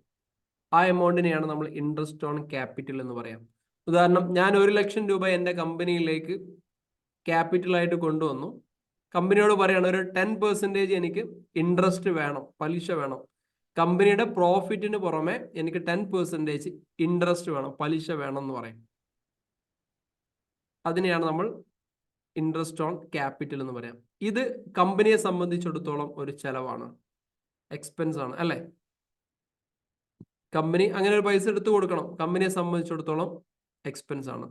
ആ എമൗണ്ടിനെയാണ് നമ്മൾ ഇൻട്രസ്റ്റ് ഓൺ ക്യാപിറ്റൽ എന്ന് പറയാം. ഉദാഹരണം, ഞാൻ 1,00,000 രൂപ എൻ്റെ കമ്പനിയിലേക്ക് ക്യാപിറ്റലായിട്ട് കൊണ്ടുവന്നു. കമ്പനിയോട് പറയാണ് ഒരു 10% എനിക്ക് ഇൻട്രസ്റ്റ് വേണം, പലിശ വേണം. കമ്പനിയുടെ പ്രോഫിറ്റിന് പുറമെ എനിക്ക് 10% ഇൻട്രസ്റ്റ് വേണം, പലിശ വേണം എന്ന് പറയും. അതിനെയാണ് നമ്മൾ ഇൻട്രസ്റ്റ് ഓൺ ക്യാപിറ്റൽ എന്ന് പറയാം. ഇത് കമ്പനിയെ സംബന്ധിച്ചിടത്തോളം ഒരു ചെലവാണ്, എക്സ്പെൻസ് ആണ്, അല്ലെ? കമ്പനി അങ്ങനെ ഒരു പൈസ എടുത്തു കൊടുക്കണം, കമ്പനിയെ സംബന്ധിച്ചിടത്തോളം എക്സ്പെൻസ് ആണ്.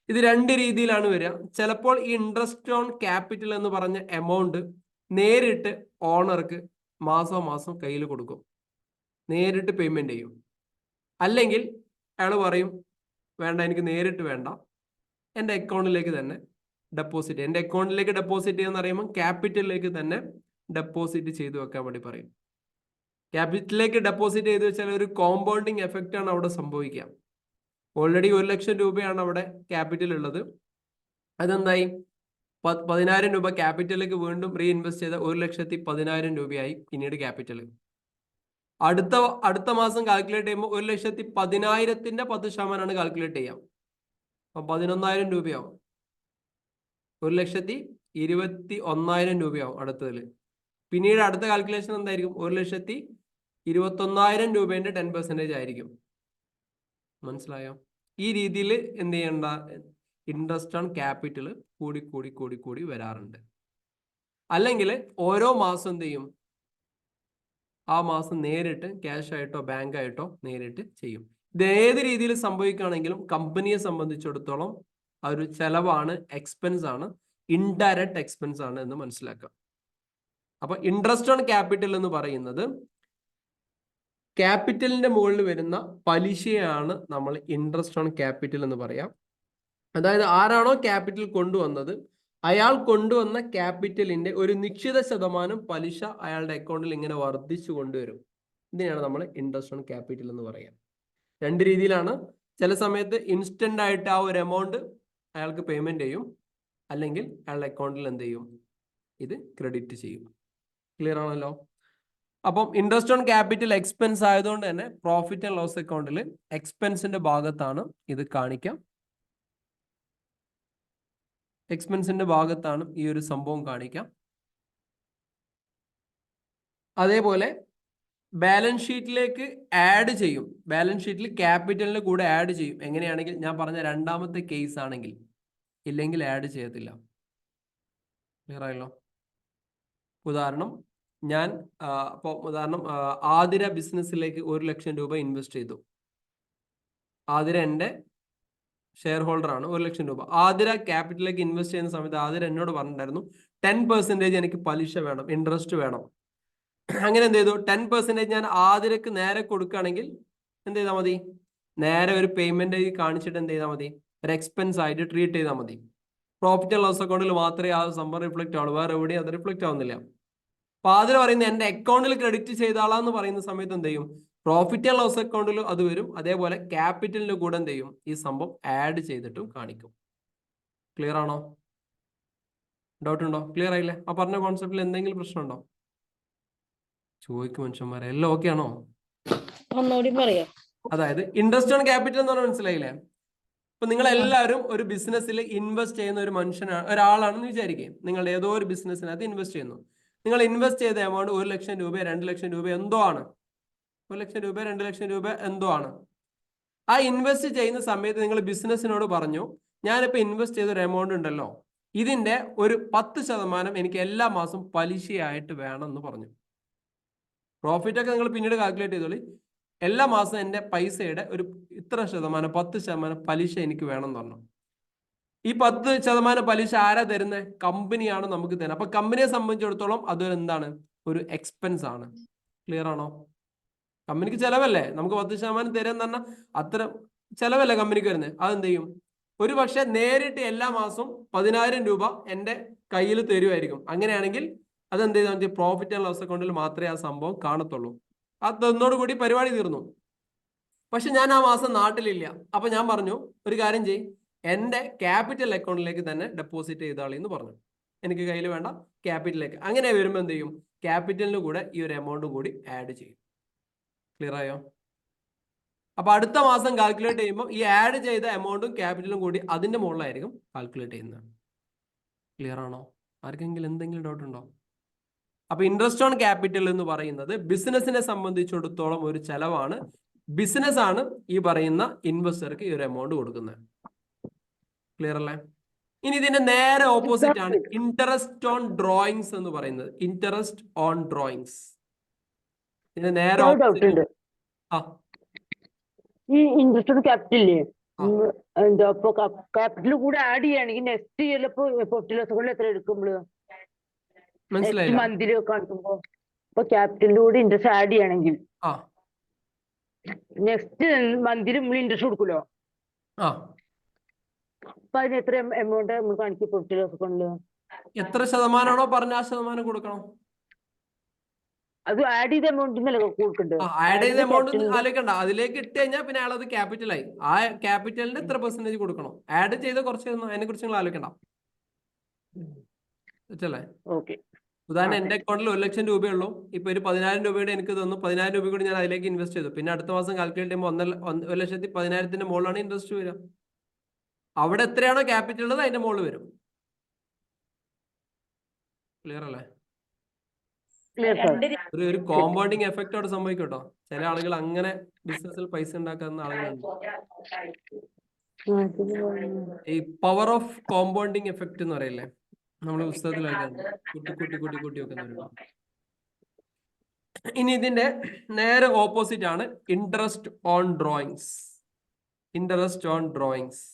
ഇത് രണ്ട് രീതിയിലാണ് വരിക. ചിലപ്പോൾ ഈ ഇൻട്രസ്റ്റ് ഓൺ ക്യാപിറ്റൽ എന്ന് പറഞ്ഞ എമൗണ്ട് നേരിട്ട് ഓണർക്ക് മാസം കയ്യിൽ കൊടുക്കും, നേരിട്ട് പേയ്മെന്റ് ചെയ്യും. അല്ലെങ്കിൽ അയാൾ പറയും വേണ്ട, എനിക്ക് നേരിട്ട് വേണ്ട, എൻ്റെ അക്കൗണ്ടിലേക്ക് തന്നെ ഡെപ്പോസിറ്റ്. എൻ്റെ അക്കൗണ്ടിലേക്ക് ഡെപ്പോസിറ്റ് ചെയ്യുന്ന പറയുമ്പോൾ ക്യാപിറ്റലിലേക്ക് തന്നെ ഡെപ്പോസിറ്റ് ചെയ്തു വെക്കാൻ വേണ്ടി പറയും. ക്യാപിറ്റലിലേക്ക് ഡെപ്പോസിറ്റ് ചെയ്ത് വെച്ചാൽ ഒരു കോമ്പൗണ്ടിങ് എഫക്റ്റ് ആണ് അവിടെ സംഭവിക്കുക. ഓൾറെഡി 1,00,000 രൂപയാണ് അവിടെ ക്യാപിറ്റൽ ഉള്ളത്. അതെന്തായി? 10,000 രൂപ ക്യാപിറ്റലിലേക്ക് വീണ്ടും റീഇൻവെസ്റ്റ് ചെയ്ത 1,10,000 രൂപയായി പിന്നീട് ക്യാപിറ്റൽ. അടുത്ത മാസം കാൽക്കുലേറ്റ് ചെയ്യുമ്പോൾ 1,10,000-ന്റെ 10% കാൽക്കുലേറ്റ് ചെയ്യാം. അപ്പൊ 11,000 രൂപയാവും. 1,21,000 രൂപയാവും അടുത്തതിൽ. പിന്നീട് അടുത്ത കാൽക്കുലേഷൻ എന്തായിരിക്കും? 1,21,000 രൂപേന്റെ 10% ആയിരിക്കും. മനസ്സിലായോ? ഈ രീതിയിൽ എന്ത് ചെയ്യണ്ട, ഇൻട്രസ്റ്റ് ഓൺ ക്യാപിറ്റൽ കൂടി വരാറുണ്ട്. അല്ലെങ്കിൽ ഓരോ മാസം എന്ത് ചെയ്യും, ആ മാസം നേരിട്ട് ക്യാഷ് ആയിട്ടോ ബാങ്ക് ആയിട്ടോ നേരിട്ട് ചെയ്യും. ഇത് ഏത് രീതിയിൽ സംഭവിക്കുകയാണെങ്കിലും കമ്പനിയെ സംബന്ധിച്ചിടത്തോളം ആ ഒരു ചെലവാണ്, എക്സ്പെൻസ് ആണ്, ഇൻഡയറക്റ്റ് എക്സ്പെൻസ് ആണ് എന്ന് മനസ്സിലാക്കാം. അപ്പൊ ഇൻട്രസ്റ്റ് ഓൺ ക്യാപിറ്റൽ എന്ന് പറയുന്നത് ക്യാപിറ്റലിന്റെ മുകളിൽ വരുന്ന പലിശയാണ് നമ്മൾ ഇൻട്രസ്റ്റ് ഓൺ ക്യാപിറ്റൽ എന്ന് പറയാം. അതായത് ആരാണോ ക്യാപിറ്റൽ കൊണ്ടുവന്നത് അയാൾ കൊണ്ടുവന്ന ക്യാപിറ്റലിന്റെ ഒരു നിശ്ചിത ശതമാനം പലിശ അയാളുടെ അക്കൗണ്ടിൽ ഇങ്ങനെ വർദ്ധിച്ചു കൊണ്ടുവരും. ഇതിനെയാണ് നമ്മൾ ഇൻട്രസ്റ്റ് ഓൺ ക്യാപിറ്റൽ എന്ന് പറയാം. രണ്ട് രീതിയിലാണ്. ചില സമയത്ത് ഇൻസ്റ്റന്റ് ആയിട്ട് ആ ഒരു എമൗണ്ട് അയാൾക്ക് പേയ്മെന്റ് ചെയ്യും, അല്ലെങ്കിൽ അയാളുടെ അക്കൗണ്ടിൽ എന്ത് ചെയ്യും, ഇത് ക്രെഡിറ്റ് ചെയ്യും. ക്ലിയർ ആണല്ലോ? അപ്പം ഇൻട്രസ്റ്റ് ഓൺ ക്യാപിറ്റൽ എക്സ്പെൻസ് ആയതുകൊണ്ട് തന്നെ പ്രോഫിറ്റ് ആൻഡ് ലോസ് അക്കൗണ്ടിൽ എക്സ്പെൻസിന്റെ ഭാഗത്താണ് ഇത് കാണിക്കാം. എക്സ്പെൻസിന്റെ ഭാഗത്താണ് ഈ ഒരു സംഭവം കാണിക്കാം. അതേപോലെ ബാലൻസ് ഷീറ്റിലേക്ക് ആഡ് ചെയ്യും. ബാലൻസ് ഷീറ്റിൽ ക്യാപിറ്റലിന്റെ കൂടെ ആഡ് ചെയ്യും. എങ്ങനെയാണെങ്കിൽ ഞാൻ പറഞ്ഞ രണ്ടാമത്തെ കേസ് ആണെങ്കിൽ, ഇല്ലെങ്കിൽ ആഡ് ചെയ്യത്തില്ല. ക്ലിയർ ആയല്ലോ? ഉദാഹരണം, ഞാൻ ആതിര ബിസിനസ്സിലേക്ക് 1,00,000 രൂപ ഇൻവെസ്റ്റ് ചെയ്തു. ആതിര എൻ്റെ ഷെയർ ഹോൾഡർ ആണ്. 1,00,000 രൂപ ആതിര ക്യാപിറ്റലിലേക്ക് ഇൻവെസ്റ്റ് ചെയ്യുന്ന സമയത്ത് ആതിര എന്നോട് പറഞ്ഞിട്ടുണ്ടായിരുന്നു 10% എനിക്ക് പലിശ വേണം, ഇൻട്രസ്റ്റ് വേണം. അങ്ങനെ എന്ത് ചെയ്തു? 10% ഞാൻ ആതിരക്ക് നേരെ കൊടുക്കുകയാണെങ്കിൽ എന്ത് ചെയ്താൽ മതി? നേരെ ഒരു പേയ്മെന്റ് കാണിച്ചിട്ട് എന്ത് ചെയ്താൽ മതി? ഒരു എക്സ്പെൻസ് ആയിട്ട് ട്രീറ്റ് ചെയ്താൽ മതി. പ്രോഫിറ്റ് ആൻഡ് ലോസ് അക്കൗണ്ടിൽ മാത്രമേ ആ സംഭവം റിഫ്ലക്റ്റ് ആവുള്ളൂ, വേറെ എവിടെയും അത് റിഫ്ലക്റ്റ് ആവുന്നില്ല. അപ്പൊ ആതിര പറയുന്നത് എൻ്റെ അക്കൗണ്ടിൽ ക്രെഡിറ്റ് ചെയ്താളാന്ന് പറയുന്ന സമയത്ത് എന്ത് ചെയ്യും? പ്രോഫിറ്റ് ആൻഡ് ലോസ് അക്കൗണ്ടിൽ അത് വരും. അതേപോലെ ക്യാപിറ്റലിന്റെ കൂടെ എന്ത് ചെയ്യും? ഈ സംഭവം ആഡ് ചെയ്തിട്ടും കാണിക്കും. ക്ലിയർ ആണോ? ഡൗട്ട് ഉണ്ടോ? ക്ലിയർ ആയില്ലേ? ആ പറഞ്ഞ കോൺസെപ്റ്റിൽ എന്തെങ്കിലും പ്രശ്നമുണ്ടോ? ചോദിക്കും മനുഷ്യന്മാരെ. എല്ലാം ഓക്കെ ആണോ? ഒന്നുകൂടി പറയാം. അതായത് ഇൻട്രസ്റ്റ് ഓൺ ക്യാപിറ്റൽ എന്ന് പറഞ്ഞാൽ മനസ്സിലായില്ലേ? ഇപ്പൊ നിങ്ങൾ എല്ലാവരും ഒരു ബിസിനസ്സിൽ ഇൻവെസ്റ്റ് ചെയ്യുന്ന ഒരു ഒരാളാണെന്ന് വിചാരിക്കുക. നിങ്ങൾ ഏതോ ഒരു ബിസിനസ്സിനകത്ത് ഇൻവെസ്റ്റ് ചെയ്യുന്നു. നിങ്ങൾ ഇൻവെസ്റ്റ് ചെയ്ത എമൗണ്ട് 1,00,000 രൂപ 2,00,000 രൂപ എന്തോ ആണ്. 1,00,000 രൂപ 2,00,000 രൂപ എന്തോ ആണ്. ആ ഇൻവെസ്റ്റ് ചെയ്യുന്ന സമയത്ത് നിങ്ങൾ ബിസിനസ്സിനോട് പറഞ്ഞു, ഞാനിപ്പോൾ ഇൻവെസ്റ്റ് ചെയ്ത ഒരു എമൗണ്ട് ഉണ്ടല്ലോ, ഇതിന്റെ ഒരു 10% എനിക്ക് എല്ലാ മാസം പലിശയായിട്ട് വേണം എന്ന് പറഞ്ഞു. പ്രോഫിറ്റ് ഒക്കെ നിങ്ങൾ പിന്നീട് കാൽക്കുലേറ്റ് ചെയ്തോളി. എല്ലാ മാസം എൻ്റെ പൈസയുടെ ഒരു ഇത്ര ശതമാനം 10% പലിശ എനിക്ക് വേണം എന്ന് പറഞ്ഞു. ഈ 10% പലിശ ആരാ തരുന്നത്? കമ്പനിയാണ് നമുക്ക് തരുന്നത്. അപ്പൊ കമ്പനിയെ സംബന്ധിച്ചിടത്തോളം അതൊരു എന്താണ്? ഒരു എക്സ്പെൻസ് ആണ്. ക്ലിയർ ആണോ? കമ്പനിക്ക് ചെലവല്ലേ? നമുക്ക് 10% തരുമെന്ന് പറഞ്ഞാൽ അത്ര ചെലവല്ലേ കമ്പനിക്ക് വരുന്നത്? അതെന്ത് ചെയ്യും? ഒരു പക്ഷെ നേരിട്ട് എല്ലാ മാസവും 10,000 രൂപ എൻ്റെ കയ്യിൽ തരുമായിരിക്കും. അങ്ങനെയാണെങ്കിൽ അതെന്ത് ചെയ്താൽ പ്രോഫിറ്റ് ആൻഡ് ലോസ് അക്കൗണ്ടിൽ മാത്രമേ ആ സംഭവം കാണത്തുള്ളൂ. അത് തന്നോടുകൂടി പരിപാടി തീർന്നു. പക്ഷെ ഞാൻ ആ മാസം നാട്ടിലില്ല. അപ്പൊ ഞാൻ പറഞ്ഞു, ഒരു കാര്യം ചെയ്യും, എൻ്റെ ക്യാപിറ്റൽ അക്കൗണ്ടിലേക്ക് തന്നെ ഡെപ്പോസിറ്റ് ചെയ്താളി എന്ന് പറഞ്ഞു. എനിക്ക് കയ്യിൽ വേണ്ട, ക്യാപിറ്റലിലേക്ക്. അങ്ങനെ വരുമ്പോൾ എന്ത് ചെയ്യും? ക്യാപിറ്റലിന് കൂടെ ഈ ഒരു എമൗണ്ട് കൂടി ആഡ് ചെയ്യും. ക്ലിയർ ആയോ? അപ്പൊ അടുത്ത മാസം കാൽക്കുലേറ്റ് ചെയ്യുമ്പോൾ ഈ ആഡ് ചെയ്ത എമൗണ്ടും ക്യാപിറ്റലും കൂടി അതിന്റെ മുകളിലായിരിക്കും കാൽക്കുലേറ്റ് ചെയ്യുന്നത്. ക്ലിയർ ആണോ? ആർക്കെങ്കിലും എന്തെങ്കിലും ഡൗട്ട് ഉണ്ടോ? അപ്പൊ ഇൻട്രസ്റ്റ് ഓൺ ക്യാപിറ്റൽ എന്ന് പറയുന്നത് ബിസിനസിനെ സംബന്ധിച്ചിടത്തോളം ഒരു ചെലവാണ്. ബിസിനസ് ആണ് ഈ പറയുന്ന ഇൻവെസ്റ്റർക്ക് ഈ ഒരു എമൗണ്ട് കൊടുക്കുന്നത്. ക്ലിയർ അല്ലേ? ഇനി ഇതിന്റെ നേരെ ഓപ്പോസിറ്റ് ആണ് ഇൻട്രസ്റ്റ് ഓൺ ഡ്രോയിങ്സ് എന്ന് പറയുന്നത്. ഇൻട്രസ്റ്റ് ഓൺ ഡ്രോയിങ്സ് ഇതിന്റെ നേരെ ഓപ്പോസിറ്റ്. ആ, ഈ ഇൻട്രസ്റ്റ് ക്യാപിറ്റലില്ലേ, എന്താ ഇപ്പൊ ക്യാപിറ്റൽ കൂടെ ആഡ് ചെയ്യുകയാണെങ്കിൽ നെക്സ്റ്റ് ചിലപ്പോ പൊട്ടിലോസുകളിൽ എത്ര എടുക്കുമ്പോൾ നെക്സ്റ്റ് മനസ്സിലായില്ല? മന്തിൽ കാണിക്കുമ്പോ ഇപ്പൊ ക്യാപിറ്റലിന്റെ കൂടെ ഇൻട്രസ്റ്റ് ആഡ് ചെയ്യണമെങ്കിൽ ആ നെക്സ്റ്റ് മന്തിൽ നമ്മൾ ഇൻട്രസ്റ്റ് കൊടുക്കുമല്ലോ. ആ അപ്പൊ അതിന് എത്ര എമൗണ്ട് നമ്മൾ കാണിക്കും പൊട്ടിലോസ് അക്കൗണ്ടില്? എത്ര ശതമാനമാണോ പറഞ്ഞ ആ ശതമാനം കൊടുക്കണം. അത് ആഡ് ചെയ്ത എമൗണ്ടിന്നല്ലേ കൊടുക്കണ്ടത്? ആഡ് ചെയ്ത എമൗണ്ട് ആലോചിക്കണ്ട, അതിലേക്ക് ഇട്ട് കഴിഞ്ഞാൽ പിന്നെ അയാൾ അത് ക്യാപിറ്റലായി. ആ ക്യാപിറ്റലിന്റെ എത്ര പെർസെന്റേജ് കൊടുക്കണം? ആഡ് ചെയ്ത കുറച്ച് അതിനെ കുറിച്ച് നിങ്ങൾ ആലോചിക്കണ്ട. വെച്ചല്ലേ? ഓക്കെ. ഉദാഹരണം, എന്റെ അക്കൗണ്ടിൽ 1,00,000 രൂപയുള്ളൂ. ഇപ്പൊ ഒരു 10,000 രൂപയുടെ എനിക്ക് തന്നു. 10,000 രൂപ കൂടി ഞാൻ അതിലേക്ക് ഇൻവെസ്റ്റ് ചെയ്തു. പിന്നെ അടുത്ത മാസം കാൽക്കുലേറ്റ് ചെയ്യുമ്പോൾ 1,10,000 മുകളിലാണ് ഇൻട്രസ്റ്റ് വരിക. അവിടെ എത്രയാണോ ക്യാപിറ്റൽ ഉള്ളത് അതിന്റെ മുകളിൽ വരും. ക്ലിയർ അല്ലേ? ഒരു കോമ്പൗണ്ടിങ് എഫക്റ്റ് അവിടെ സംഭവിക്കും കേട്ടോ. ചില ആളുകൾ അങ്ങനെ ബിസിനസ്സിൽ പൈസ ഉണ്ടാക്കുന്ന ആളുകളുണ്ട്. ഈ പവർ ഓഫ് കോമ്പൗണ്ടിങ് എഫക്റ്റ് എന്ന് പറയില്ലേ, നമ്മൾ പുസ്തകത്തിൽ വായിക്കാറുണ്ട്. കൂട്ടി വെക്കുന്നവരുണ്ടോ? ഇനി ഇതിന്റെ നേരെ ഓപ്പോസിറ്റ് ആണ് interest on drawings. Interest on drawings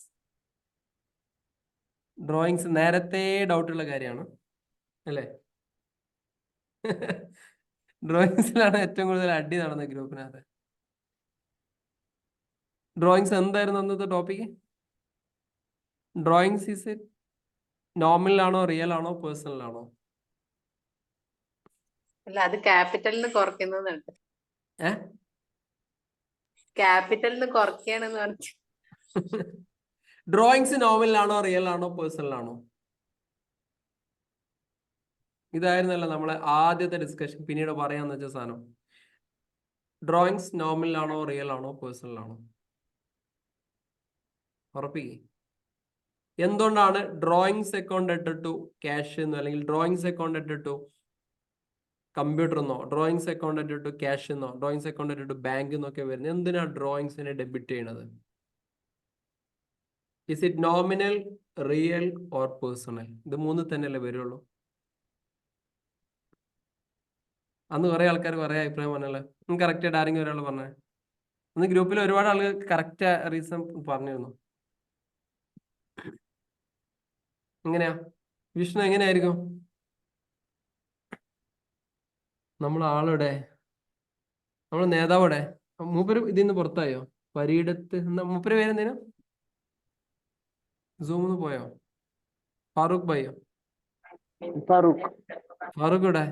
നേരത്തെ ഡൗട്ടുള്ള കാര്യമാണ് അല്ലേ? ഡ്രോയിങ്സിലാണ് ഏറ്റവും കൂടുതൽ അടി നടന്ന ഗ്രൂപ്പിനകത്ത്. ഡ്രോയിങ്സ് എന്തായിരുന്നു അന്നത്തെ topic? Drawings is it nominal ആണോ, റിയൽ ആണോ, പേഴ്സണൽ ആണോ? അല്ല, അത് ക്യാപിറ്റലിന് കുറയ്ക്കുന്നുണ്ട്. ക്യാപിറ്റലിന് കുറയ്ക്കുകയാണെന്ന് പറഞ്ഞു. ഡ്രോയിങ്സ് നോമിനൽ ആണോ, റിയൽ ആണോ, പേഴ്സണൽ ആണോ? ഇതായിരുന്നല്ലോ നമ്മളെ ആദ്യത്തെ ഡിസ്കഷൻ. പിന്നീട് പറയാന്ന് വെച്ച സാധനം. ഡ്രോയിങ്സ് നോമിനൽ ആണോ, റിയൽ ആണോ, പേഴ്സണൽ ആണോ? ഉറപ്പിക്കേ. എന്തുകൊണ്ടാണ് ഡ്രോയിങ്സ് അക്കൗണ്ട് ടു ക്യാഷ് എന്നോ, അല്ലെങ്കിൽ ഡ്രോയിങ്സ് അക്കൗണ്ട് ടു കമ്പ്യൂട്ടർ എന്നോ, ഡ്രോയിങ്സ് അക്കൗണ്ട് ടു ക്യാഷ് എന്നോ, ഡ്രോയിങ്സ് അക്കൗണ്ട് ടു ബാങ്ക് എന്നൊക്കെ വരുന്നത്? എന്തിനാ ഡ്രോയിങ്സിനെ ഡെബിറ്റ് ചെയ്യണത്? Is it nominal, real or personal? ഇത് മൂന്ന് തന്നെയല്ലേ വരുള്ളൂ. അന്ന് കുറെ ആൾക്കാർ കുറെ അഭിപ്രായം പറഞ്ഞല്ലേ. കറക്റ്റ് ആയിട്ട് ആരെങ്കിലും ഒരാൾ പറഞ്ഞേ? അന്ന് ഗ്രൂപ്പിൽ ഒരുപാട് ആളുകൾ കറക്റ്റ് റീസൺ പറഞ്ഞിരുന്നു. എങ്ങനെയാ വിഷ്ണു, എങ്ങനെയായിരിക്കും? നമ്മളെ ആളുടെ, നമ്മളെ നേതാവിടെ മൂപ്പര് ഇതിന്ന് പുറത്തായോ? പരീഡത്ത് മൂപ്പര് പേരെന്തേനും സൂമിന്ന് പോയോ? ഫാറൂഖ് ഭായിയോ? ഫാറൂഖ് ഇവിടെ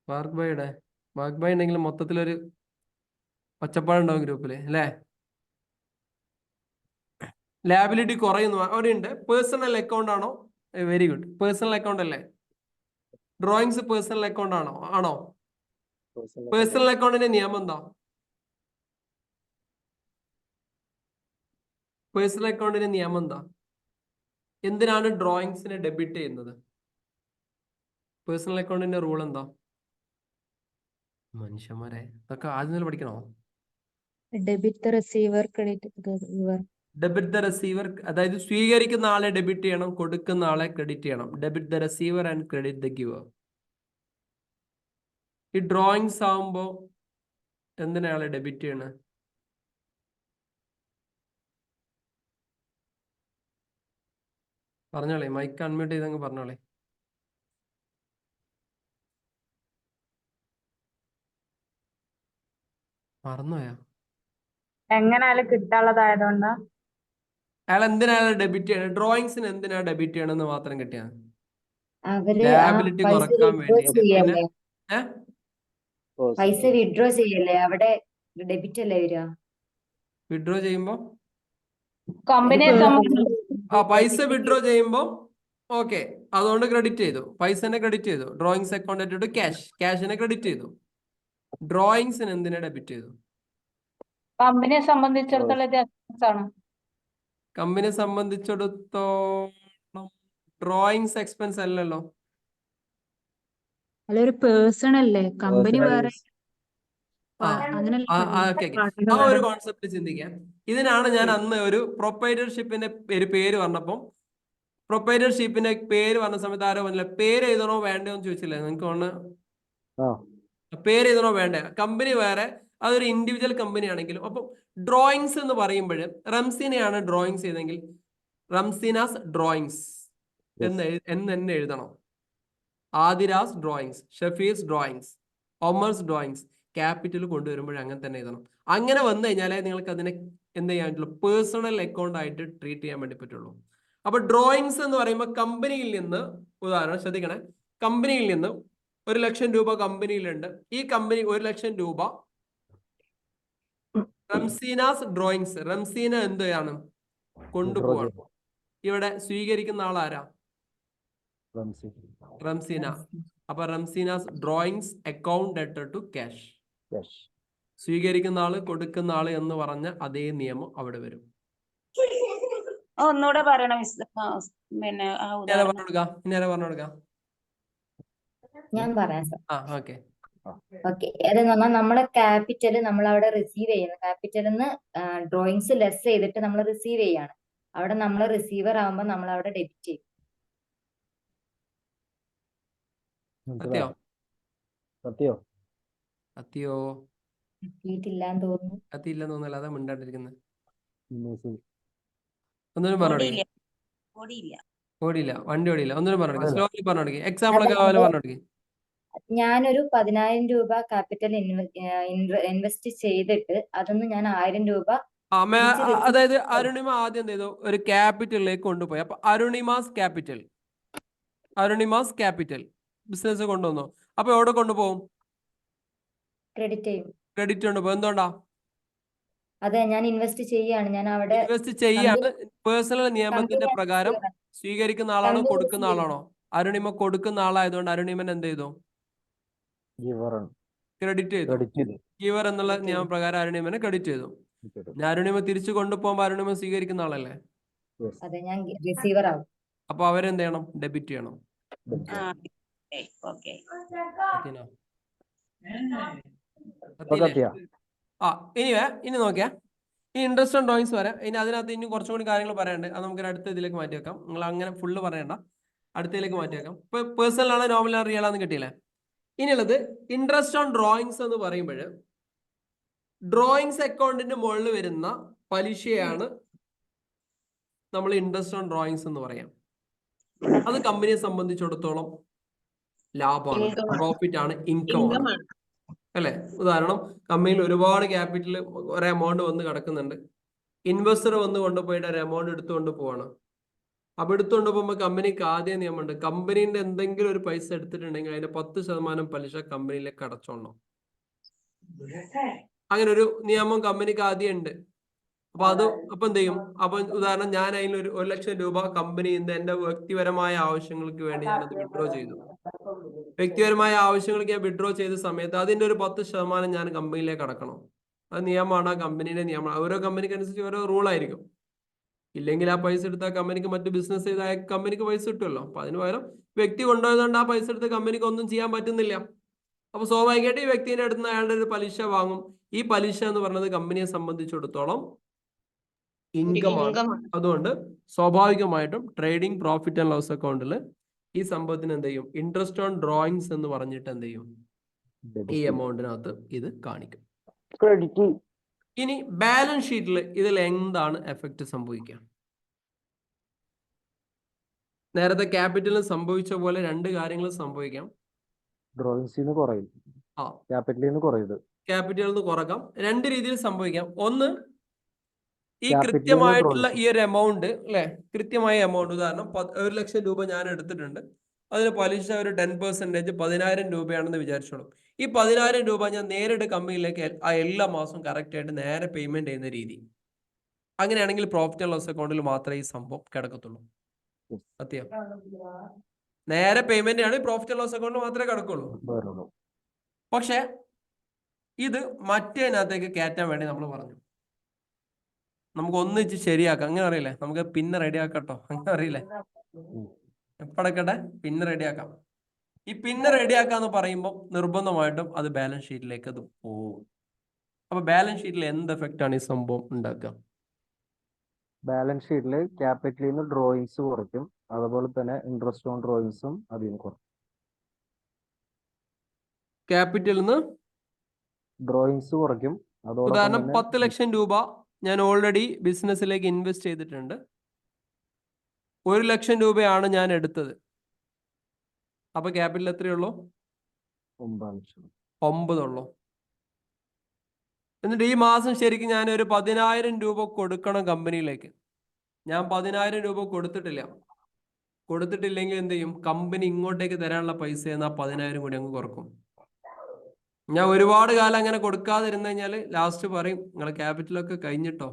ഫാറൂഖ് ഭായ് ഉണ്ടെങ്കിൽ മൊത്തത്തിലൊരു ഒച്ചപ്പാടുണ്ടാവും ഗ്രൂപ്പില് അല്ലേ? ലാബിലിറ്റി കുറയുന്നു അവിടെ ഉണ്ട്. പേഴ്സണൽ അക്കൗണ്ട് ആണോ? Very good. പേഴ്സണൽ അക്കൗണ്ട് അല്ലേ? ഡ്രോയിങ്സ് പേഴ്സണൽ അക്കൗണ്ട് ആണോ? പേഴ്സണൽ അക്കൗണ്ടിന്റെ നിയമം എന്താ? പേഴ്സണൽ അക്കൗണ്ടിന്റെ നിയമം എന്താ? എന്തിനാണ് ഡ്രോയിങ്സിനെ ഡെബിറ്റ് ചെയ്യുന്നത്? പേഴ്സണൽ അക്കൗണ്ടിന്റെ റൂൾ എന്താ? മനുഷ്യന്മാരെ ഇതൊക്കെ ആദ്യം പഠിക്കണോ? Debit the receiver, credit the giver. Debit the receiver, അതായത് സ്വീകരിക്കുന്ന ആളെ ഡെബിറ്റ് ചെയ്യണം, കൊടുക്കുന്ന ആളെ ക്രെഡിറ്റ് ചെയ്യണം. Debit the receiver and credit the giver. ഈ ഡ്രോയിങ്സ് ആവുമ്പോ എന്തിനാ ആളെ ഡെബിറ്റ് ചെയ്യണേ? പറഞ്ഞോളേ, മൈക്ക് അൺമ്യൂട്ട് ചെയ്തങ്ങ് പറഞ്ഞോളേ. മറന്നുപോയാ? എങ്ങനായാലും കിട്ടാനുള്ളതായതുകൊണ്ടാ. അയാൾ എന്തിനാണ് ഡെബിറ്റ് ചെയ്യണം? ഡ്രോയിങ്സിന് എന്തിനാ ഡെബിറ്റ് ചെയ്യണമെന്ന് മാത്രം കിട്ടിയാണ്. അവര് ആ ലാബിലിറ്റി പൈസ കുറക്കാൻ വിഡ്രോ വേണ്ടിയിട്ട്. പിന്നെ ചെയ്യല്ലേ, ഏഹ് പൈസ വിഡ്രോ ചെയ്യല്ലേ, അവിടെ ഡെബിറ്റ് അല്ലേ വരിക. വിഡ്രോ ചെയ്യുമ്പോൾ കമ്പനിയെ സംബന്ധിച്ച് പൈസ വിഡ്രോ ചെയ്യുമ്പോൾ ഓക്കെ, അതുകൊണ്ട് ക്രെഡിറ്റ് ചെയ്തു, പൈസനെ ക്രെഡിറ്റ് ചെയ്തു. ഡ്രോയിങ്സ് അക്കൗണ്ട് ടു ക്യാഷ്, ക്യാഷിനെ ക്രെഡിറ്റ് ചെയ്തു. ഡ്രോയിങ്സിന് എന്തിനാ ഡെബിറ്റ് ചെയ്തു? കമ്പനിയെ സംബന്ധിച്ചിടത്തോളം ഇത് എക്സ്പെൻസ് ആണ്. കമ്പനിയെ സംബന്ധിച്ചിടത്തോളം ഡ്രോയിങ്സ് എക്സ്പെൻസ് അല്ലല്ലോ. അല്ല, ഒരു പേഴ്സൺ അല്ലേ, കമ്പനി വേറെ ആ ഒരു കോൺസെപ്റ്റ് ചിന്തിക്കാം. ഇതിനാണ് ഞാൻ അന്ന് ഒരു പ്രൊപ്പറേറ്റർഷിപ്പിന്റെ പേര് പറഞ്ഞപ്പം, പ്രൊപ്പറേറ്റർഷിപ്പിന്റെ പേര് പറഞ്ഞ സമയത്ത് ആരോ പറഞ്ഞില്ല പേര് എഴുതണോ വേണ്ടോ എന്ന് ചോദിച്ചില്ലേ നിങ്ങൾക്ക്? ഒന്ന് പേര് എഴുതണോ വേണ്ടേ? കമ്പനി വേറെ, അതൊരു ഇൻഡിവിജ്വൽ കമ്പനി ആണെങ്കിലും. അപ്പം ഡ്രോയിങ്സ് എന്ന് പറയുമ്പോൾ റംസീനയാണ് ഡ്രോയിങ്സ് ചെയ്തെങ്കിൽ റംസീനാസ് ഡ്രോയിങ്സ് എന്ന് തന്നെ എഴുതണം. Adhira's drawings, Shafi's drawings, Omer's drawings. Capital കൊണ്ടുവരുമ്പോൾ അങ്ങനെ തന്നെ എഴുതണം. അങ്ങനെ വന്നു കഴിഞ്ഞാലേ നിങ്ങൾക്ക് അതിനെ എന്ത് ചെയ്യാൻ പറ്റുള്ളൂ? പേഴ്സണൽ അക്കൗണ്ട് ആയിട്ട് ട്രീറ്റ് ചെയ്യാൻ വേണ്ടി പറ്റുള്ളൂ. അപ്പൊ ഡ്രോയിങ്സ് എന്ന് പറയുമ്പോൾ കമ്പനിയിൽ നിന്ന്, ഉദാഹരണം ശ്രദ്ധിക്കണേ, കമ്പനിയിൽ നിന്ന് 1,00,000 രൂപ കമ്പനിയിലുണ്ട്. ഈ കമ്പനി 1,00,000 രൂപ റംസീനാസ് ഡ്രോയിങ്സ്, റംസീന എന്താണ് കൊണ്ടുപോവാണ്. ഇവിടെ സ്വീകരിക്കുന്ന ആളാരാ? റംസീന. അപ്പൊ Ramseena's drawings account letter to cash. സ്വീകരിക്കുന്ന ആള്, കൊടുക്കുന്ന ആള് എന്ന് പറഞ്ഞ അതേ നിയമം അവിടെ വരും. ഒന്നുകൂടെ പറയണം പിന്നെ പറഞ്ഞു കൊടുക്കാം. ഞാൻ പറയാം സാർ. ഓക്കെ. അതെന്ന് പറഞ്ഞാൽ നമ്മളെ ക്യാപിറ്റൽ നമ്മൾ അവിടെ റിസീവ് ചെയ്യുന്നു. ക്യാപിറ്റലിന്ന് ഡ്രോയിങ്സ് ലെസ് ചെയ്തിട്ട് നമ്മൾ റിസീവ് ചെയ്യാണ്. അവിടെ നമ്മൾ റിസീവർ ആകുമ്പോൾ നമ്മൾ അവിടെ ഡെബിറ്റ് ചെയ്യും. കിട്ടിയിട്ടില്ലാന്ന് തോന്നുന്നു. കത്തിയില്ലെന്ന് തോന്നല്ല, അതാ മിണ്ടാണ്ടിരിക്കുന്നത്. ഒന്നും പറഞ്ഞു ഓടിയില്ല, വണ്ടി ഓടിയില്ല. ഒന്നും പറഞ്ഞു സ്ലോലി പറഞ്ഞു. എക്സാമ്പിൾ ഒക്കെ പറഞ്ഞു. ഞാനൊരു 10,000 രൂപ ക്യാപിറ്റൽ ഇൻവെസ്റ്റ് ചെയ്തിട്ട് അതൊന്ന് ഞാൻ 1000 രൂപ അതായത് അരുണിമ ആദ്യം എന്ത് ചെയ്തു? ഒരു ക്യാപിറ്റലിലേക്ക് കൊണ്ടുപോയി. അപ്പൊ അരുണിമാസ് ക്യാപിറ്റൽ ബിസിനസ് കൊണ്ടുവന്നു. അപ്പൊ എവിടെ കൊണ്ടുപോകും? ക്രെഡിറ്റ് കൊണ്ടുപോകും. എന്തുകൊണ്ടാ? അതെ, ഞാൻ ഇൻവെസ്റ്റ് ചെയ്യാണ്. ഞാൻ അവിടെ ഇൻവെസ്റ്റ് ചെയ്യാണ്. പേഴ്സണൽ നിയമത്തിന്റെ പ്രകാരം സ്വീകരിക്കുന്ന ആളാണോ കൊടുക്കുന്ന ആളാണോ? അരുണിമ കൊടുക്കുന്ന ആളായതുകൊണ്ട് അരുണിമൻ എന്ത് ചെയ്തു? ക്രെഡിറ്റ് ചെയ്തു. ഗിവർ എന്നുള്ള നിയമപ്രകാരം അരുണിമനെ ക്രെഡിറ്റ് ചെയ്തു. അരുണിമ തിരിച്ചു കൊണ്ടുപോകുമ്പോ അരുണിമ സ്വീകരിക്കുന്ന ആളല്ലേ? അപ്പൊ അവരെന്ത് ചെയ്യണം? ഡെബിറ്റ് ചെയ്യണം. ഇനി നോക്കിയാ ഈ ഇൻട്രസ്റ്റ് ഓൺ ഡ്രോയിങ്സ് വരാം. ഇനി അതിനകത്ത് ഇനി കുറച്ചും കൂടി കാര്യങ്ങൾ പറയാനുണ്ട്. അത് നമുക്ക് അടുത്ത ഇതിലേക്ക് മാറ്റി വെക്കാം. നിങ്ങൾ അങ്ങനെ ഫുള്ള് പറയണ്ട, അടുത്തതിലേക്ക് മാറ്റി വെക്കാം. ഇപ്പൊ പേഴ്സണൽ ആണ്, നോർമൽ ആണ്, റിയൽ ആണെന്ന് കിട്ടിയില്ലേ? ഇനിയുള്ളത് ഇൻട്രസ്റ്റ് ഓൺ ഡ്രോയിങ്സ് എന്ന് പറയുമ്പോൾ ഡ്രോയിങ്സ് അക്കൗണ്ടിന്റെ മുകളിൽ വരുന്ന പലിശയാണ് നമ്മൾ ഇൻട്രസ്റ്റ് ഓൺ ഡ്രോയിങ്സ് എന്ന് പറയാം. അത് കമ്പനിയെ സംബന്ധിച്ചിടത്തോളം ലാഭമാണ്, പ്രോഫിറ്റ് ആണ്, ഇൻകം ആണ്, അല്ലെ? ഉദാഹരണം, കമ്പനിയിൽ ഒരുപാട് ക്യാപിറ്റൽ ഒരു എമൗണ്ട് വന്ന് കിടക്കുന്നുണ്ട്. ഇൻവെസ്റ്റർ വന്ന് കൊണ്ടുപോയിട്ട് ഒരു എമൗണ്ട് എടുത്തുകൊണ്ട് പോവാണ്. അപ്പൊ എടുത്തുകൊണ്ട് പോകുമ്പോൾ കമ്പനിക്ക് ആദ്യം നിയമമുണ്ട്, കമ്പനീന്റെ എന്തെങ്കിലും ഒരു പൈസ എടുത്തിട്ടുണ്ടെങ്കിൽ അതിന്റെ 10% പലിശ കമ്പനിയിലേക്ക് അടച്ചോളണം. അങ്ങനെ ഒരു നിയമം കമ്പനിക്ക് ആദ്യം ഉണ്ട്. അപ്പൊ എന്ത് ചെയ്യും? അപ്പൊ ഉദാഹരണം, ഞാൻ അതിൽ 1,00,000 രൂപ കമ്പനിയിൽ നിന്ന് എന്റെ വ്യക്തിപരമായ ആവശ്യങ്ങൾക്ക് വേണ്ടി ഞാനത് വിഡ്രോ ചെയ്തു. വ്യക്തിപരമായ ആവശ്യങ്ങൾക്ക് ഞാൻ വിഡ്രോ ചെയ്ത സമയത്ത് അതിന്റെ ഒരു 10% ഞാൻ കമ്പനിയിലേക്ക് അടക്കണം. അത് നിയമമാണ്, ആ കമ്പനിയുടെ നിയമമാണ്. ഓരോ കമ്പനിക്ക് അനുസരിച്ച് ഓരോ റൂൾ ആയിരിക്കും. ഇല്ലെങ്കിൽ ആ പൈസ എടുത്താൽ കമ്പനിക്ക് മറ്റു ബിസിനസ് ചെയ്താൽ കമ്പനിക്ക് പൈസ കിട്ടുമല്ലോ. അപ്പൊ അതിന് പകരം വ്യക്തി കൊണ്ടുപോയതുകൊണ്ട് ആ പൈസ എടുത്ത് കമ്പനിക്ക് ഒന്നും ചെയ്യാൻ പറ്റുന്നില്ല. അപ്പൊ സ്വാഭാവികമായിട്ട് ഈ വ്യക്തിയുടെ അടുത്ത് അയാളുടെ ഒരു പലിശ വാങ്ങും. ഈ പലിശ എന്ന് പറയുന്നത് കമ്പനിയെ സംബന്ധിച്ചിടത്തോളം ഇൻകം ആണ്. അതുകൊണ്ട് സ്വാഭാവികമായിട്ടും ട്രേഡിംഗ് പ്രോഫിറ്റ് ആൻഡ് ലോസ് അക്കൗണ്ടിൽ ഈ സംഭവത്തിന് എന്ത് ചെയ്യും? ഇൻട്രസ്റ്റ് ഓൺ ഡ്രോയിങ്സ് എന്ന് പറഞ്ഞിട്ട് എന്ത് ചെയ്യും? ഈ എമൗണ്ടിനകത്ത് ഇത് കാണിക്കും. ഇനി ബാലൻസ് ഷീറ്റിൽ ഇതിൽ എന്താണ് എഫക്റ്റ് സംഭവിക്കുക? നേരത്തെ ക്യാപിറ്റലിന് സംഭവിച്ച പോലെ രണ്ട് കാര്യങ്ങൾ സംഭവിക്കാം. ഡ്രോയിങ്സിന്ന് കുറയും, ആ ക്യാപിറ്റലിൽ നിന്ന് കുറയുത്. ക്യാപിറ്റലിൽ നിന്ന് കുറക്കാം. രണ്ട് രീതിയിൽ സംഭവിക്കാം. ഒന്ന്, ഈ ക്യാപിറ്റലിൽ നിന്ന് കൃത്യമായിട്ടുള്ള ഡ്രോയിങ്സ്. ഈ ഒരു എമൗണ്ട് അല്ലെ, കൃത്യമായ എമൗണ്ട്, ഉദാഹരണം 1,00,000 രൂപ ഞാൻ എടുത്തിട്ടുണ്ട്, അതിന് പലിശ ഒരു 10% 10,000 രൂപയാണെന്ന് വിചാരിച്ചോളൂ. ഈ 10,000 രൂപ ഞാൻ നേരിട്ട് കമ്പനിയിലേക്ക് ആ എല്ലാ മാസവും കറക്റ്റ് ആയിട്ട് നേരെ പേയ്മെന്റ് ചെയ്യുന്ന രീതി. അങ്ങനെയാണെങ്കിൽ പ്രോഫിറ്റ് ആൻഡ് ലോസ് അക്കൗണ്ടിൽ മാത്രമേ ഈ സംഭവം കിടക്കത്തുള്ളൂ. സത്യം, നേരെ പേയ്മെന്റ് ആണ് പ്രോഫിറ്റ് ആൻഡ് ലോസ് അക്കൗണ്ടിൽ മാത്രമേ കിടക്കുള്ളൂ. പക്ഷെ ഇത് മറ്റേതിനകത്തേക്ക് കയറ്റാൻ വേണ്ടി നമ്മൾ പറഞ്ഞു, നമുക്ക് ഒന്നിച്ച് ശരിയാക്കാം. അങ്ങനെ അറിയില്ലേ, നമുക്ക് പിന്നെ റെഡിയാക്കട്ടോ, അങ്ങനെ അറിയില്ലേ, എപ്പടക്കട്ടെ പിന്നെ റെഡിയാക്കാം. ഈ പിന്നെ റെഡിയാക്കാന്ന് പറയുമ്പോൾ നിർബന്ധമായിട്ടും അത് ബാലൻസ് ഷീറ്റിലേക്ക് അത് പോകും. അപ്പൊ ബാലൻസ് ഷീറ്റിൽ എന്ത് എഫക്റ്റ് ആണ് ഈ സംഭവം ഉണ്ടാക്കുക? ബാലൻസ് ഷീറ്റിൽ ക്യാപിറ്റലിൽ നിന്ന് ഡ്രോയിങ്സ് കുറയ്ക്കും, അതുപോലെ തന്നെ ഇൻട്രസ്റ്റ് ഓൺ ഡ്രോയിങ്സും അതിൽ നിന്ന് കുറയ്ക്കും. ക്യാപിറ്റലിൽ നിന്ന് ഡ്രോയിങ്സ് കുറയ്ക്കും, അതോടൊപ്പം ഉദാഹരണം തന്നെ 10,00,000 രൂപ ഞാൻ ഓൾറെഡി ബിസിനസ്സിലേക്ക് ഇൻവെസ്റ്റ് ചെയ്തിട്ടുണ്ട്. 1,00,000 രൂപയാണ് ഞാൻ എടുത്തത്. അപ്പൊ ക്യാപിറ്റൽ എത്രയുള്ളൂ? 9 ഉള്ളൂ. എന്നിട്ട് ഈ മാസം ശരിക്കും ഞാൻ ഒരു 10,000 രൂപ കൊടുക്കണം കമ്പനിയിലേക്ക്. ഞാൻ 10,000 രൂപ കൊടുത്തിട്ടില്ലെങ്കിൽ എന്ത് ചെയ്യും? കമ്പനി ഇങ്ങോട്ടേക്ക് തരാനുള്ള പൈസ എന്നാ 10,000 കൂടി അങ്ങ് കുറക്കും. ഞാൻ ഒരുപാട് കാലം അങ്ങനെ കൊടുക്കാതിരുന്നു കഴിഞ്ഞാൽ ലാസ്റ്റ് പറയും നിങ്ങളെ ക്യാപിറ്റലൊക്കെ കഴിഞ്ഞിട്ടോ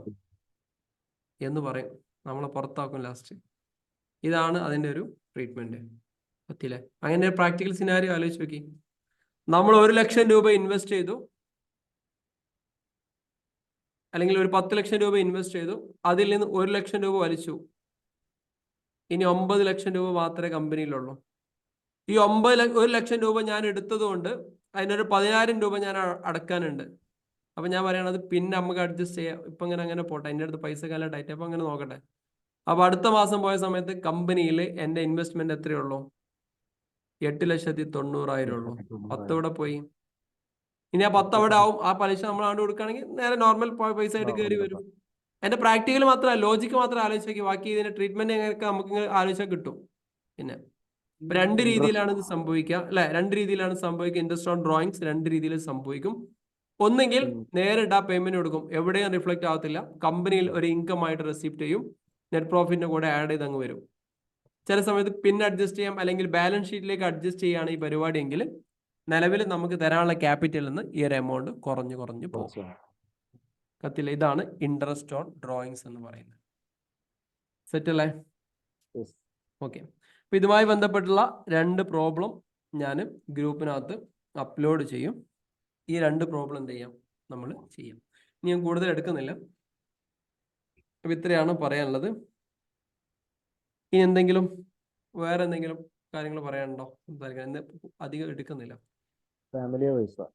എന്ന് പറയും, നമ്മളെ പുറത്താക്കും ലാസ്റ്റ്. ഇതാണ് അതിൻ്റെ ഒരു ട്രീറ്റ്മെന്റ്. പറ്റില്ലേ? അങ്ങനെ ഒരു പ്രാക്ടിക്കൽ സിനാരിയോ ആലോചിച്ച് നോക്കി. നമ്മൾ 1,00,000 രൂപ ഇൻവെസ്റ്റ് ചെയ്തു, അല്ലെങ്കിൽ ഒരു 10,00,000 രൂപ ഇൻവെസ്റ്റ് ചെയ്തു, അതിൽ നിന്ന് 1,00,000 രൂപ വലിച്ചു. ഇനി 9,00,000 രൂപ മാത്രമേ കമ്പനിയിലുള്ളൂ. ഈ 1,00,000 രൂപ ഞാൻ എടുത്തത് കൊണ്ട് അതിനൊരു 10,000 രൂപ ഞാൻ അടക്കാനുണ്ട്. അപ്പൊ ഞാൻ പറയണത് പിന്നെ നമുക്ക് അഡ്ജസ്റ്റ് ചെയ്യാം, ഇപ്പൊ അങ്ങനെ പോട്ടെ, എൻ്റെ അടുത്ത് പൈസ കാലമായിട്ട് അപ്പൊ അങ്ങനെ നോക്കട്ടെ. അപ്പൊ അടുത്ത മാസം പോയ സമയത്ത് കമ്പനിയിൽ എൻ്റെ ഇൻവെസ്റ്റ്മെന്റ് എത്രയുള്ളൂ? 8,90,000 ഉള്ളൂ. 10 ഇവിടെ പോയി. ഇനി ആ 10 അവിടെ ആവും. ആ പലിശ നമ്മൾ ആണ്ട് കൊടുക്കുകയാണെങ്കിൽ നേരെ നോർമൽ പൈസ ആയിട്ട് കയറി വരും. എന്റെ പ്രാക്ടിക്കൽ മാത്രമല്ല, ലോജിക്ക് മാത്രം ആലോചിച്ച് നോക്കി, ബാക്കി ഇതിന്റെ ട്രീറ്റ്മെന്റ് എങ്ങനെയൊക്കെ നമുക്ക് ആലോചിച്ചാൽ കിട്ടും. പിന്നെ രണ്ട് രീതിയിലാണ് ഇത് സംഭവിക്കുക അല്ലെ, രണ്ട് രീതിയിലാണ് സംഭവിക്കുക. ഇൻട്രസ്റ്റ് ഓൺ ഡ്രോയിങ്സ് രണ്ട് രീതിയിൽ സംഭവിക്കും. ഒന്നെങ്കിൽ നേരിട്ട് ആ പേയ്മെന്റ് കൊടുക്കും, എവിടെയും റിഫ്ലക്ട് ആവത്തില്ല, കമ്പനിയിൽ ഒരു ഇൻകം ആയിട്ട് റെസിപ്റ്റ് ചെയ്യും, നെറ്റ് പ്രോഫിറ്റിന്റെ കൂടെ ആഡ് ചെയ്ത് അങ്ങ് വരും. ചില സമയത്ത് പിന്നെ അഡ്ജസ്റ്റ് ചെയ്യാം, അല്ലെങ്കിൽ ബാലൻസ് ഷീറ്റിലേക്ക് അഡ്ജസ്റ്റ് ചെയ്യുകയാണ് ഈ പരിപാടി എങ്കിൽ നിലവിൽ നമുക്ക് തരാനുള്ള ക്യാപിറ്റലിൽ നിന്ന് ഈ ഒരു എമൗണ്ട് കുറഞ്ഞു പോകും. കത്തില്ല? ഇതാണ് ഇൻട്രസ്റ്റ് ഓൺ ഡ്രോയിങ്സ് എന്ന് പറയുന്നത്. സെറ്റ് അല്ലേ? ഓക്കെ. അപ്പൊ ഇതുമായി ബന്ധപ്പെട്ടുള്ള രണ്ട് പ്രോബ്ലം ഞാൻ ഗ്രൂപ്പിനകത്ത് അപ്ലോഡ് ചെയ്യും. ഈ രണ്ട് പ്രോബ്ലം എന്ത് ചെയ്യാം? നമ്മൾ ചെയ്യാം. ഇനി ഞാൻ കൂടുതൽ എടുക്കുന്നില്ല. അപ്പൊ ഇത്രയാണ് പറയാനുള്ളത്. ഇനി എന്തെങ്കിലും വേറെ എന്തെങ്കിലും കാര്യങ്ങൾ പറയാനുണ്ടോ? സംസാരിക്കാൻ അധികം എടുക്കുന്നില്ല. ഫാമിലി വൈസാ